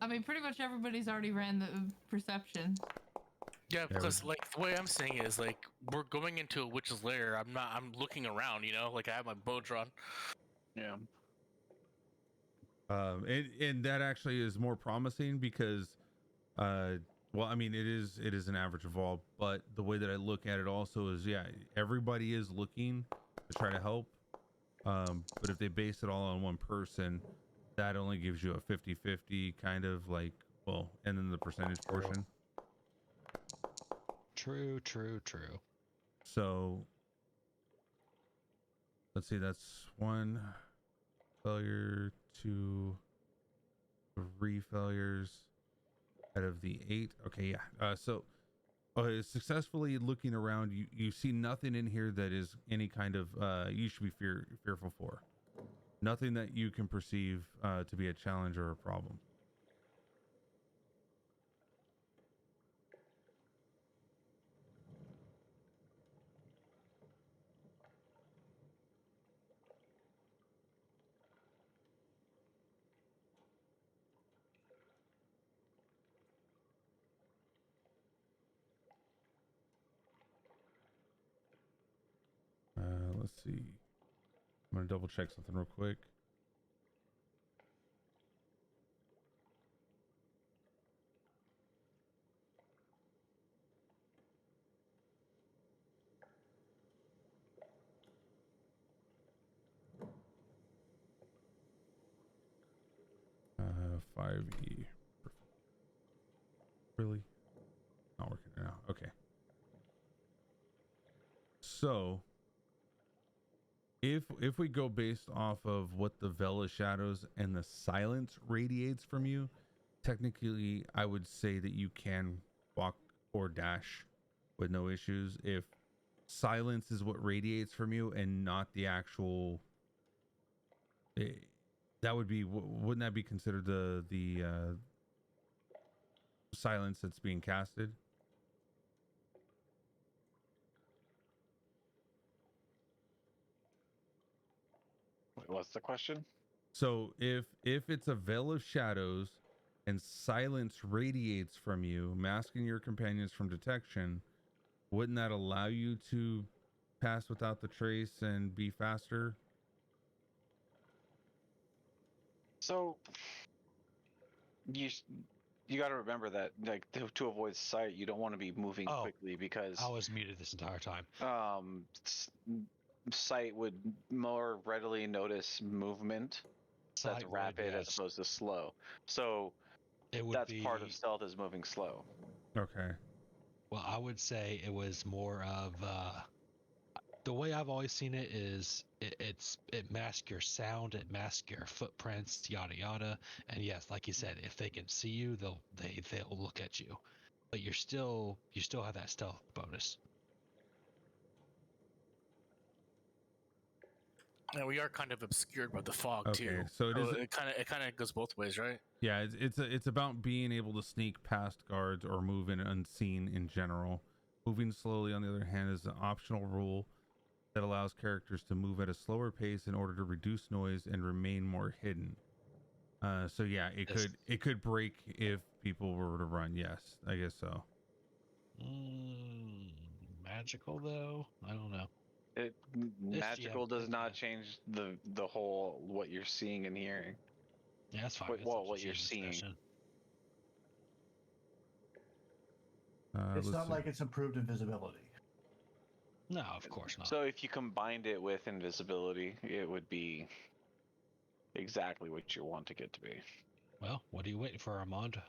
I mean, pretty much everybody's already ran the perception. Yeah, because like the way I'm saying is like we're going into a witch's lair. I'm looking around, like I have my bow drawn. Yeah. And that actually is more promising because, well, I mean, it is an average of all, but the way that I look at it also is, yeah, everybody is looking to try to help. But if they base it all on one person, that only gives you a 50-50 kind of like, well, and then the percentage portion. True. So let's see, that's 1 failure, 2, 3 failures out of the 8. Okay, yeah. So successfully looking around, you see nothing in here that is any kind of you should be fearful for. Nothing that you can perceive to be a challenge or a problem. Let's see. I'm gonna double check something real quick. Uh, 5E. Really? Not working now. Okay. So if we go based off of what the veil of shadows and the silence radiates from you, technically I would say that you can walk or dash with no issues. If silence is what radiates from you and not the actual, that would be, wouldn't that be considered the silence that's being casted? Wait, what's the question? So if it's a veil of shadows and silence radiates from you, masking your companions from detection, wouldn't that allow you to pass without the trace and be faster? So you got to remember that, like, to avoid sight, you don't want to be moving quickly because I was muted this entire time. Sight would more readily notice movement that's Sight would, rapid as yes. opposed to slow. So It would that's be part of stealth, is moving slow. Okay. Well, I would say it was more of the way I've always seen it is it masks your sound, it masks your footprints, yada yada. And yes, like you said, if they can see you, they'll look at you, but you still have that stealth bonus. Yeah, we are kind of obscured by the fog Okay, too. so it is. It kind of goes both ways, right? Yeah, it's about being able to sneak past guards or move in unseen in general. Moving slowly, on the other hand, is an optional rule that allows characters to move at a slower pace in order to reduce noise and remain more hidden. So yeah, it could break if people were to run. Yes, I guess so. Magical though, I don't know. Magical GM, does not yeah. change the whole what you're seeing and hearing. Yeah, that's fine. Wait, It's well, up to what you're GM seeing. discussion. It's Let's not see. like it's improved invisibility. No, of course not. So if you combined it with invisibility, it would be exactly what you want to get to be. Well, what are you waiting for, Armand?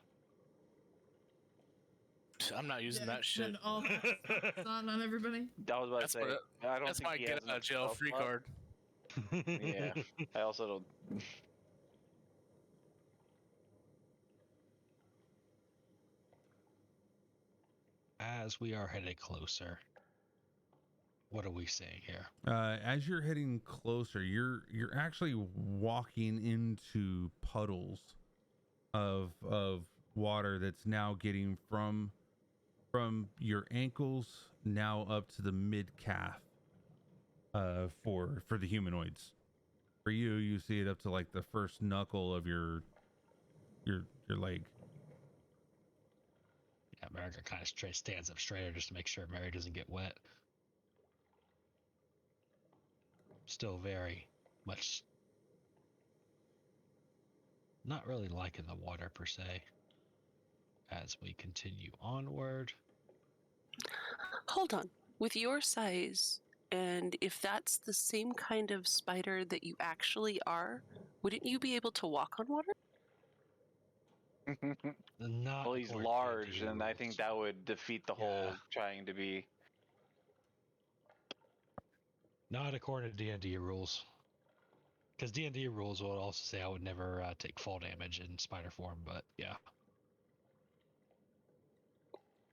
I'm not using that Spend shit. all that on everybody. I was about That's to say, what I don't That's think my he get has out enough of jail stealth free left. card. Yeah, I also don't. As we are headed closer, what are we saying here? As you're heading closer, you're actually walking into puddles of water that's now getting from your ankles now up to the mid calf. For the humanoids, for you see it up to like the first knuckle of your leg. Yeah, America kind of stands up straighter just to make sure Mary doesn't get wet. Still very much not really liking the water per se. As we continue onward. Hold on. With your size, and if that's the same kind of spider that you actually are, wouldn't you be able to walk on water? Not Well, he's according to large, D&D and I think rules. that would defeat the whole trying to be. Not according to D&D rules. Because D&D rules would also say I would never take fall damage in spider form, but yeah.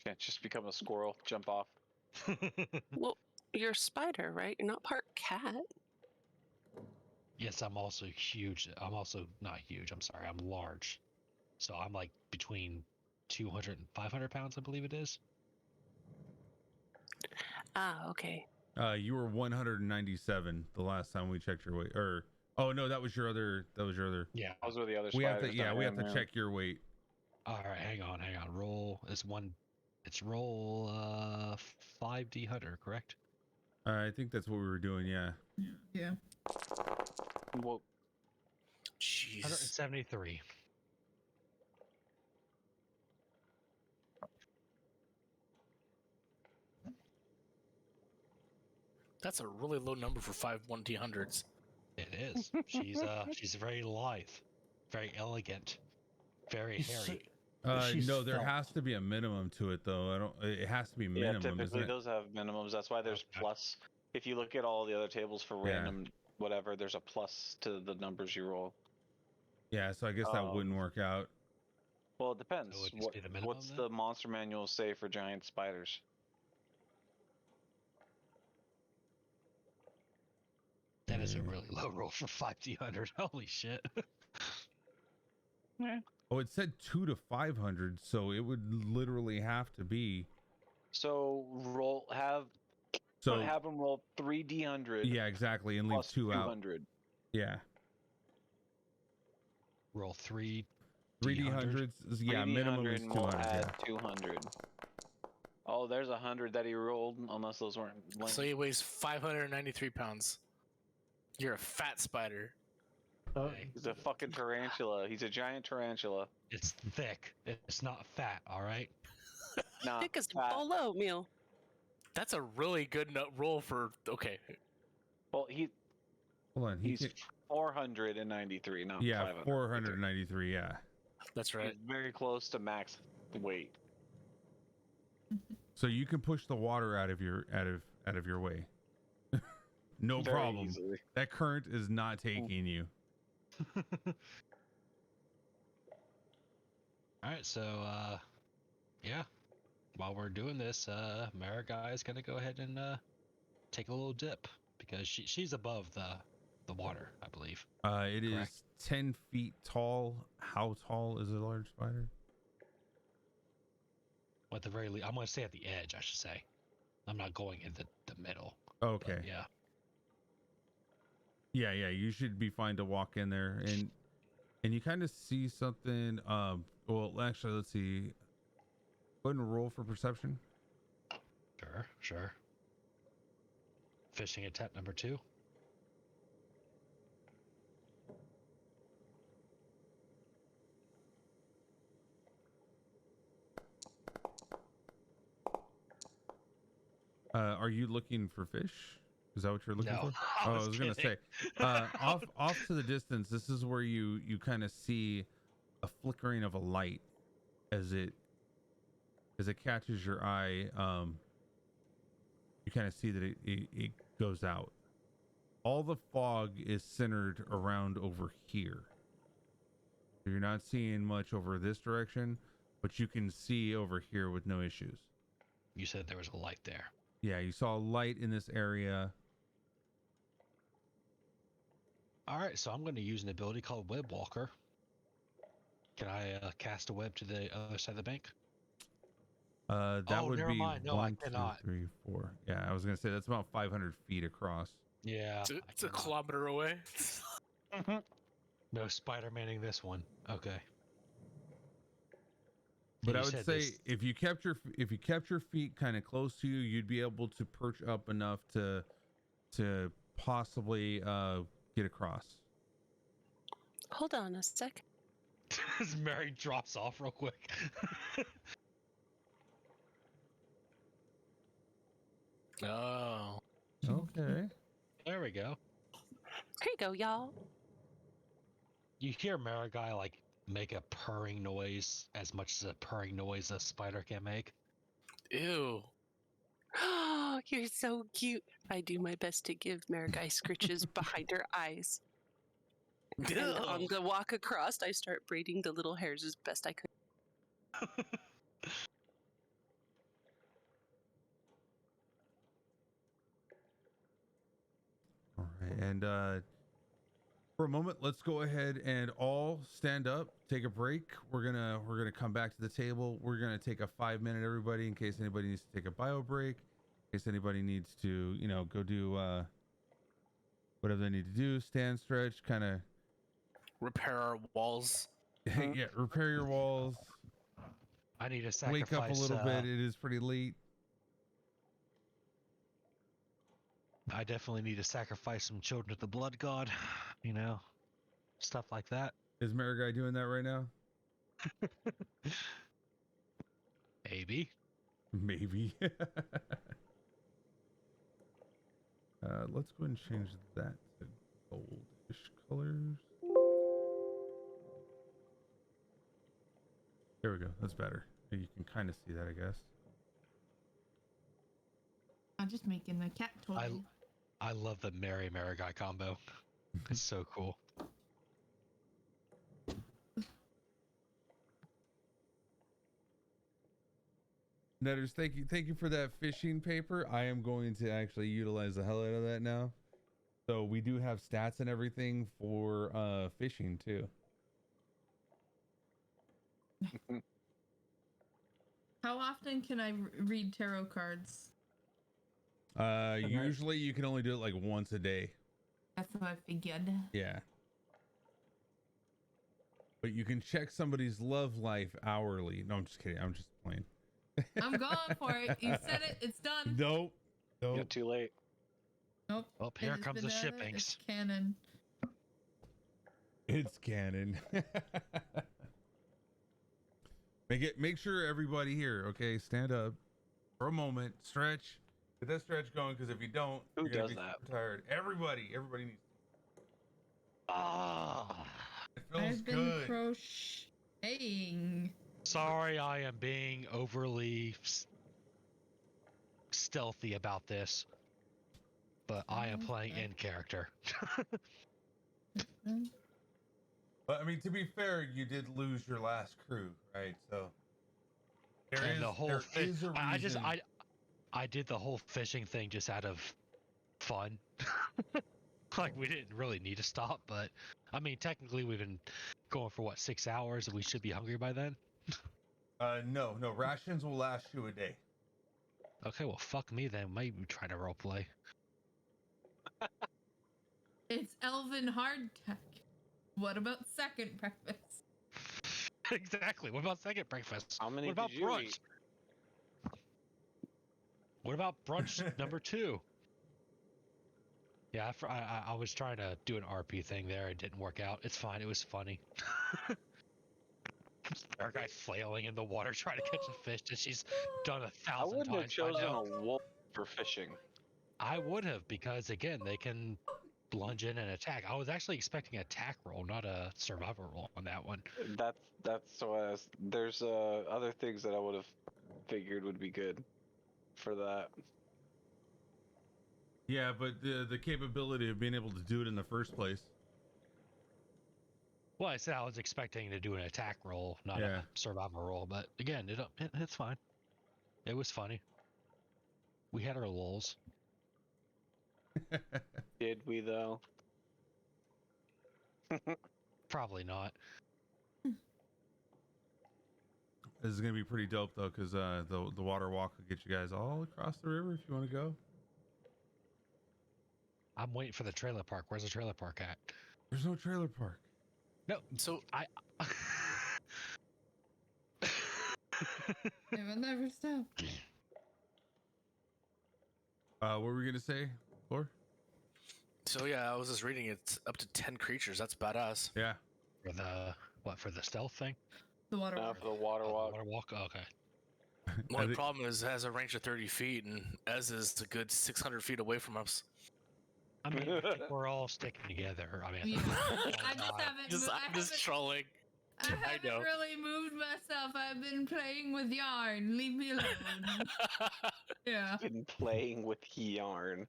Can't just become a squirrel, jump off. Well, you're a spider, right? You're not part cat. Yes, I'm also huge. I'm also not huge. I'm sorry. I'm large. So I'm like between 200 and 500 pounds, I believe it is. Ah, okay. You were 197 the last time we checked your weight. Or oh no, that was your other. Yeah. Those were the other We have to spiders. we have to check your weight. All right, hang on. Roll it's roll 5D Hunter, correct? I think that's what we were doing. Yeah. Yeah. Well, Jeez. 173. That's a really low number for 5/1D100s. It is. She's very lithe, very elegant, very hairy. She's No, there felt. has to be a minimum to it though. It has to be yeah, minimum. typically isn't it? those have minimums. That's why there's Okay. plus. If you look at all the other tables for Yeah. random whatever, there's a plus to the numbers you roll. Yeah, so I guess that wouldn't work out. Well, it depends. So would this be the minimum What's then? the monster manual say for giant spiders? That is a really low roll for 5d100. Holy shit. Oh, it said 2 to 500, so it would literally have to be. So have them roll 3d100. Yeah, exactly, and leave plus 2 out. 200. Yeah. Roll 3 3d100s. Yeah, 3d100 minimum is and we'll 200. add Yeah. 200. Oh, there's 100 that he rolled, unless those weren't. So he weighs 593 pounds. You're a fat spider. He's a fucking tarantula. He's a giant tarantula. It's thick. It's not fat, all right? Nah, Thick as a fat. bowl of oatmeal. That's a really good roll for. Okay. Well, Hold on. he's 493, not yeah, 500. 493. Yeah. That's right. He's very close to max weight. So you can push the water out of your way. No Very problem. easily. That current is not taking you. Alright, so, yeah. While we're doing this, Marigai is going to go ahead and take a little dip because she's above the water, I believe. It is Correct. 10 feet tall. How tall is a large spider? Well, at the very least, I'm going to say at the edge, I should say. I'm not going in the middle. Okay. But, yeah. Yeah, you should be fine to walk in there, and you kind of see something. Well, actually, let's see. Go ahead and roll for perception. Sure. Fishing attempt number 2. Are you looking for fish? Is that what you're looking No, for? I I was gonna say, off to the distance. This is where you kind of see a flickering of a light as it catches your eye. You kind of see that it goes out. All the fog is centered around over here. You're not seeing much over this direction, but you can see over here with no issues. You said there was a light there. Yeah, you saw a light in this area. All right, so I'm going to use an ability called Web Walker. Can I cast a web to the other side of the bank? That Oh, would never be mind. No, I 1, 2, cannot. 3, 4. Yeah, I was gonna say that's about 500 feet across. Yeah. It's a kilometer away. No Spider-Manning this one. Okay. But You I would said say this- if you kept your feet kind of close to you, you'd be able to perch up enough to possibly get across. Hold on a sec. Mary drops off real quick. Oh. Okay. There we go. Here you go, y'all. You hear Marigai like make a purring noise as much as a purring noise a spider can make. Ew. Oh, you're so cute. I do my best to give Marigai scritches behind her eyes. And on Ew. the walk across, I start braiding the little hairs as best I could. All right, and for a moment, let's go ahead and all stand up, take a break. We're gonna come back to the table. We're gonna take a 5-minute, everybody, in case anybody needs to take a bio break, in case anybody needs to, go do whatever they need to do, stand, stretch, kind of Repair our walls. yeah, repair your walls, I need to sacrifice. wake up a little bit. It is pretty late. I definitely need to sacrifice some children to the blood god. Stuff like that. Is Marigai doing that right now? Maybe. Maybe. Let's go ahead and change that to goldish colors. There we go. That's better. You can kind of see that, I guess. I'm just making a cat toy. I love the Mary Marigai combo. It's so cool. Netters, thank you for that fishing paper. I am going to actually utilize the hell out of that now. So we do have stats and everything for fishing too. How often can I read tarot cards? Usually you can only do it like once a day. That's what I figured. Yeah. But you can check somebody's love life hourly. No, I'm just kidding. I'm just playing. I'm going for it. You said it. It's done. Nope. You're Nope. too late. Nope. Oh, It here has comes the been added. shippings. It's canon. It's canon. Make sure everybody here, okay, stand up for a moment, stretch. Get that stretch going, because if you don't, Who you're gonna does be that? so tired. Everybody needs. Ah, It feels I've been good. crocheting. sorry, I am being overly stealthy about this, but I am playing in character. But I mean, to be fair, you did lose your last crew, right? So And the whole there thing, is a reason. I did the whole fishing thing just out of fun. Like, we didn't really need to stop, but I mean, technically we've been going for what, 6 hours, and we should be hungry by then. No, rations will last you a day. Okay, well, fuck me then. Maybe try to roleplay. It's Elven hardtack. What about second breakfast? Exactly. What about second breakfast? How many What about did you brunch? eat? What about brunch number 2? Yeah, I was trying to do an RP thing there. It didn't work out. It's fine. It was funny. Our guy flailing in the water trying to catch a fish that she's done 1,000 I times. wouldn't have chosen by now. a wolf for fishing. I would have, because again, they can plunge in and attack. I was actually expecting an attack roll, not a survival roll on that one. That's why there's other things that I would have figured would be good for that. Yeah, but the capability of being able to do it in the first place. Well, I said I was expecting to do an attack roll, not Yeah. a survival roll, but again, it's fine. It was funny. We had our lulls. Did we though? Probably not. This is gonna be pretty dope though, because the water walk will get you guys all across the river if you want to go. I'm waiting for the trailer park. Where's the trailer park at? There's no trailer park. No, So I. It will never stop. What were we gonna say, Lore? So yeah, I was just reading. It's up to 10 creatures. That's badass. Yeah. For the what? For the stealth thing? The water. No, for the water Oh, the walk. water walk. Oh, okay. The I only think- problem is it has a range of 30 feet, and Ez is a good 600 feet away from us. I mean, I think we're all sticking together. I mean, Yeah. oh, I just God. haven't. I'm just trolling. I haven't know. really moved myself. I've been playing with yarn. Leave me alone. Yeah. Been playing with yarn.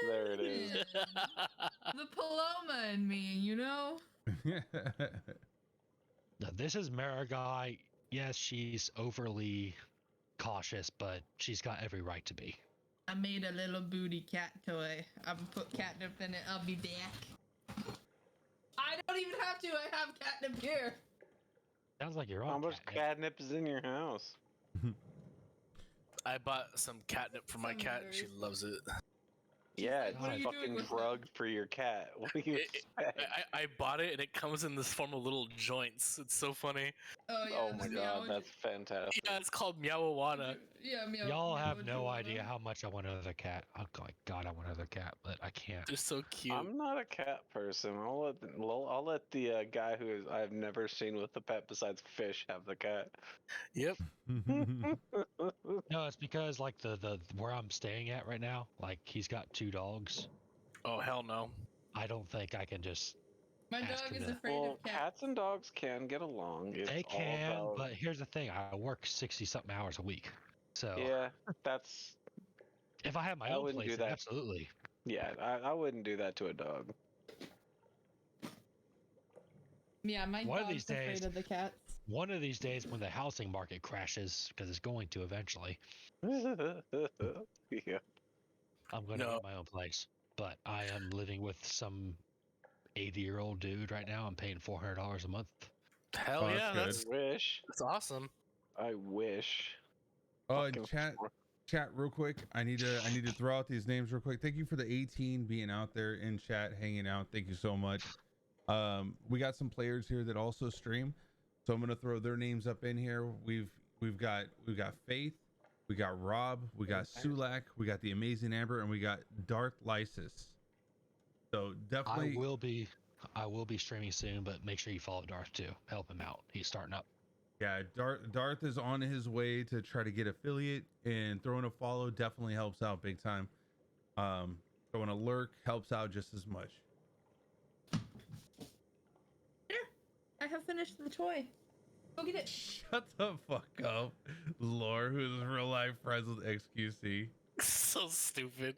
There it is. The Paloma in me, you know? Now, this is Marigai. Yes, she's overly cautious, but she's got every right to be. I made a little booty cat toy. I'm gonna put catnip in it. I'll be back. I don't even have to. I have catnip here. Sounds like your own. How much catnip. catnip is in your house? I bought some catnip for my Some cat, and she berries. loves it. Yeah, like, it's "What are a you doing fucking with drug for your cat. What do you expect? I bought it, and it comes in this form of little joints. It's so funny. Oh yeah. Oh the my god, meow- that's fantastic. Yeah, it's called Meowawana. Yeah, meow. Y'all meow have no Joanna. idea how much I want another cat. Oh my God, I want another cat, but I can't. They're so cute. I'm not a cat person. I'll let the guy who I've never seen with a pet besides fish have the cat. Yep. No, it's because like the where I'm staying at right now, like he's got 2 dogs. Oh hell no. I don't think I can just. My Ask dog him is to- afraid Well, of cats. cats and dogs can get along. It's They all can, about- but here's the thing: I work 60-something hours a week. So yeah, that's if I had my I own wouldn't place, do then that. absolutely. yeah. I wouldn't do that to a dog. Yeah, my One of dog's these days- afraid of the cats. One of these days when the housing market crashes, because it's going to eventually, Yeah. I'm going to No. own my own place. But I am living with some 80-year-old dude right now. I'm paying $400 a month. Hell Oh, yeah, that's I wish. that's awesome. I wish. Oh, Fucking chat real quick. I need to throw out these names real quick. Thank you for the 18 being out there in chat, hanging out. Thank you so much. We got some players here that also stream, so I'm gonna throw their names up in here. We've got Faith, we got Rob, we got Sulak, we got the Amazing Amber, and we got Darth Lysis. So definitely, I will be streaming soon, but make sure you follow Darth too. Help him out. He's starting up. yeah, Darth is on his way to try to get affiliate, and throwing a follow definitely helps out big time. Throwing a lurk helps out just as much. I have finished the toy. Go get it. Shut the fuck up, Lore, who's real life friends with XQC. So stupid.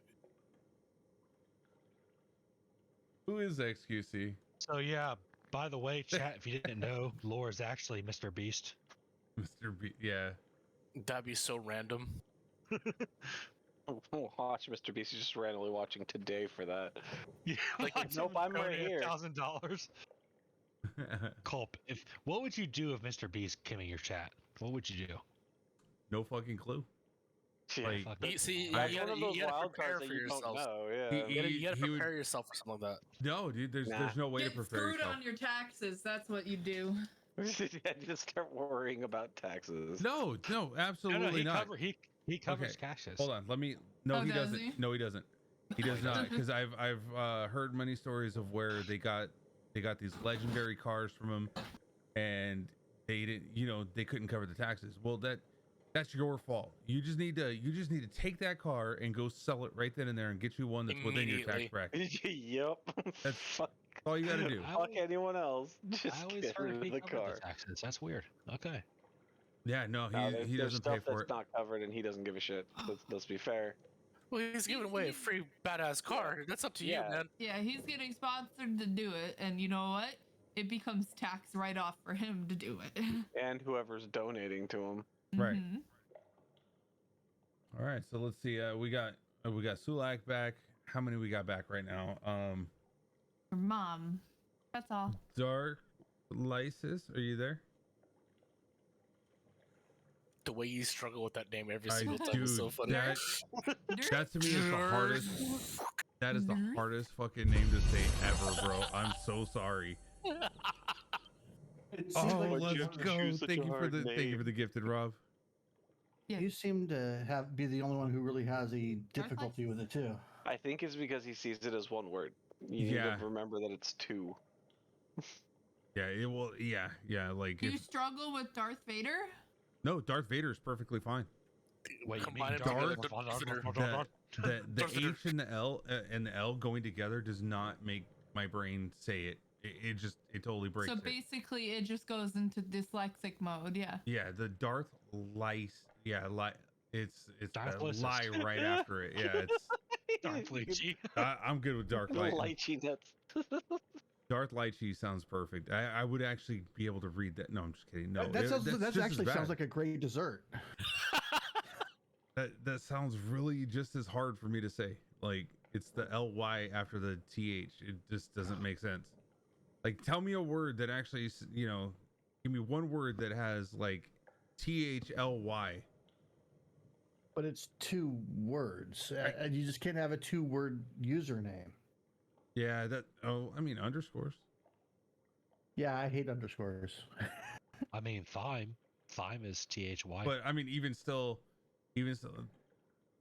Who is XQC? So yeah, by the way, chat, if you didn't know, Lore is actually Mr. Beast. Mr. B. Yeah. That'd be so random. Watch Mr. Beast. He's just randomly watching today for that. Yeah, Like, nope, I'm right here. $1,000. Culp, what would you do if Mr. Beast came in your chat? What would you do? No fucking clue. Yeah. Like, Fuck You it. see, That's you one gotta, of those you gotta wild prepare cards for that you don't yourself. know. Yeah. You gotta he would- prepare yourself for something like that. No, dude. There's no way Get to prepare screwed yourself. on your taxes. That's what you do. Yeah, just start worrying about taxes. No, absolutely No, he not. he covers Okay, cashes. Hold on. Let me. No, Oh, he does doesn't. he? No, he doesn't. He does not. Because I've heard many stories of where they got these legendary cars from him, and they didn't. They couldn't cover the taxes. Well, that's your fault. You just need to take that car and go sell it right then and there and get you one that's within your tax Immediately. bracket. Yep. That's Fuck all you gotta do. fuck anyone else. Just I always get heard rid he of the covered car. the taxes. That's weird. Okay. Yeah, no, No, he there's doesn't pay stuff for that's it. not covered, and he doesn't give a shit. Let's be fair. Well, he's giving away a free badass car. That's up to you, Yeah. man. Yeah, he's getting sponsored to do it, and you know what? It becomes tax write-off for him to do it. And whoever's donating to him. Right. Mhm. All right, so let's see. We got Sulak back. How many we got back right now? Your mom. That's all. Dark Lysis, are you there? The way you struggle with that name every I single time do. is so funny. That to me is the hardest. That is the Nerd? hardest fucking name to say ever, bro. I'm so sorry. It seems Oh, like let's you go. choose such Thank a you for hard the name. gifted, Rob. you seem to be the only one who really has a difficulty with it too. I think it's because he sees it as one word. You need Yeah. to remember that it's two. Yeah, it will. Yeah. Like Do you if struggle with Darth Vader? no, Darth Vader is perfectly fine. Wait, you Combine mean it Darth? together. The Darth Vader. H and the L going together does not make my brain say it. It totally breaks So it. basically, it just goes into dyslexic mode. Yeah. Yeah, the Darth Lice. Yeah, it's Darth the Lysis. lie right after it. Yeah, it's Darth Lychee. I'm good with Darth Light. Lychee nuts. Darth Lychee sounds perfect. I would actually be able to read that. No, I'm just kidding. No, that just actually as sounds bad. like a great dessert. That sounds really just as hard for me to say. Like it's the ly after the th. It just doesn't make sense. Like tell me a word that actually, give me one word that has like thly. But it's two words, and you just can't have a two-word username. Yeah, underscores. Yeah, I hate underscores. I mean, Thyme. Thyme is THY. But I mean, even still,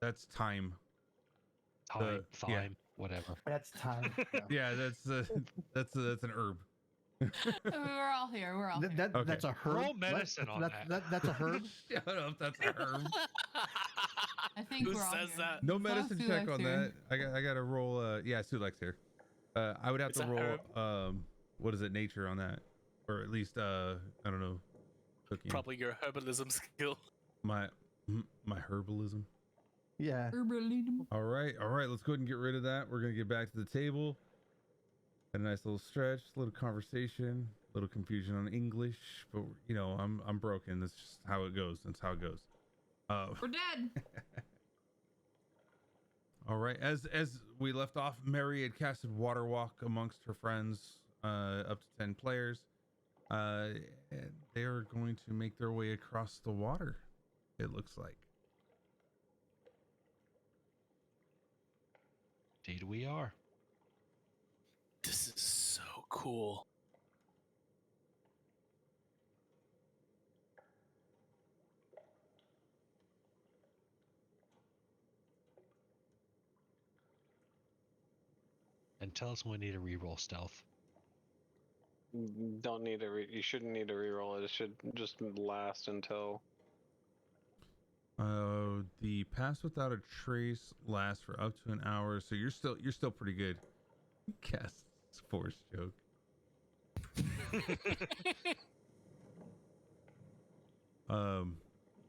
that's time. Thyme, yeah. Thyme, whatever. That's time. Yeah, that's an herb. We're all here. We're all here. Okay. That's a herb. Roll What? medicine on That's a herb. Shut up, that's a herb. I think Who we're all says here. that? No It's all medicine check Sulek's on here. that. I got to roll. Yeah, Sulek's here. I would have It's to a roll. herb. What is it? Nature on that, or at least I don't know. Cooking. Probably your herbalism skill. My herbalism. Yeah. Herbalism. All right. Let's go ahead and get rid of that. We're gonna get back to the table. Had a nice little stretch, little conversation. little confusion on English, but you know, I'm broken. That's just how it goes. That's how it goes. We're dead. All right. As we left off, Mary had casted Water Walk amongst her friends, up to 10 players. And they are going to make their way across the water, it looks like. Indeed, we are. This is so cool. And tell us when we need to reroll stealth. Don't need to. You shouldn't need to reroll it. It should just last until. The pass without a trace lasts for up to an hour, so you're still pretty good. Cast force joke.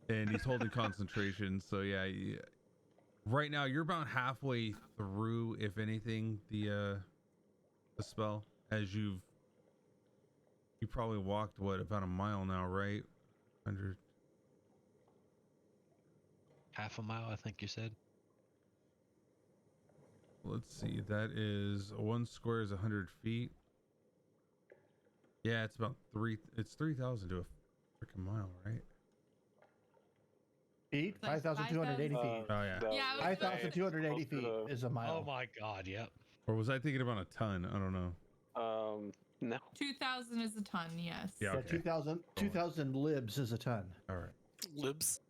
And he's holding concentration, so yeah. Right now, you're about halfway through, if anything, the spell. As you probably walked about a mile now, right? 100. Half a mile, I think you said. Let's see. That is 1 square is 100 feet. Yeah, it's about 3,000 to a freaking mile, right? Feet? It's like 5,280 feet. Oh yeah. Yeah, I was 5,280 feet is a mile. Oh my god, yep. Or was I thinking about a ton? I don't know. No. 2,000 is a ton, yes. Yeah. Yeah, Okay. 2,000 libs is a ton. All right. Libs.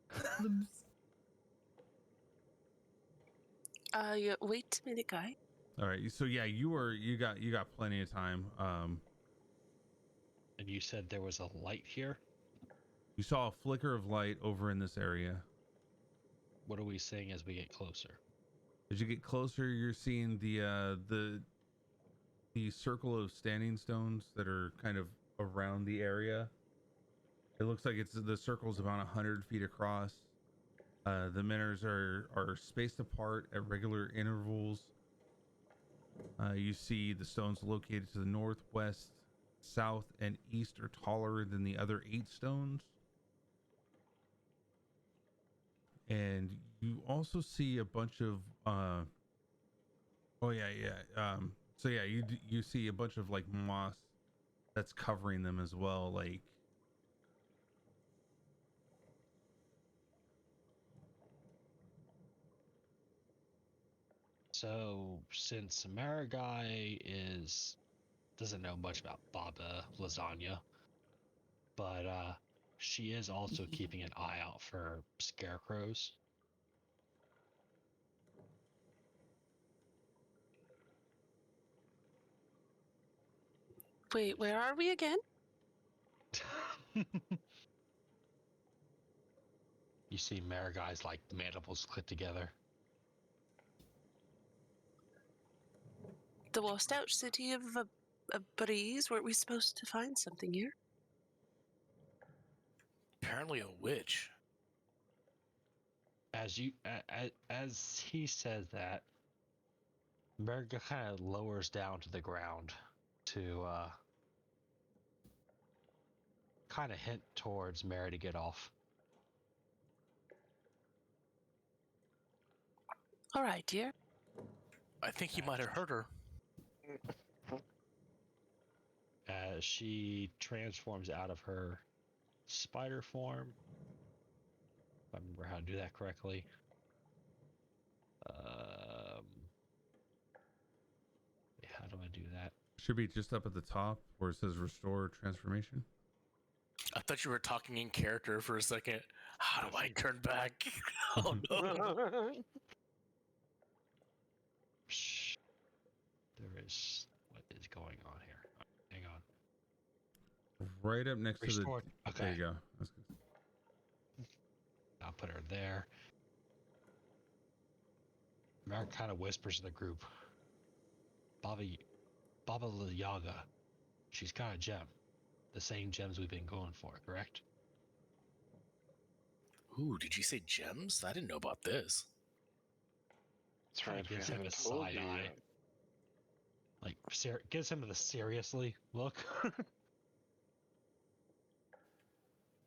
Yeah, wait a minute, guy. All right. So yeah, you got plenty of time. And you said there was a light here? You saw a flicker of light over in this area. What are we seeing as we get closer? As you get closer, you're seeing the circle of standing stones that are kind of around the area. It looks like the circle's about 100 feet across. The miners are spaced apart at regular intervals. You see the stones located to the north, west, south, and east are taller than the other 8 stones. And you also see a bunch of so yeah, you see a bunch of like moss that's covering them as well, like So, since Marigai doesn't know much about Baba Lasagna, but she is also keeping an eye out for scarecrows. Wait, where are we again? You see Marigai's like mandibles click together. The washed out city of a breeze? Weren't we supposed to find something here? Apparently a witch. As he says that, Marigai kind of lowers down to the ground to kind of hint towards Mary to get off. All right, dear. I think he might have hurt her. As she transforms out of her spider form. If I remember how to do that correctly. How do I do that? should be just up at the top where it says restore transformation. I thought you were talking in character for a second. How do I turn back? Oh no. Shh. There is what is going on here. Hang on. Right up next Restored. to the. Okay. There you go. That's good. I'll put her there. Mark kind of whispers to the group. Baba Yaga. She's got a gem. The same gems we've been going for, correct? Ooh, did you say gems? I didn't know about this. That's right. Gives we him a haven't told side you eye. yet. Like, gives him the seriously look.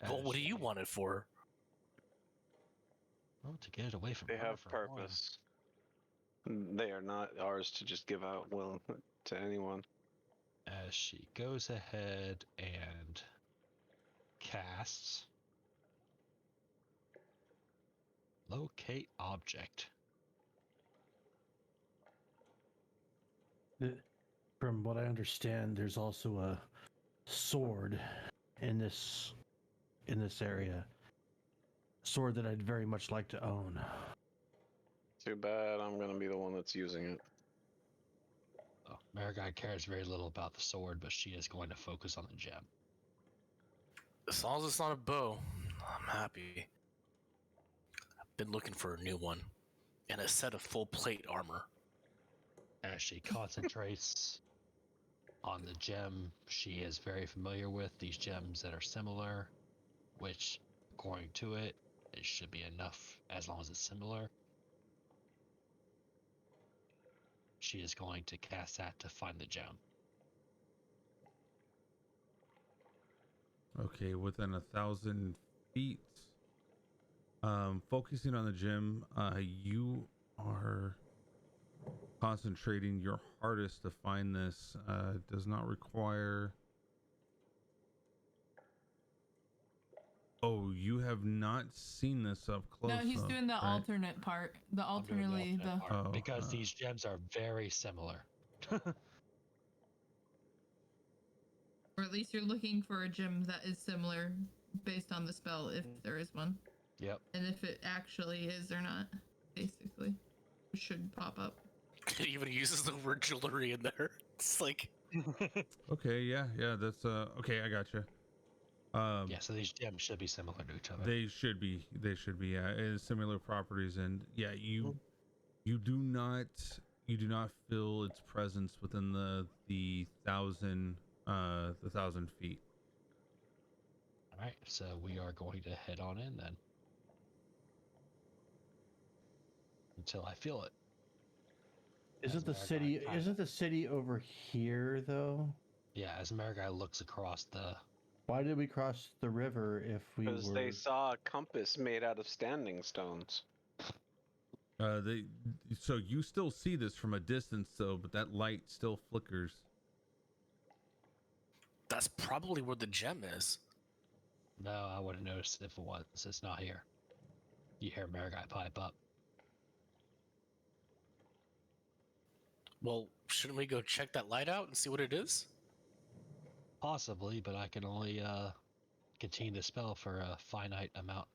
Well, as what do you she- want it for? Well, to get it away from They her have for one. purpose. They are not ours to just give out will to anyone. As she goes ahead and casts locate object. From what I understand, there's also a sword in this area. Sword that I'd very much like to own. Too bad I'm gonna be the one that's using it. Oh, Marigai cares very little about the sword, but she is going to focus on the gem. As long as it's not a bow, I'm happy. I've been looking for a new one. And a set of full plate armor. As she concentrates on the gem she is very familiar with, these gems that are similar, which, according to it, it should be enough as long as it's similar. She is going to cast that to find the gem. Okay, within 1,000 feet. Focusing on the gem, you are concentrating your hardest to find this. Does not require. Oh, you have not seen this up close. No, he's though, doing the right? alternate part. The I'm doing the alternately alternate the. part, Oh, because these gems are very similar. Or at least you're looking for a gem that is similar based on the spell, if there is one. Yep. And if it actually is or not, basically. It should pop up. It even uses the word jewelry in there. It's like, Okay, yeah, that's okay, I gotcha. Yeah, so these gems should be similar to each other. They should be, yeah, similar properties, and yeah, you do not feel its presence within the 1,000 feet. Alright, so we are going to head on in then. Until I feel it. Isn't the city over here though? Yeah, as Marigai looks across the... Why did we cross the river if we Because were? they saw a compass made out of standing stones. So you still see this from a distance though, but that light still flickers. that's probably where the gem is. No, I would have noticed if it was. It's not here. You hear Marigai pipe up. Well, shouldn't we go check that light out and see what it is? Possibly, but I can only continue the spell for a finite amount.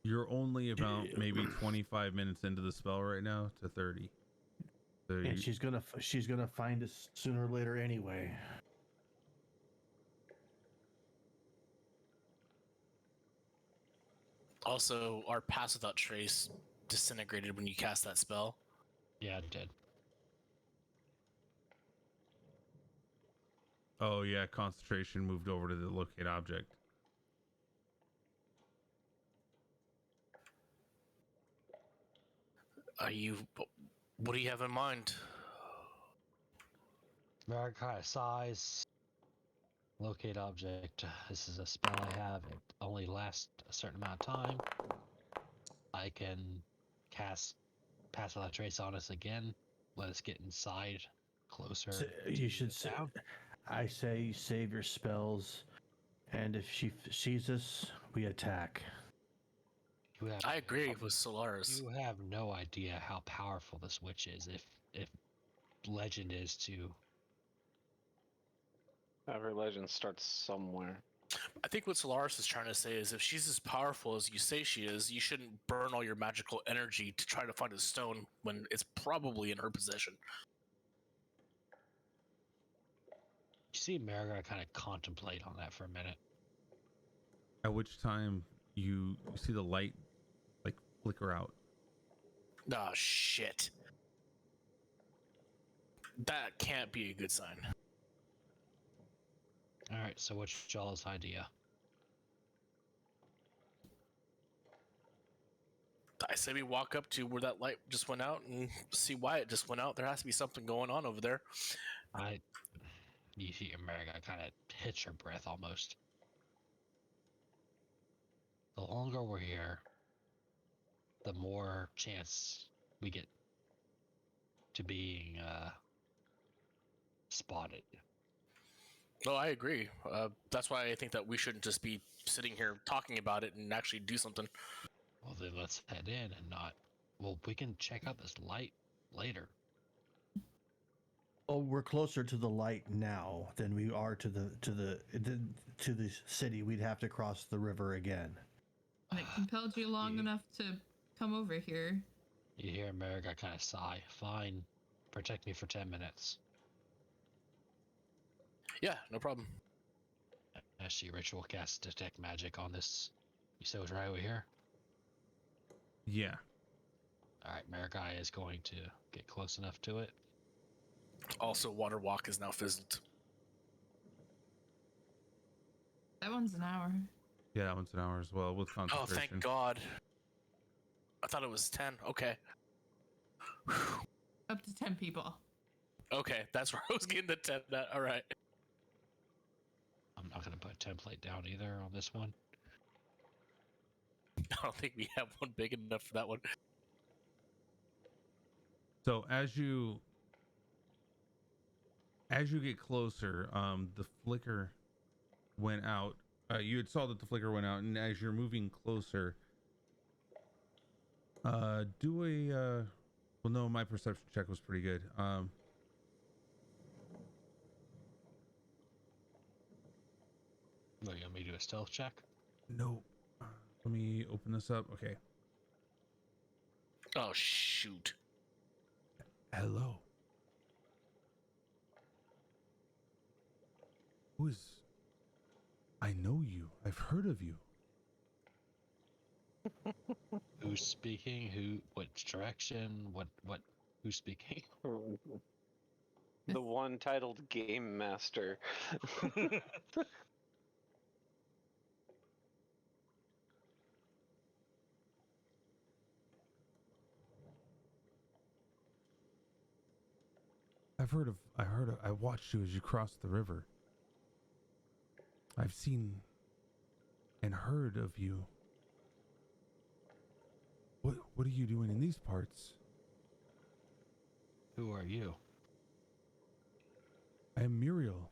You're only about maybe 25 minutes into the spell right now to 30. So And she's gonna find us sooner or later anyway. Also, our Pass Without Trace disintegrated when you cast that spell. Yeah, it did. Oh yeah, concentration moved over to the locate object. What do you have in mind? Marigai sighs. Locate object. This is a spell I have. It only lasts a certain amount of time. I can cast Pass Without Trace on us again. Let us get inside, closer. You should say. I say save your spells, and if she sees us, we attack. I agree with Solaris. You have no idea how powerful this witch is. If legend is to... Every legend starts somewhere. I think what Solaris is trying to say is if she's as powerful as you say she is, you shouldn't burn all your magical energy to try to find a stone when it's probably in her possession. You see Marigai kind of contemplate on that for a minute. At which time you see the light like flicker out. Oh, shit. That can't be a good sign. Alright, so what's y'all's idea? I say we walk up to where that light just went out and see why it just went out. There has to be something going on over there. You see America kind of hits her breath almost. The longer we're here, the more chance we get to being spotted. Well, I agree. That's why I think that we shouldn't just be sitting here talking about it and actually do something. Well, then let's head in and not. Well, we can check out this light later. Oh, we're closer to the light now than we are to the city. We'd have to cross the river again. And it compelled you long enough to come over here. You hear America kind of sigh. Fine, protect me for 10 minutes. Yeah, no problem. I see ritual cast detect magic on this. You said it was right over here? Yeah. Alright, Marikai is going to get close enough to it. Also, water walk is now fizzled. That one's an hour. Yeah, that one's an hour as well with Oh, concentration. thank God. I thought it was 10. Okay. Up to 10 people. Okay, that's where I was getting the 10. All right. I'm not going to put a template down either on this one. I don't think we have one big enough for that one. So as you get closer, the flicker went out. You had saw that the flicker went out, and as you're moving closer, do a well, no, my perception check was pretty good. What, you want me to do a stealth check? No, let me open this up. Okay. Oh, shoot. Hello. Who is? I know you. I've heard of you. Who's speaking? Who? What direction? What? Who's speaking? The one titled Game Master. I watched you as you crossed the river. I've seen and heard of you. What are you doing in these parts? Who are you? I am Muriel.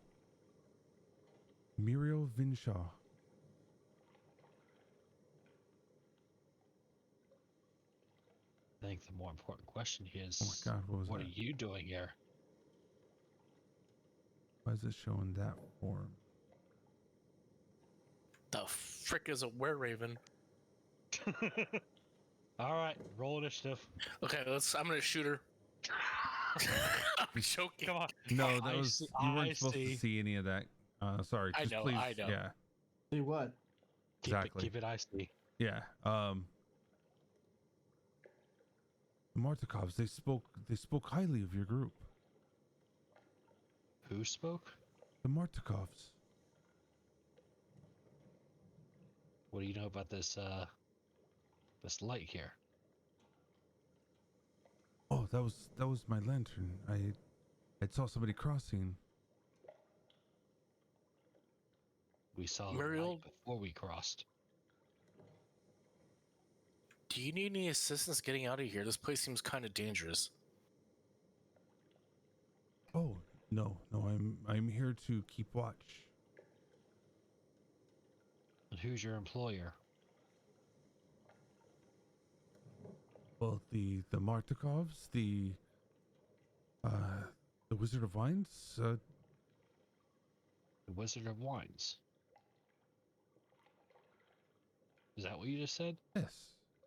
Muriel Vinshaw. I think the more important question is, Oh my God, what was what that? are you doing here? Why is it showing that form? The frick is a were-raven? All right, roll initiative. Okay, I'm gonna shoot her. I'm joking. Come on. No, I that was see- you weren't I supposed see. to see any of that. Sorry. I Just know, please, I know. Yeah, See what? exactly. Keep it icy. yeah. The Martikovs, they spoke highly of your group. Who spoke? The Martikovs. What do you know about this this light here? Oh, that was my lantern. I saw somebody crossing. We saw the Muriel? light before we crossed. Do you need any assistance getting out of here? This place seems kind of dangerous. Oh, no, I'm here to keep watch. And who's your employer? Well, the Martikovs, the Wizard of Wines. The Wizard of Wines. Is that what you just said? Yes,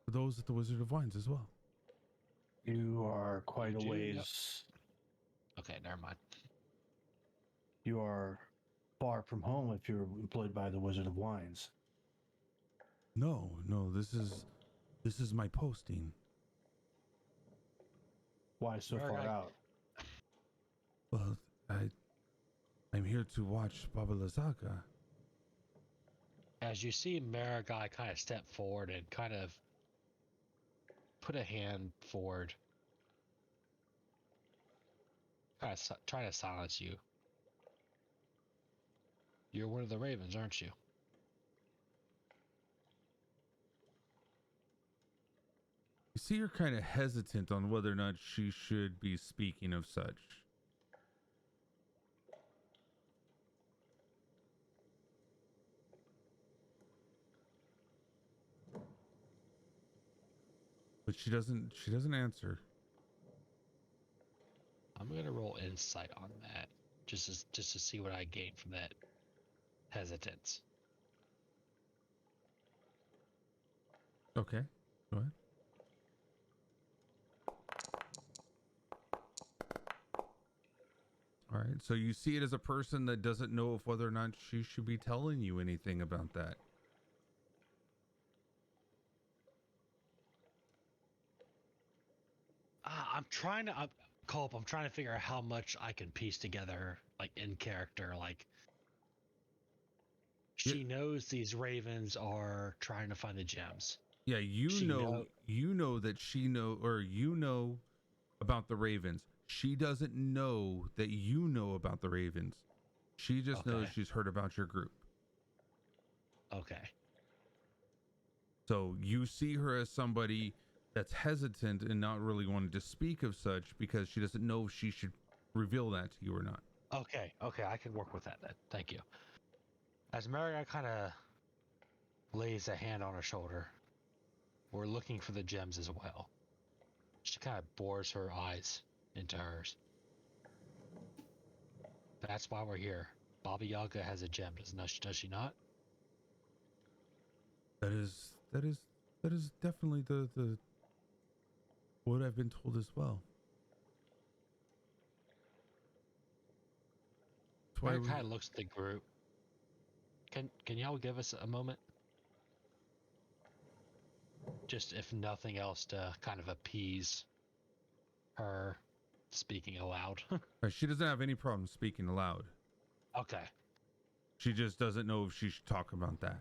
for those at the Wizard of Wines as well. You are quite a do know- ways. Okay, never mind. You are far from home if you're employed by the Wizard of Wines. No, this is my posting. Why so Very far right. out? Well, I'm here to watch Baba Lazaga. As you see Marigai kind of step forward and kind of put a hand forward, kind of trying to silence you. You're one of the ravens, aren't you? You see her kind of hesitant on whether or not she should be speaking of such. But she doesn't answer. I'm gonna roll insight on that, just to see what I gain from that hesitance. Okay, go ahead. All right, so you see it as a person that doesn't know if whether or not she should be telling you anything about that. I'm trying to, Culp, I'm trying to figure out how much I can piece together, like in character. Like, she knows these ravens are trying to find the gems. Yeah, you know that she know about the ravens. She doesn't know that you know about the ravens. She just knows she's heard about your group. Okay. So you see her as somebody that's hesitant and not really wanting to speak of such because she doesn't know if she should reveal that to you or not. Okay, I can work with that then. Thank you. As Mariah kind of lays a hand on her shoulder, we're looking for the gems as well. She kind of bores her eyes into hers. That's why we're here. Baba Yaga has a gem, does she not? That is definitely the what I've been told as well. Mariah kind of looks at the group. Can y'all give us a moment? Just if nothing else to kind of appease her speaking aloud. She doesn't have any problem speaking aloud. Okay. She just doesn't know if she should talk about that.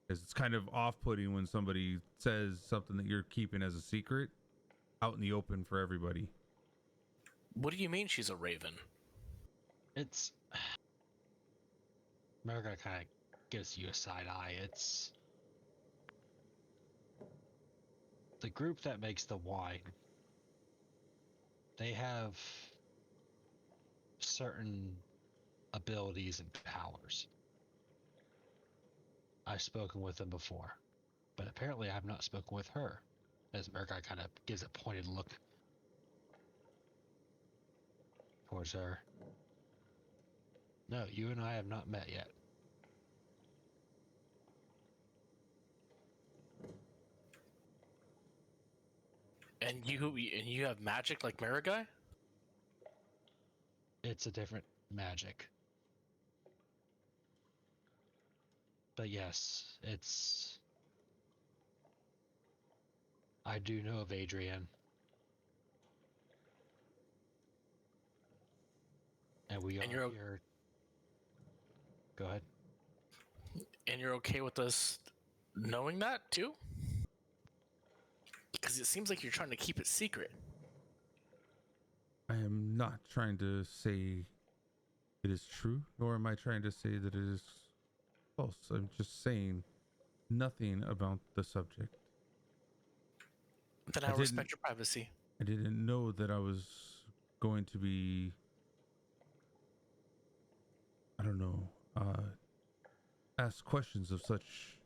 Because it's kind of off-putting when somebody says something that you're keeping as a secret out in the open for everybody. What do you mean she's a raven? It's... America kind of gives you a side eye. It's... the group that makes the wine, they have certain abilities and powers. I've spoken with them before, but apparently I have not spoken with her, as America kind of gives a pointed look towards her. No, you and I have not met yet. And you have magic like Marigai? It's a different magic. But yes, it's... I do know of Adrian. And we are here... Go ahead. And you're okay with us knowing that, too? Because it seems like you're trying to keep it secret. I am not trying to say it is true, nor am I trying to say that it is false. I'm just saying nothing about the subject. Then I'll respect your privacy. I didn't know that I was going to be, I don't know, ask questions of such.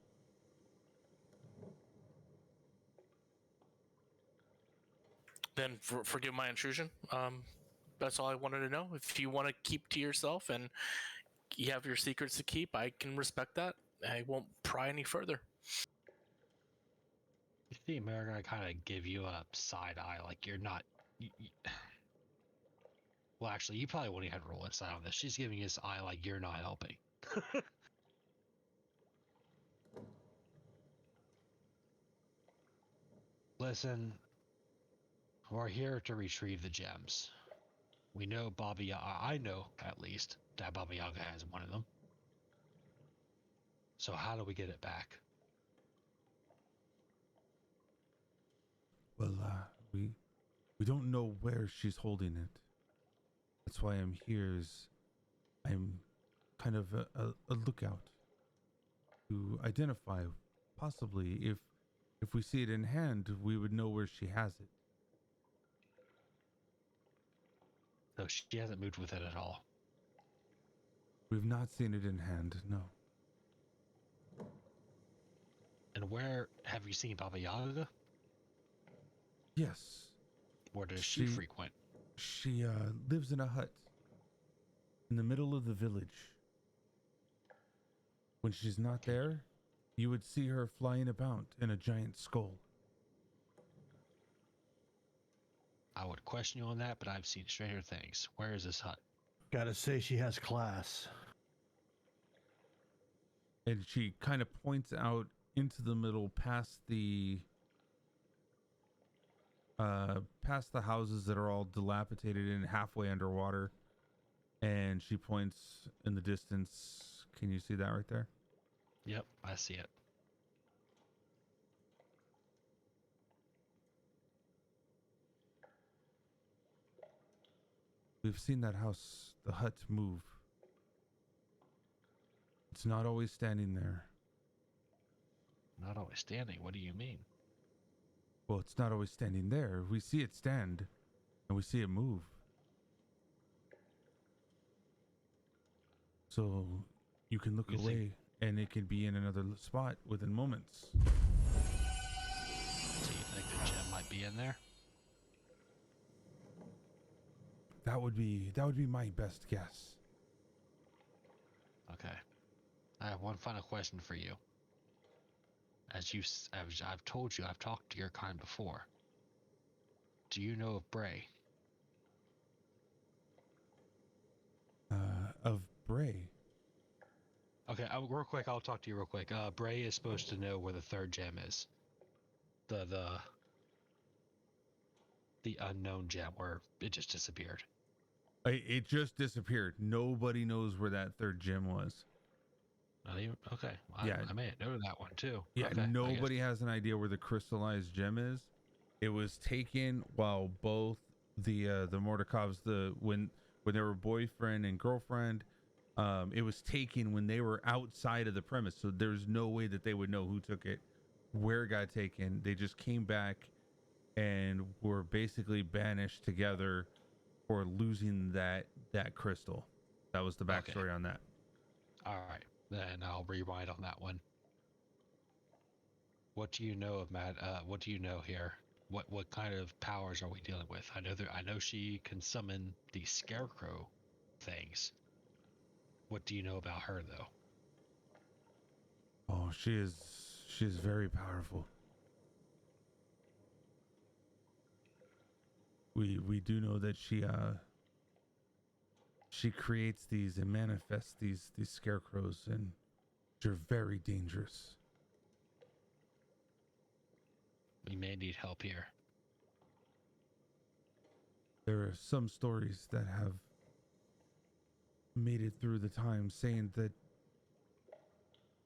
Then forgive my intrusion. That's all I wanted to know. If you want to keep to yourself and you have your secrets to keep, I can respect that. I won't pry any further. You see America kind of give you a side eye, like you're not... Well, actually, you probably won't even have to roll insight on this. She's giving you this eye like you're not helping. Listen, we're here to retrieve the gems. We know Baba Yaga, I know at least, that Baba Yaga has one of them. So how do we get it back? Well, we don't know where she's holding it. That's why I'm here. I'm kind of a lookout to identify, possibly if we see it in hand, we would know where she has it. So she hasn't moved with it at all. We've not seen it in hand, no. And where have you seen Baba Yaga? Yes. Where does she frequent? She lives in a hut in the middle of the village. When she's not there, you would see her flying about in a giant skull. I would question you on that, but I've seen stranger things. Where is this hut? Gotta say, she has class. And she kind of points out into the middle past the houses that are all dilapidated and halfway underwater. And she points in the distance. Can you see that right there? Yep, I see it. We've seen that house, the hut, move. It's not always standing there. Not always standing. What do you mean? Well, it's not always standing there. We see it stand, and we see it move. So you can look away, and it can be in another spot within moments. So you think the gem might be in there? That would be my best guess. Okay. I have one final question for you. As I've told you, I've talked to your kind before. Do you know of Bray? Of Bray. Okay, real quick, I'll talk to you real quick. Bray is supposed to know where the third gem is. The unknown gem where it just disappeared. It just disappeared. Nobody knows where that third gem was. Not even, okay. Yeah. I may know that one too. Yeah, okay, nobody has an idea where the crystallized gem is. It was taken while both the Mordakovs, when they were boyfriend and girlfriend, it was taken when they were outside of the premise. So there's no way that they would know who took it, where it got taken. They just came back and were basically banished together for losing that crystal. That was the backstory on that. All right, then I'll rewind on that one. What do you know of what do you know here? What kind of powers are we dealing with? I know she can summon these scarecrow things. What do you know about her though? Oh, she is very powerful. We do know that she creates these and manifests these scarecrows, and they're very dangerous. We may need help here. There are some stories that have made it through the time saying that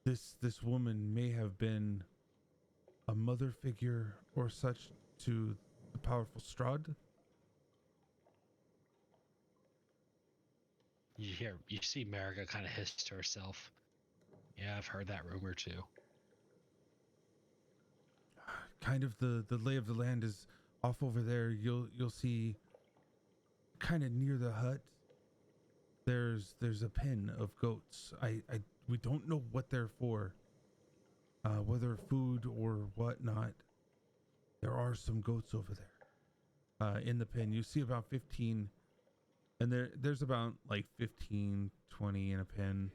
this woman may have been a mother figure or such to the powerful Strahd. You see Marica kind of hiss to herself. Yeah, I've heard that rumor too. Kind of the lay of the land is off over there. You'll see kind of near the hut. There's a pen of goats. We don't know what they're for. Whether food or whatnot. There are some goats over there. In the pen, you see about 15. And there's about like 15, 20 in a pen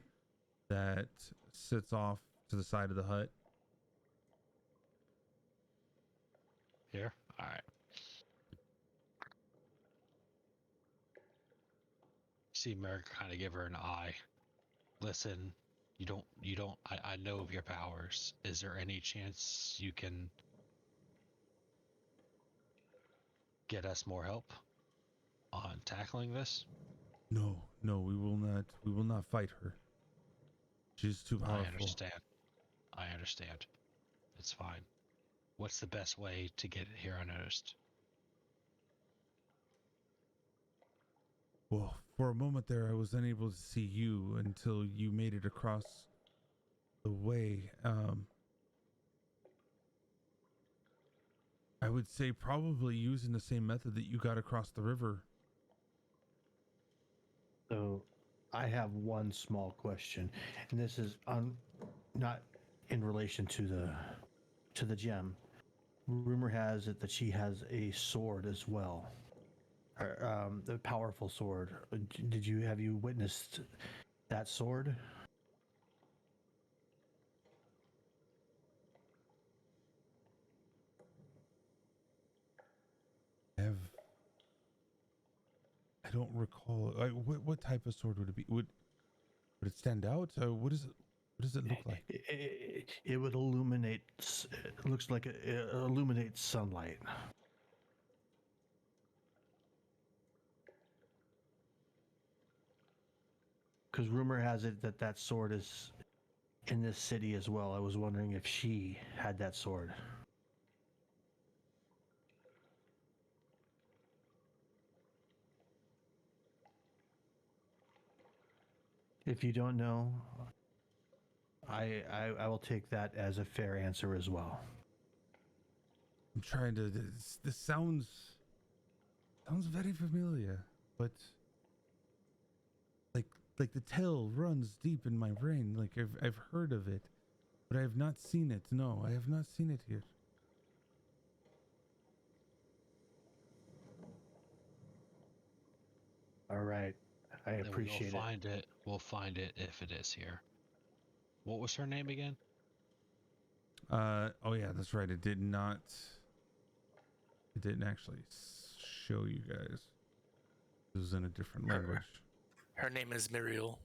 that sits off to the side of the hut. Here? Alright. See Merrick kind of give her an eye. Listen, I know of your powers. Is there any chance you can get us more help on tackling this? No, we will not fight her. She's too powerful. I understand. It's fine. What's the best way to get it here unnoticed? Well, For a moment there, I was unable to see you until you made it across the way. I would say probably using the same method that you got across the river. So, I have one small question, and this is not in relation to the gem. Rumor has it that she has a sword as well, a powerful sword. Have you witnessed that sword? I don't recall. What type of sword would it be? Would it stand out? What is it? What does it look like? It would illuminate. It looks like it illuminates sunlight. Because rumor has it that that sword is in this city as well. I was wondering if she had that sword. If you don't know, I will take that as a fair answer as well. I'm trying to. This sounds very familiar, but like the tale runs deep in my brain. Like I've heard of it, but I have not seen it. No, I have not seen it here. All right, I Then appreciate we'll find it. We'll find it if it is here. What was her name again? Oh yeah, that's right. It didn't actually show you guys. It was in a different language. Her name is Muriel.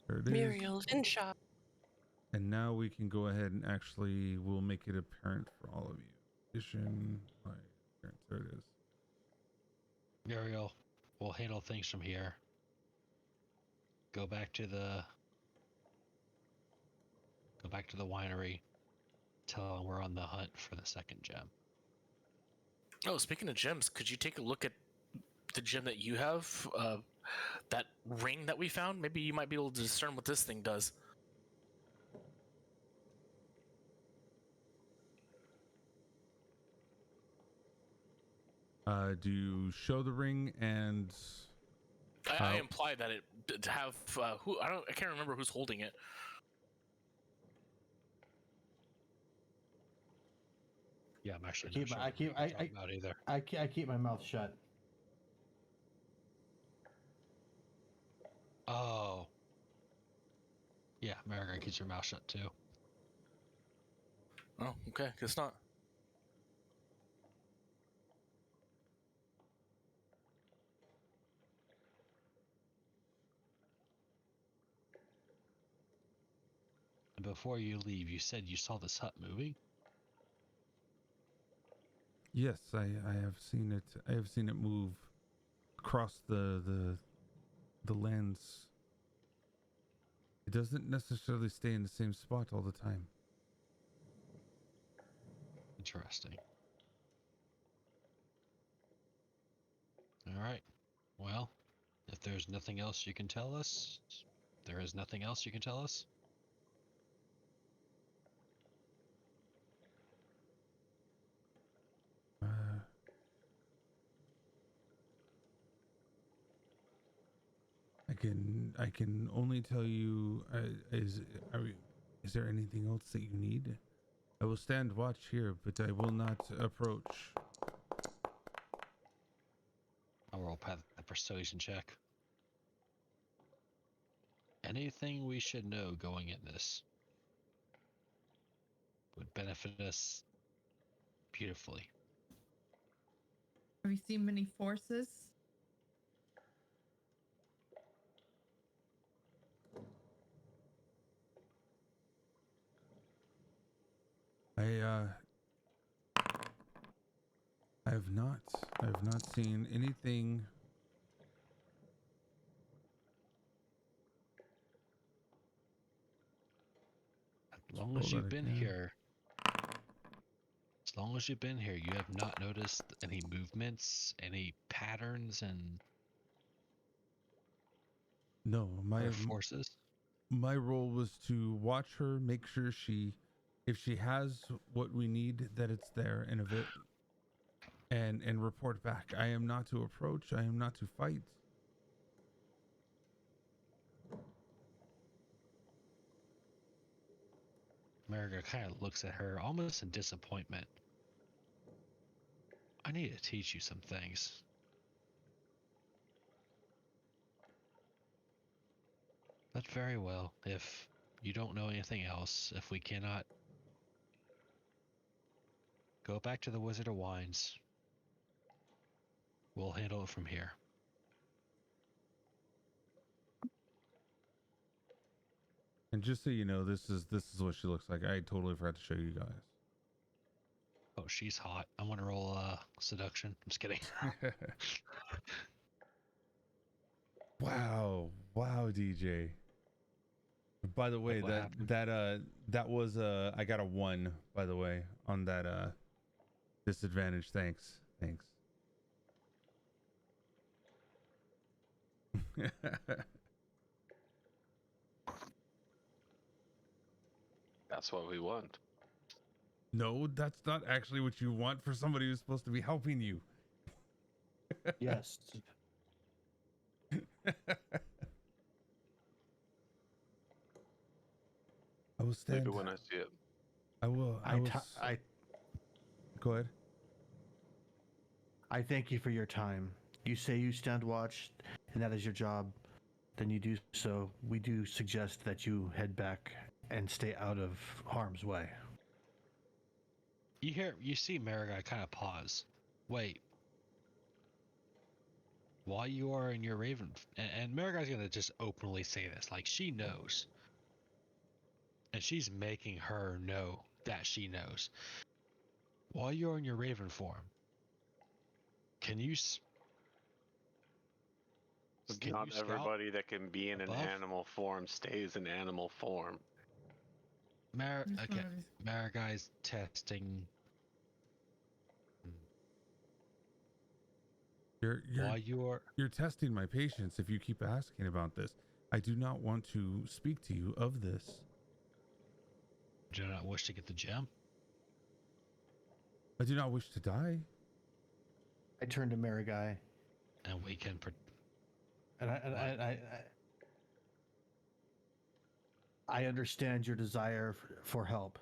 There it is. Muriel Vinshaw. And now we can go ahead and actually we'll make it apparent for all of you. Edition. There it is. Muriel, we'll handle things from here. Go back to the winery. Tell them we're on the hunt for the second gem. Oh, speaking of gems, could you take a look at the gem that you have? That ring that we found? Maybe you might be able to discern what this thing does. Do you show the ring and I imply that it to have I can't remember who's holding it. Yeah, I'm actually not sure what you're talking about either. I keep my mouth shut. Oh. Yeah, Marigold keeps her mouth shut too. Oh, okay, guess not. And before you leave, you said you saw this hut moving? yes, I have seen it. I have seen it move across the lands. It doesn't necessarily stay in the same spot all the time. Interesting. All right. Well, if there's nothing else you can tell us, there is nothing else you can tell us? I can only tell you. Is there anything else that you need? I will stand watch here, but I will not approach. I'll roll a persuasion check. Anything we should know going in this would benefit us beautifully. Have you seen many forces? I have not. I have not seen anything. As long as you've been here, as as long as you've been here, you have not noticed any movements, any patterns, and No, other forces? my role was to watch her, make sure if she has what we need, that it's there, and report back. I am not to approach. I am not to fight. America kind of looks at her almost in disappointment. I need to teach you some things. But very well, if you don't know anything else, if we cannot go back to the Wizard of Wines, we'll handle it from here. And just so you know, this is what she looks like. I totally forgot to show you guys. Oh, she's hot. I want to roll seduction. I'm just kidding. Wow, DJ. By the way, What happened? that was I got a 1, by the way, on that disadvantage. Thanks. That's what we want. No, that's not actually what you want for somebody who's supposed to be helping you. Yes. I will stand. Maybe when I see it. I will. Go ahead. I thank you for your time. You say you stand watch, and that is your job. Then you do so. We do suggest that you head back and stay out of harm's way. You see Marigai kind of pause. Wait. While you are in your Raven, and Marigai's gonna just openly say this, like she knows. And she's making her know that she knows. While you're in your Raven form, can you Not scout everybody that can be in an above? animal form stays in animal form. Okay, Marigai's testing. You're testing my patience if you keep asking about this. I do not want to speak to you of this. Do you not wish to get the gem? I do not wish to die. I turn to Marigai. And we can. I understand your desire for help.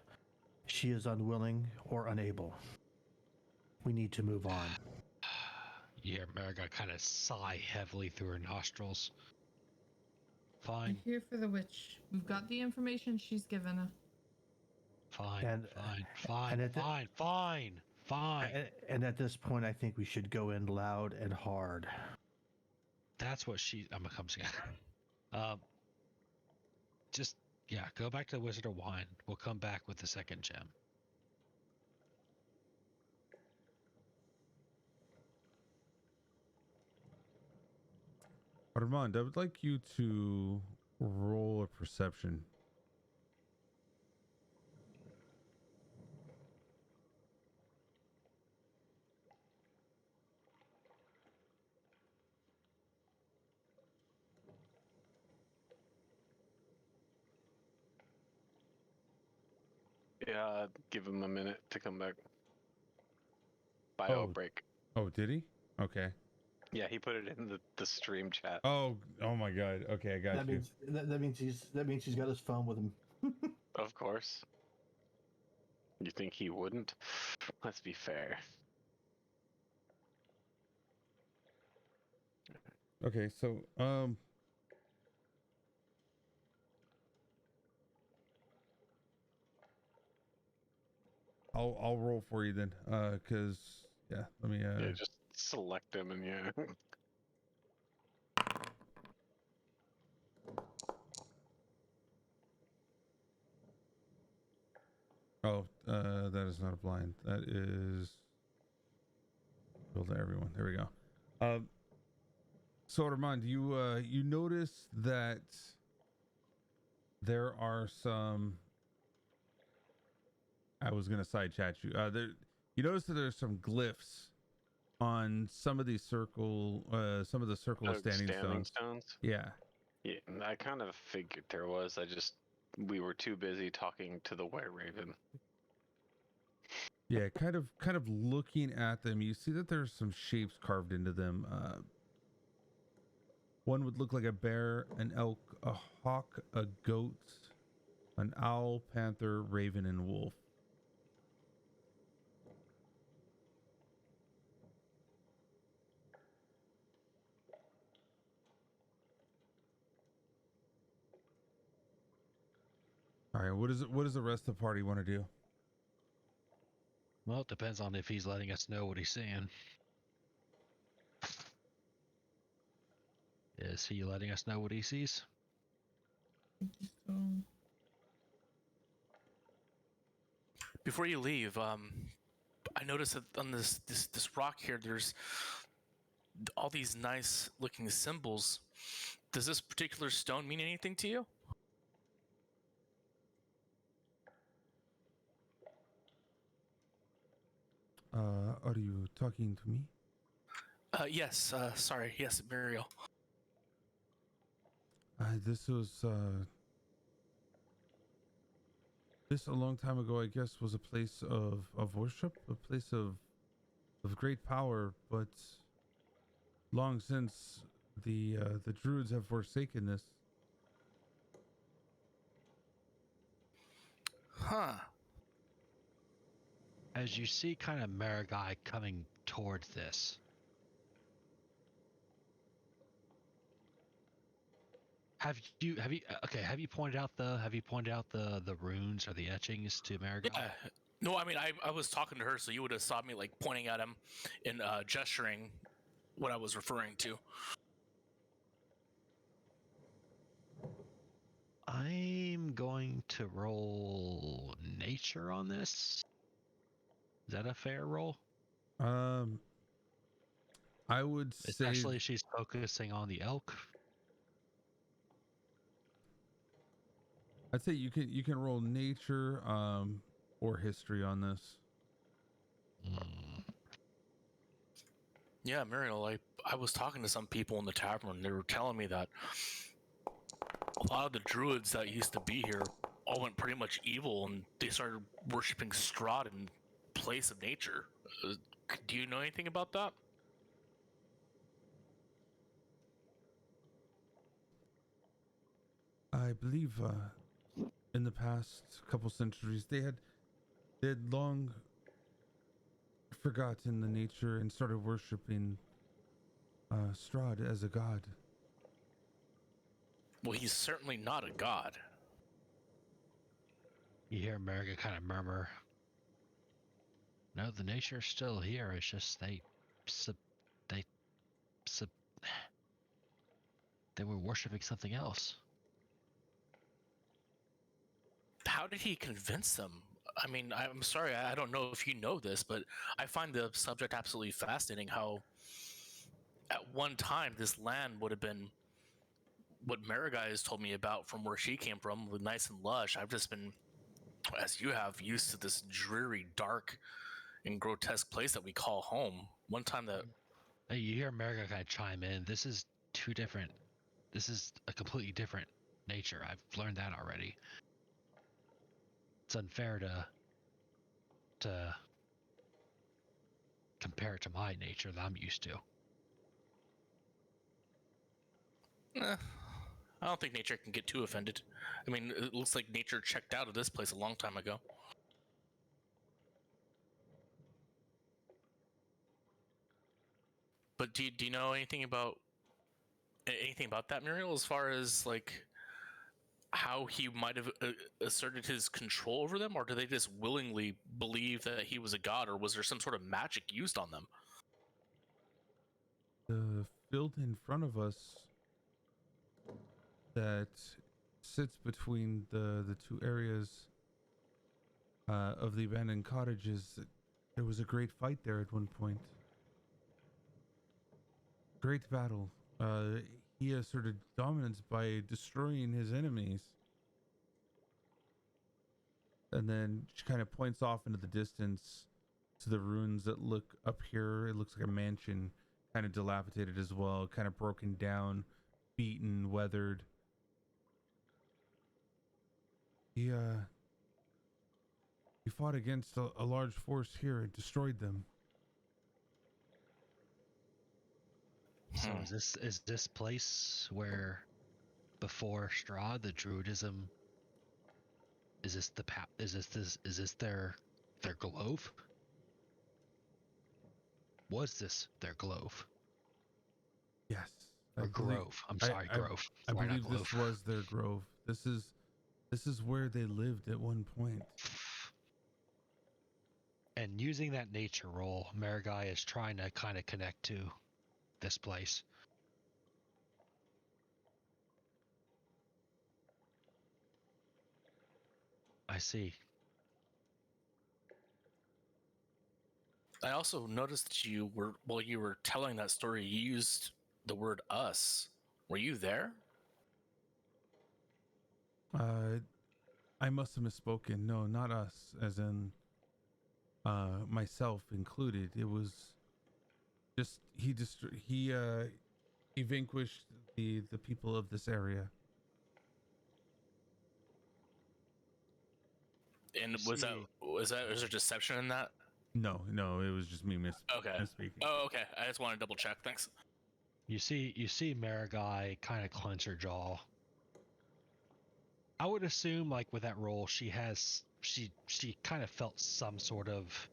She is unwilling or unable. We need to move on. You hear Marigai kind of sigh heavily through her nostrils. Fine. I'm here for the witch. We've got the information she's given us. Fine. Fine. And at this point, I think we should go in loud and hard. That's what I'm gonna come see. Just go back to the Wizard of Wine. We'll come back with the second gem. Armand, I would like you to roll a perception. Yeah, give him a minute to come back. Bio break. Oh, did he? Okay. Yeah, he put it in the stream chat. Oh my God. Okay, I got you. That means he's got his phone with him. Of course. You think he wouldn't? Let's be fair. Okay, so I'll roll for you then, cause let me Yeah, just select him and Oh, that is not a blind. That is build to everyone. There we go. So Armand, you notice that there are some. I was gonna side chat you. You notice that there's some glyphs on some of these some of the circle of standing stones. Yeah. Yeah, I kind of figured there was. We were too busy talking to the White Raven. Yeah, kind of looking at them, you see that there's some shapes carved into them. One would look like a bear, an elk, a hawk, a goat, an owl, panther, raven, and wolf. All right, what does the rest of the party want to do? Well, it depends on if he's letting us know what he's seeing. Is he letting us know what he sees? Before you leave, I noticed that on this rock here, there's all these nice looking symbols. Does this particular stone mean anything to you? Are you talking to me? Yes. Sorry. Yes, Muriel. This was this a long time ago, I guess, was a place of worship, a place of great power, but long since the druids have forsaken this. Huh. As you see kind of Marigai coming towards this, have you pointed out the runes or the etchings to Marigai? Yeah. No, I mean I was talking to her, so you would have saw me like pointing at him and gesturing what I was referring to. I'm going to roll nature on this. Is that a fair roll? I would say, especially if she's focusing on the elk. I'd say you can roll nature or history on this. Yeah, Muriel, I was talking to some people in the tavern, and they were telling me that a lot of the druids that used to be here all went pretty much evil, and they started worshiping Strahd in place of nature. Do you know anything about that? I believe in the past couple centuries they had long forgotten the nature and started worshiping Strahd as a god. Well, he's certainly not a god. You hear America kind of murmur, "No, the nature's still here. It's just they were worshiping something else." How did he convince them? I mean, I'm sorry, I don't know if you know this, but I find the subject absolutely fascinating. How at one time this land would have been what Marigai has told me about from where she came from, with nice and lush. I've just been, as you have, used to this dreary, dark, and grotesque place that we call home. One time that... Hey, you hear Marigai kind of chime in. This is this is a completely different nature. I've learned that already. It's unfair to compare it to my nature that I'm used to. I don't think nature can get too offended. I mean, it looks like nature checked out of this place a long time ago. But do you know anything about that, Muriel, as far as like how he might have asserted his control over them, or do they just willingly believe that he was a god, or was there some sort of magic used on them? The field in front of us that sits between the two areas of the abandoned cottages, there was a great fight there at one point. Great battle. He asserted dominance by destroying his enemies. And then she kind of points off into the distance, to the ruins that look up here. It looks like a mansion, kind of dilapidated as well, kind of broken down, beaten, weathered. He fought against a large force here and destroyed them. So is this place where before Strahd, the Druidism, is this their glove? Was this their glove? Yes. Or grove. I'm sorry, grove. I Why not believe this glove? was their grove. This is where they lived at one point. And using that nature roll, Marigai is trying to kind of connect to this place. I see. I also noticed that you were, while you were telling that story, you used the word us. Were you there? I must have misspoken. No, not us, as in myself included. It was just he vanquished the people of this area. And was there deception in that? No, it was just me Okay. misspeaking. Oh, okay. I just want to double check. Thanks. You see Marigai kind of clench her jaw. I would assume, like, with that roll, she kind of felt some sort of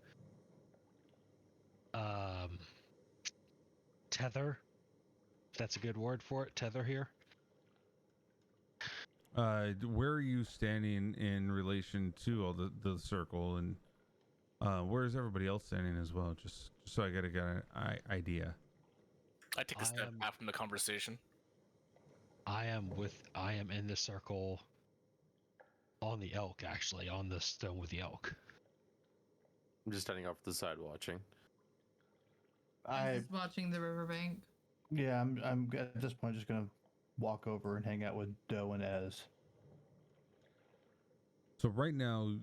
tether. If that's a good word for it, tether here. Where are you standing in relation to all the circle, and where is everybody else standing as well? Just so I get an idea. I take a step back from the conversation. I am in the circle on the elk, actually, on the stone with the elk. I'm just standing off the side watching. I'm just watching the riverbank. Yeah, I'm at this point just gonna walk over and hang out with Doe and Ez. So right now,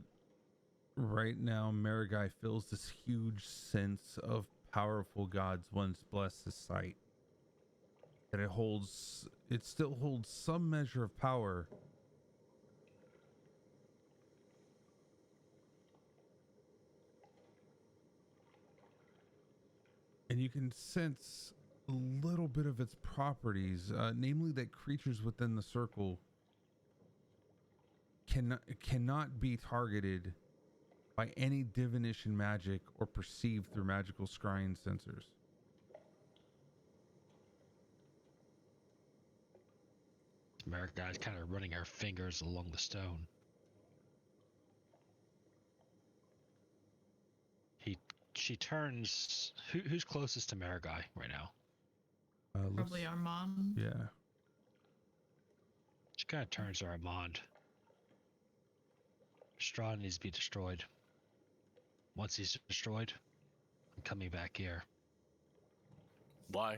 Marigai feels this huge sense of powerful gods once blessed the site. That it still holds some measure of power. And you can sense a little bit of its properties, namely that creatures within the circle cannot be targeted by any divination magic or perceived through magical scrying sensors. Marigai's kind of running her fingers along the stone. She turns. Who's closest to Marigai right now? Probably Armand. Yeah. She kind of turns to Armand. Strahd needs to be destroyed. Once he's destroyed, I'm coming back here. Why?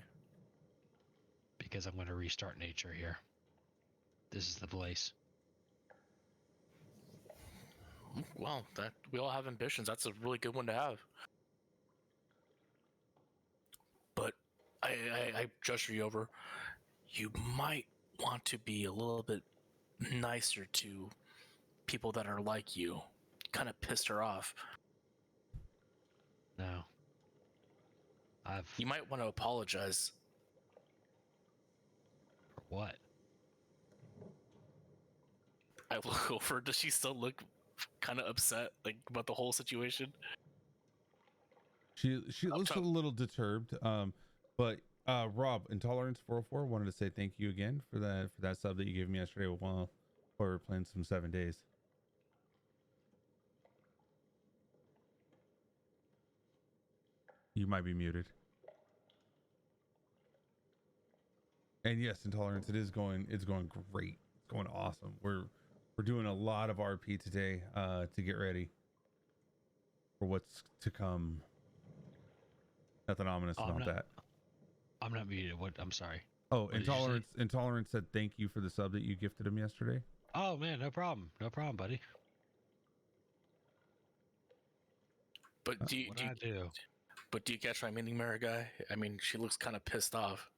Because I'm going to restart nature here. This is the place. Well, that we all have ambitions. That's a really good one to have. But I gesture you over. You might want to be a little bit nicer to people that are like you. Kind of pissed her off. No. You might want to apologize. For what? I look over. Does she still look kind of upset, like, about the whole situation? She looks a little disturbed. But Rob, Intolerance 404 wanted to say thank you again for that sub that you gave me yesterday while we were playing some 7 days. You might be muted. And yes, Intolerance, it's going great. It's going awesome. We're doing a lot of RP today to get ready for what's to come. Nothing ominous about that. I'm not muted. What? I'm sorry. Oh, What did you say? Intolerance said thank you for the sub that you gifted him yesterday. Oh man, no problem. No problem, buddy. But do you, What do you, I do? but do you catch my meaning, Marigai? I mean, she looks kind of pissed off.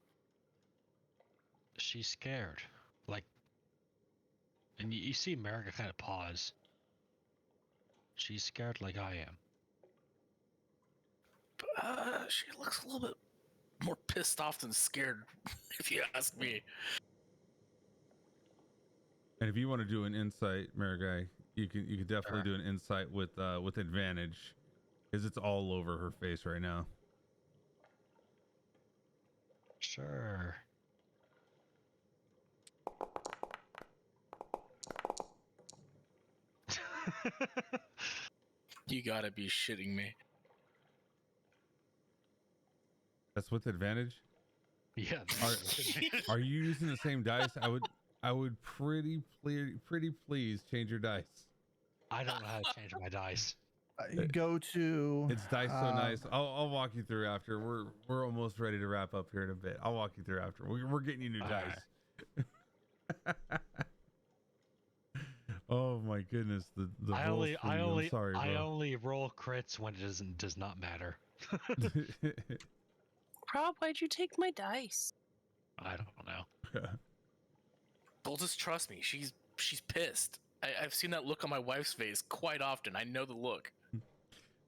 She's scared. Like, and you see America kind of pause. She's scared like I am. She looks a little bit more pissed off than scared, if you ask me. And if you want to do an insight, Marigai, you can definitely do an insight with advantage, because it's all over her face right now. Sure. You gotta be shitting me. That's with advantage. Yeah. Are you using the same dice? I would pretty please change your dice. I don't know how to change my dice. Go to. It's dice so nice. I'll walk you through after. We're almost ready to wrap up here in a bit. I'll walk you through after. We're getting you new dice. Oh my goodness, the I roll only screen. I'm sorry, bro. I only roll crits when it does not matter. Rob, why'd you take my dice? I don't know. Well, just trust me. She's pissed. I've seen that look on my wife's face quite often. I know the look.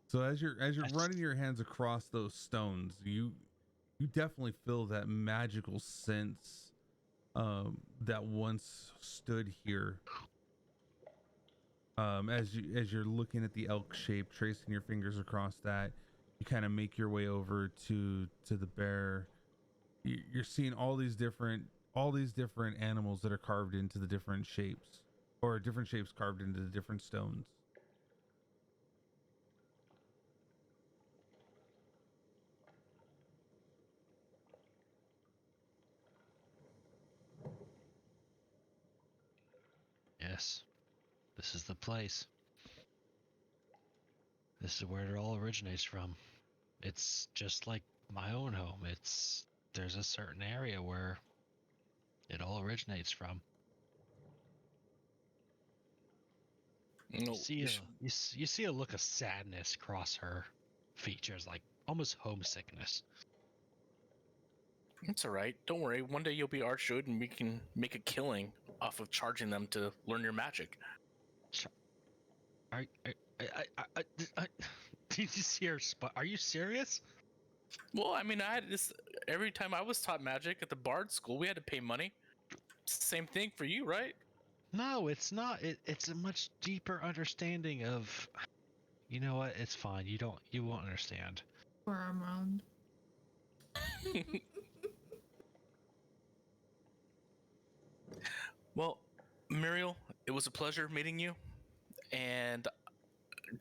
So as you're running your hands across those stones, you definitely feel that magical sense that once stood here. As you're looking at the elk shape, tracing your fingers across that, you kind of make your way over to the bear. You're seeing all these different animals that are carved into the different shapes, or different shapes carved into the different stones. Yes. This is the place. This is where it all originates from. It's just like my own home. There's a certain area where it all originates from. No, You see a look of sadness cross her features, like almost homesickness. it's all right. Don't worry. One day you'll be Archdude, and we can make a killing off of charging them to learn your magic. Did you see her Are you serious? Well, I mean, I had this every time I was taught magic at the Bard School. We had to pay money. It's the same thing for you, right? No, it's not. It's a much deeper understanding of. You know what? It's fine. You won't understand. For our round. Well, Muriel, it was a pleasure meeting you, and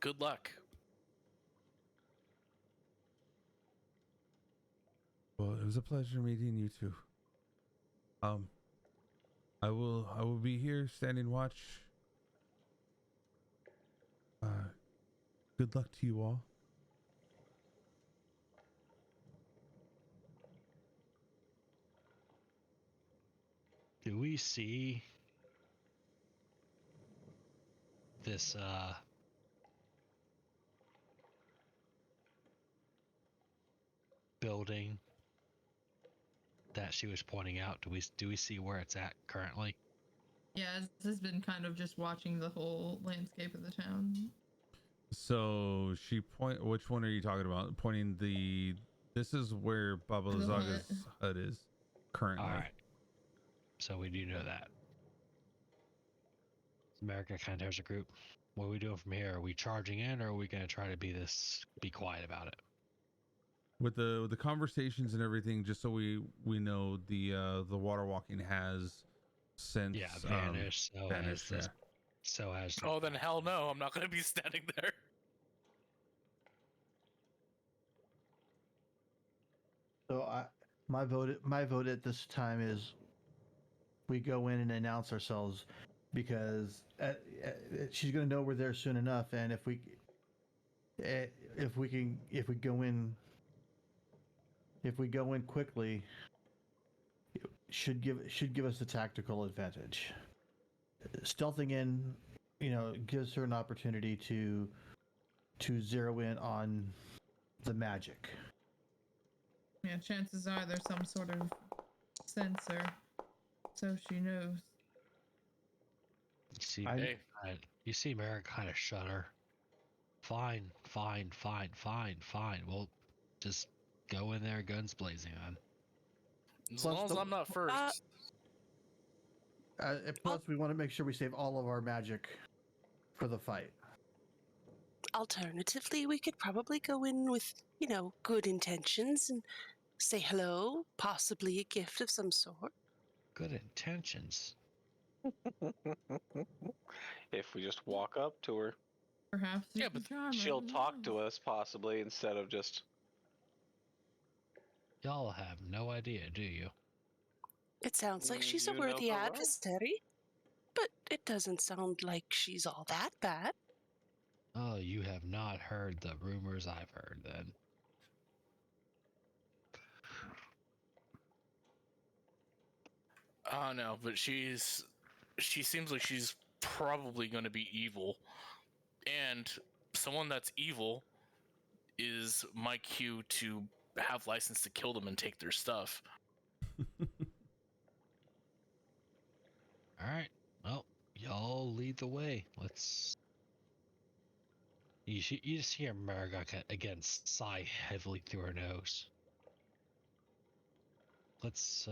good luck. Well, it was a pleasure meeting you too. I will be here standing watch. Good luck to you all. Do we see this building that she was pointing out? Do we see where it's at currently? Yeah, this has been kind of just watching the whole landscape of the town. So which one are you talking about? Pointing this is where Baba The Lazaga's hut is currently. All right. So we do know that. America kind of has a group. What are we doing from here? Are we charging in, or are we going to try to be quiet about it? With the conversations and everything, just so we know, the water walking has since vanished. vanished. Yeah. So has. Oh, then hell no! I'm not going to be standing there. So my vote at this time is we go in and announce ourselves, because she's going to know we're there soon enough, and if we go in quickly, it should give us the tactical advantage. Stealthing in, gives her an opportunity to to zero in on the magic. Yeah, chances are there's some sort of sensor, so she knows. You see Merrick kind of shudder. Fine. We'll just go in there, guns blazing on. As long as I'm not first. Plus, we want to make sure we save all of our magic for the fight. Alternatively, we could probably go in with, good intentions and say hello, possibly a gift of some sort. Good intentions. If we just walk up to her, Perhaps she'll talk to us possibly instead of just. Y'all have no idea, do you? It sounds like she's a You know worthy her well. adversary, but it doesn't sound like she's all that bad. Oh, you have not heard the rumors I've heard then. No, but she seems like she's probably going to be evil, and someone that's evil is my cue to have license to kill them and take their stuff. All right. Well, y'all lead the way. Let's. You just hear Marigold again sigh heavily through her nose. Let's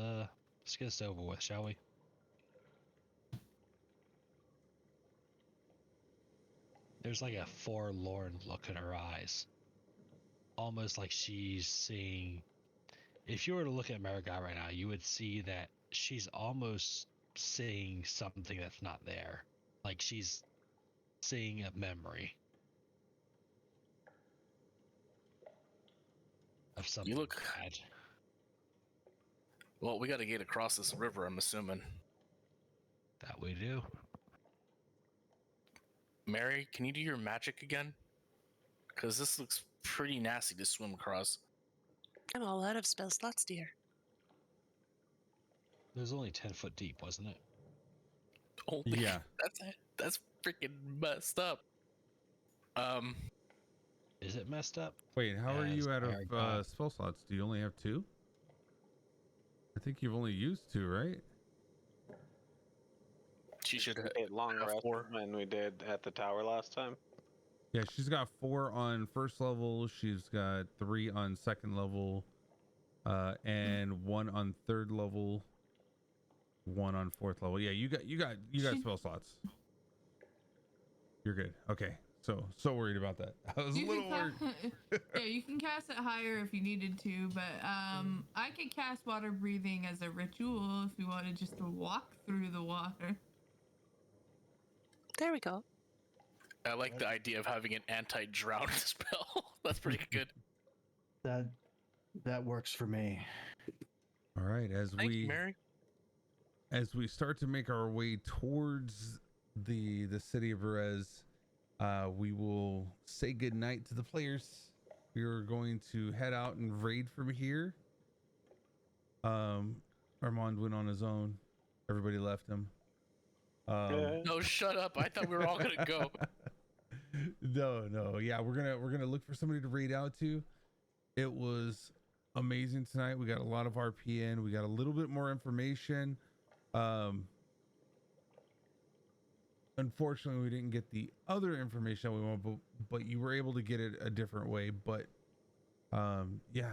get this over with, shall we? There's like a forlorn look in her eyes. Almost like she's seeing... If you were to look at Marigold right now, you would see that she's almost seeing something that's not there. Like she's seeing a memory of something bad. Well, we got to get across this river, I'm assuming. That we do. Mary, can you do your magic again? Because this looks pretty nasty to swim across. I'm all out of spell slots, dear. It was only 10 foot deep, wasn't it? Holy, Yeah. That's freaking messed up. Is it messed up? Wait, how are you out of Marigold. spell slots? Do you only have 2? I think you've only used 2, right? She should have It long have rest 4. when we did at the tower last time. Yeah, she's got 4 on first level. She's got 3 on second level, and 1 on third level, 1 on fourth level. Yeah, you got spell slots. You're good. Okay. So worried about that. I was a little worried. Yeah, you can cast it higher if you needed to, but I could cast water breathing as a ritual if you wanted just to walk through the water. There we go. I like the idea of having an anti-drown spell. That's pretty good. That works for me. All right, Thank you, Mary. as we start to make our way towards the city of Perez, we will say goodnight to the players. We are going to head out and raid from here. Armand went on his own. Everybody left him. No, shut up. I thought we were all gonna go. No. Yeah, we're gonna look for somebody to raid out to. It was amazing tonight. We got a lot of RP in. We got a little bit more information. Unfortunately, we didn't get the other information we want, but you were able to get it a different way. But yeah,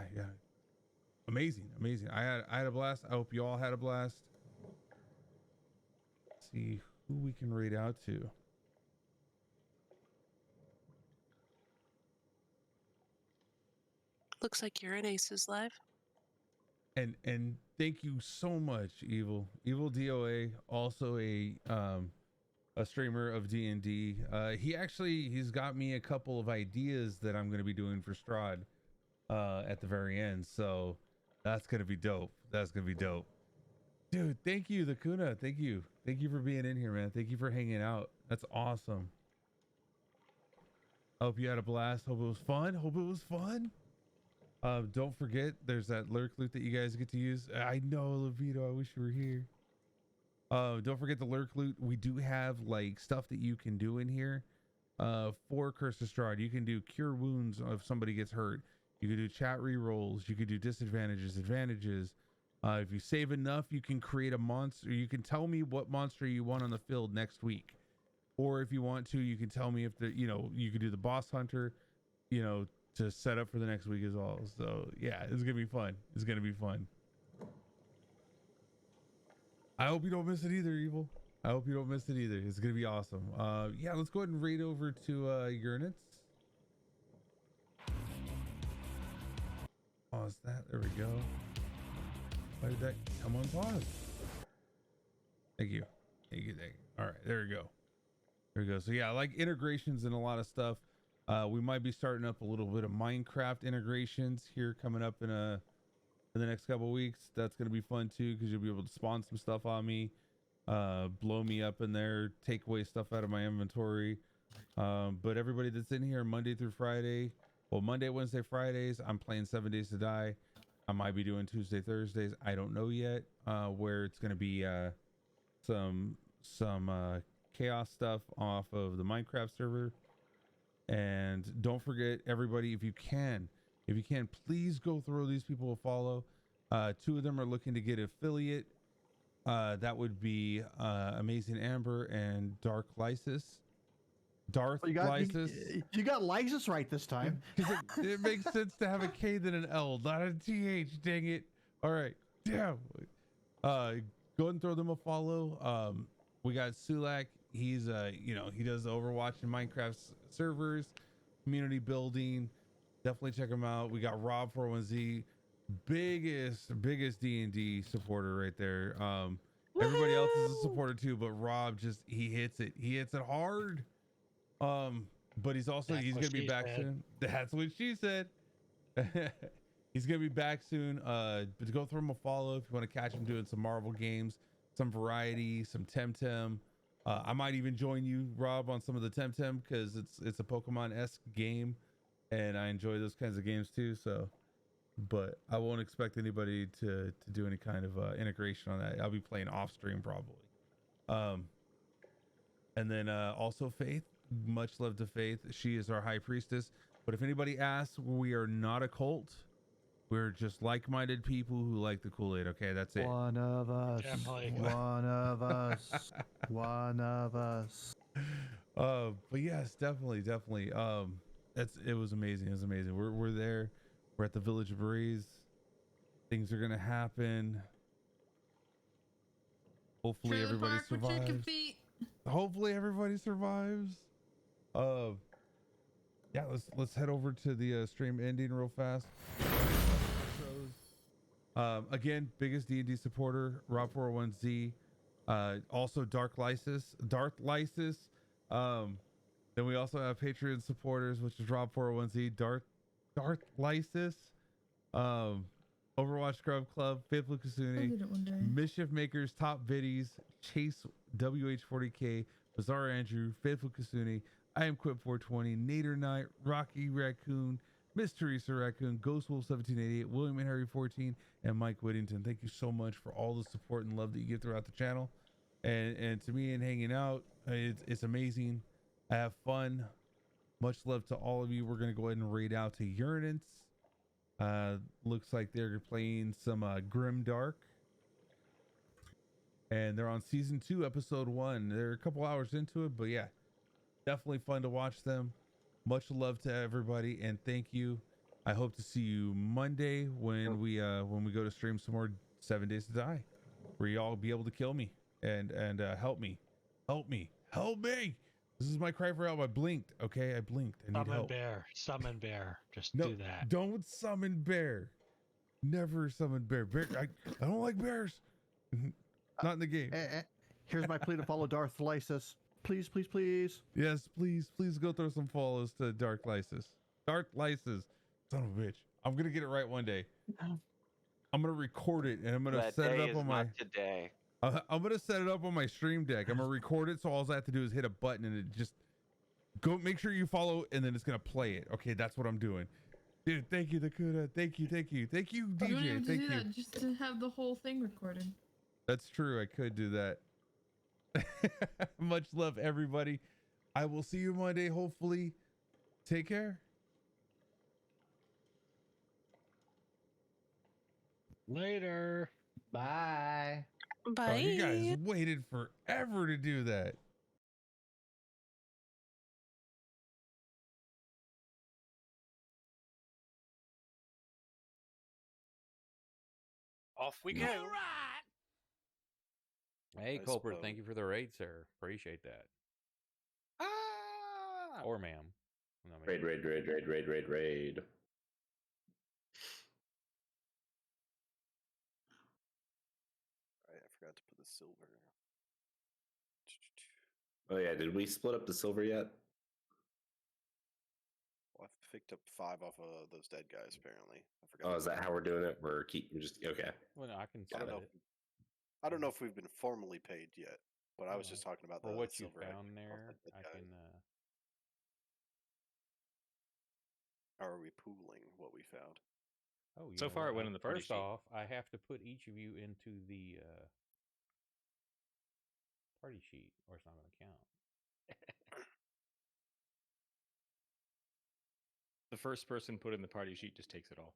amazing. I had a blast. I hope you all had a blast. Let's see who we can raid out to. Looks like Uranus is live. And thank you so much, Evil DOA, also a streamer of D&D. He's got me a couple of ideas that I'm going to be doing for Strahd at the very end, so that's going to be dope. Dude, thank you, the Kuna. Thank you for being in here, man. Thank you for hanging out. That's awesome. I hope you had a blast. Hope it was fun. Don't forget, there's that lurk loot that you guys get to use. I know, Levito, I wish you were here. Don't forget the lurk loot. We do have like stuff that you can do in here for Curse of Strahd. You can do cure wounds if somebody gets hurt. You can do chat rerolls. You can do disadvantages, advantages. If you save enough, you can create a monster. You can tell me what monster you want on the field next week. Or if you want to, you can tell me if you can do the boss hunter, to set up for the next week as well. So yeah, it's going to be fun. It's going to be fun. I hope you don't miss it either, Evil. I hope you don't miss it either. It's going to be awesome. Yeah, let's go ahead and raid over to Uranus. Pause that. There we go. Why did that come on pause? Thank you. Thank you. All right, there we go. There we go. So yeah, I like integrations and a lot of stuff. We might be starting up a little bit of Minecraft integrations here coming up in the next couple weeks. That's going to be fun too, because you'll be able to spawn some stuff on me, blow me up in there, take away stuff out of my inventory. But everybody that's in here Monday through Friday, well, Monday, Wednesday, Fridays, I'm playing 7 Days to Die. I might be doing Tuesday, Thursdays. I don't know yet, where it's going to be some chaos stuff off of the Minecraft server. And don't forget, everybody, if you can, please go throw these people a follow. 2 of them are looking to get affiliate. That would be Amazing Amber and Darth Lysis. You got Lysis right this time. It makes sense to have a K than an L, not a TH. Dang it! All right, damn. Go ahead and throw them a follow. We got Sulak. He's he does Overwatch and Minecraft servers, community building. Definitely check him out. We got Rob 401Z, biggest DnD supporter right there. Everybody else is a supporter too, but Rob he hits it hard. But he's gonna be back soon. That's what she said. He's gonna be back soon. But go throw him a follow if you want to catch him doing some Marvel games, some variety, some Temtem. I might even join you, Rob, on some of the Temtem, because it's a Pokemon-esque game, and I enjoy those kinds of games too. So, but I won't expect anybody to do any kind of integration on that. I'll be playing off stream probably. And then also Faith. Much love to Faith. She is our high priestess. But if anybody asks, we are not a cult. We're just like-minded people who like the Kool-Aid. Okay, that's it. One of us. Definitely. One of us. One of us. But yes, definitely. It was amazing. It was amazing. We're there. We're at the Village of Breeze. Things are gonna happen. Hopefully everybody survives. Hopefully everybody survives. Yeah, let's head over to the stream ending real fast. Again, biggest D&D supporter, Rob 401Z. Also Darth Lysis. Then we also have Patreon supporters, which is Rob 401Z, Darth Lysis, Overwatch Scrub Club, Faithful Kasuni, Mischief Makers, Top Biddies, Chase WH40K, Bizarre Andrew, Faithful Kasuni, I Am Quip 420, Nader Knight, Rocky Raccoon, Miss Teresa Raccoon, Ghost Wolf 1788, William and Harry 14, and Mike Whittington. Thank you so much for all the support and love that you give throughout the channel, and to me and hanging out. It's amazing. I have fun. Much love to all of you. We're gonna go ahead and raid out to Uranus. Looks like they're playing some Grim Dark, and they're on season 2, episode 1. They're a couple hours into it, but yeah, definitely fun to watch them. Much love to everybody, and thank you. I hope to see you Monday when we go to stream some more 7 Days to Die, where y'all be able to kill me and help me. This is my cry for help. I blinked. Okay, I blinked. I need help. Summon bear. Just do that. Don't summon bear. Never summon bear. I don't like bears. Not in the game. Here's my plea to follow Darth Lysis. Please. Yes, please go throw some follows to Darth Lysis. Darth Lysis. Son of a bitch. I'm gonna get it right one day. I'm gonna record it and I'm gonna set it up on my today. I'm gonna set it up on my stream deck. I'm gonna record it, so all I have to do is hit a button and it just go. Make sure you follow, and then it's gonna play it. Okay, that's what I'm doing, dude. Thank you, Dakota. Thank you, DJ. You don't even Thank you. that, just to have the whole thing recorded. That's true. I could do that. Much love, everybody. I will see you Monday, hopefully. Take care. Later. Bye. Bye. Oh, you guys waited forever to do that. Off we No. go. Hey, I Culprit, suppose. thank you for the raid, sir. Appreciate that. Ah! Or ma'am. No, I mean- Raid. Alright, I forgot to put the silver. Oh yeah, did we split up the silver yet? Well, I picked up 5 off of those dead guys. Apparently, I forgot. Oh, is that how we're doing it? We're just okay. Well, no, I can I don't split know. it. I don't know if we've been formally paid yet, but I was Yeah. just talking about For the what you silver I found picked off there, the I dead guys. can. How are we pooling what we found? Oh, you So know far, what? it went in the party First sheet. off, I have to put each of you into the party sheet, or it's not going to count. The first person put in the party sheet just takes it all.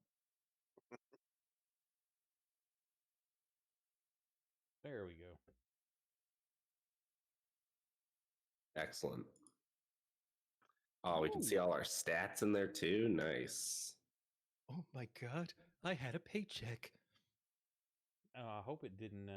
There we go. Excellent. Oh, we can see all our stats in there too. Nice. Oh my god, I had a paycheck. I hope it didn't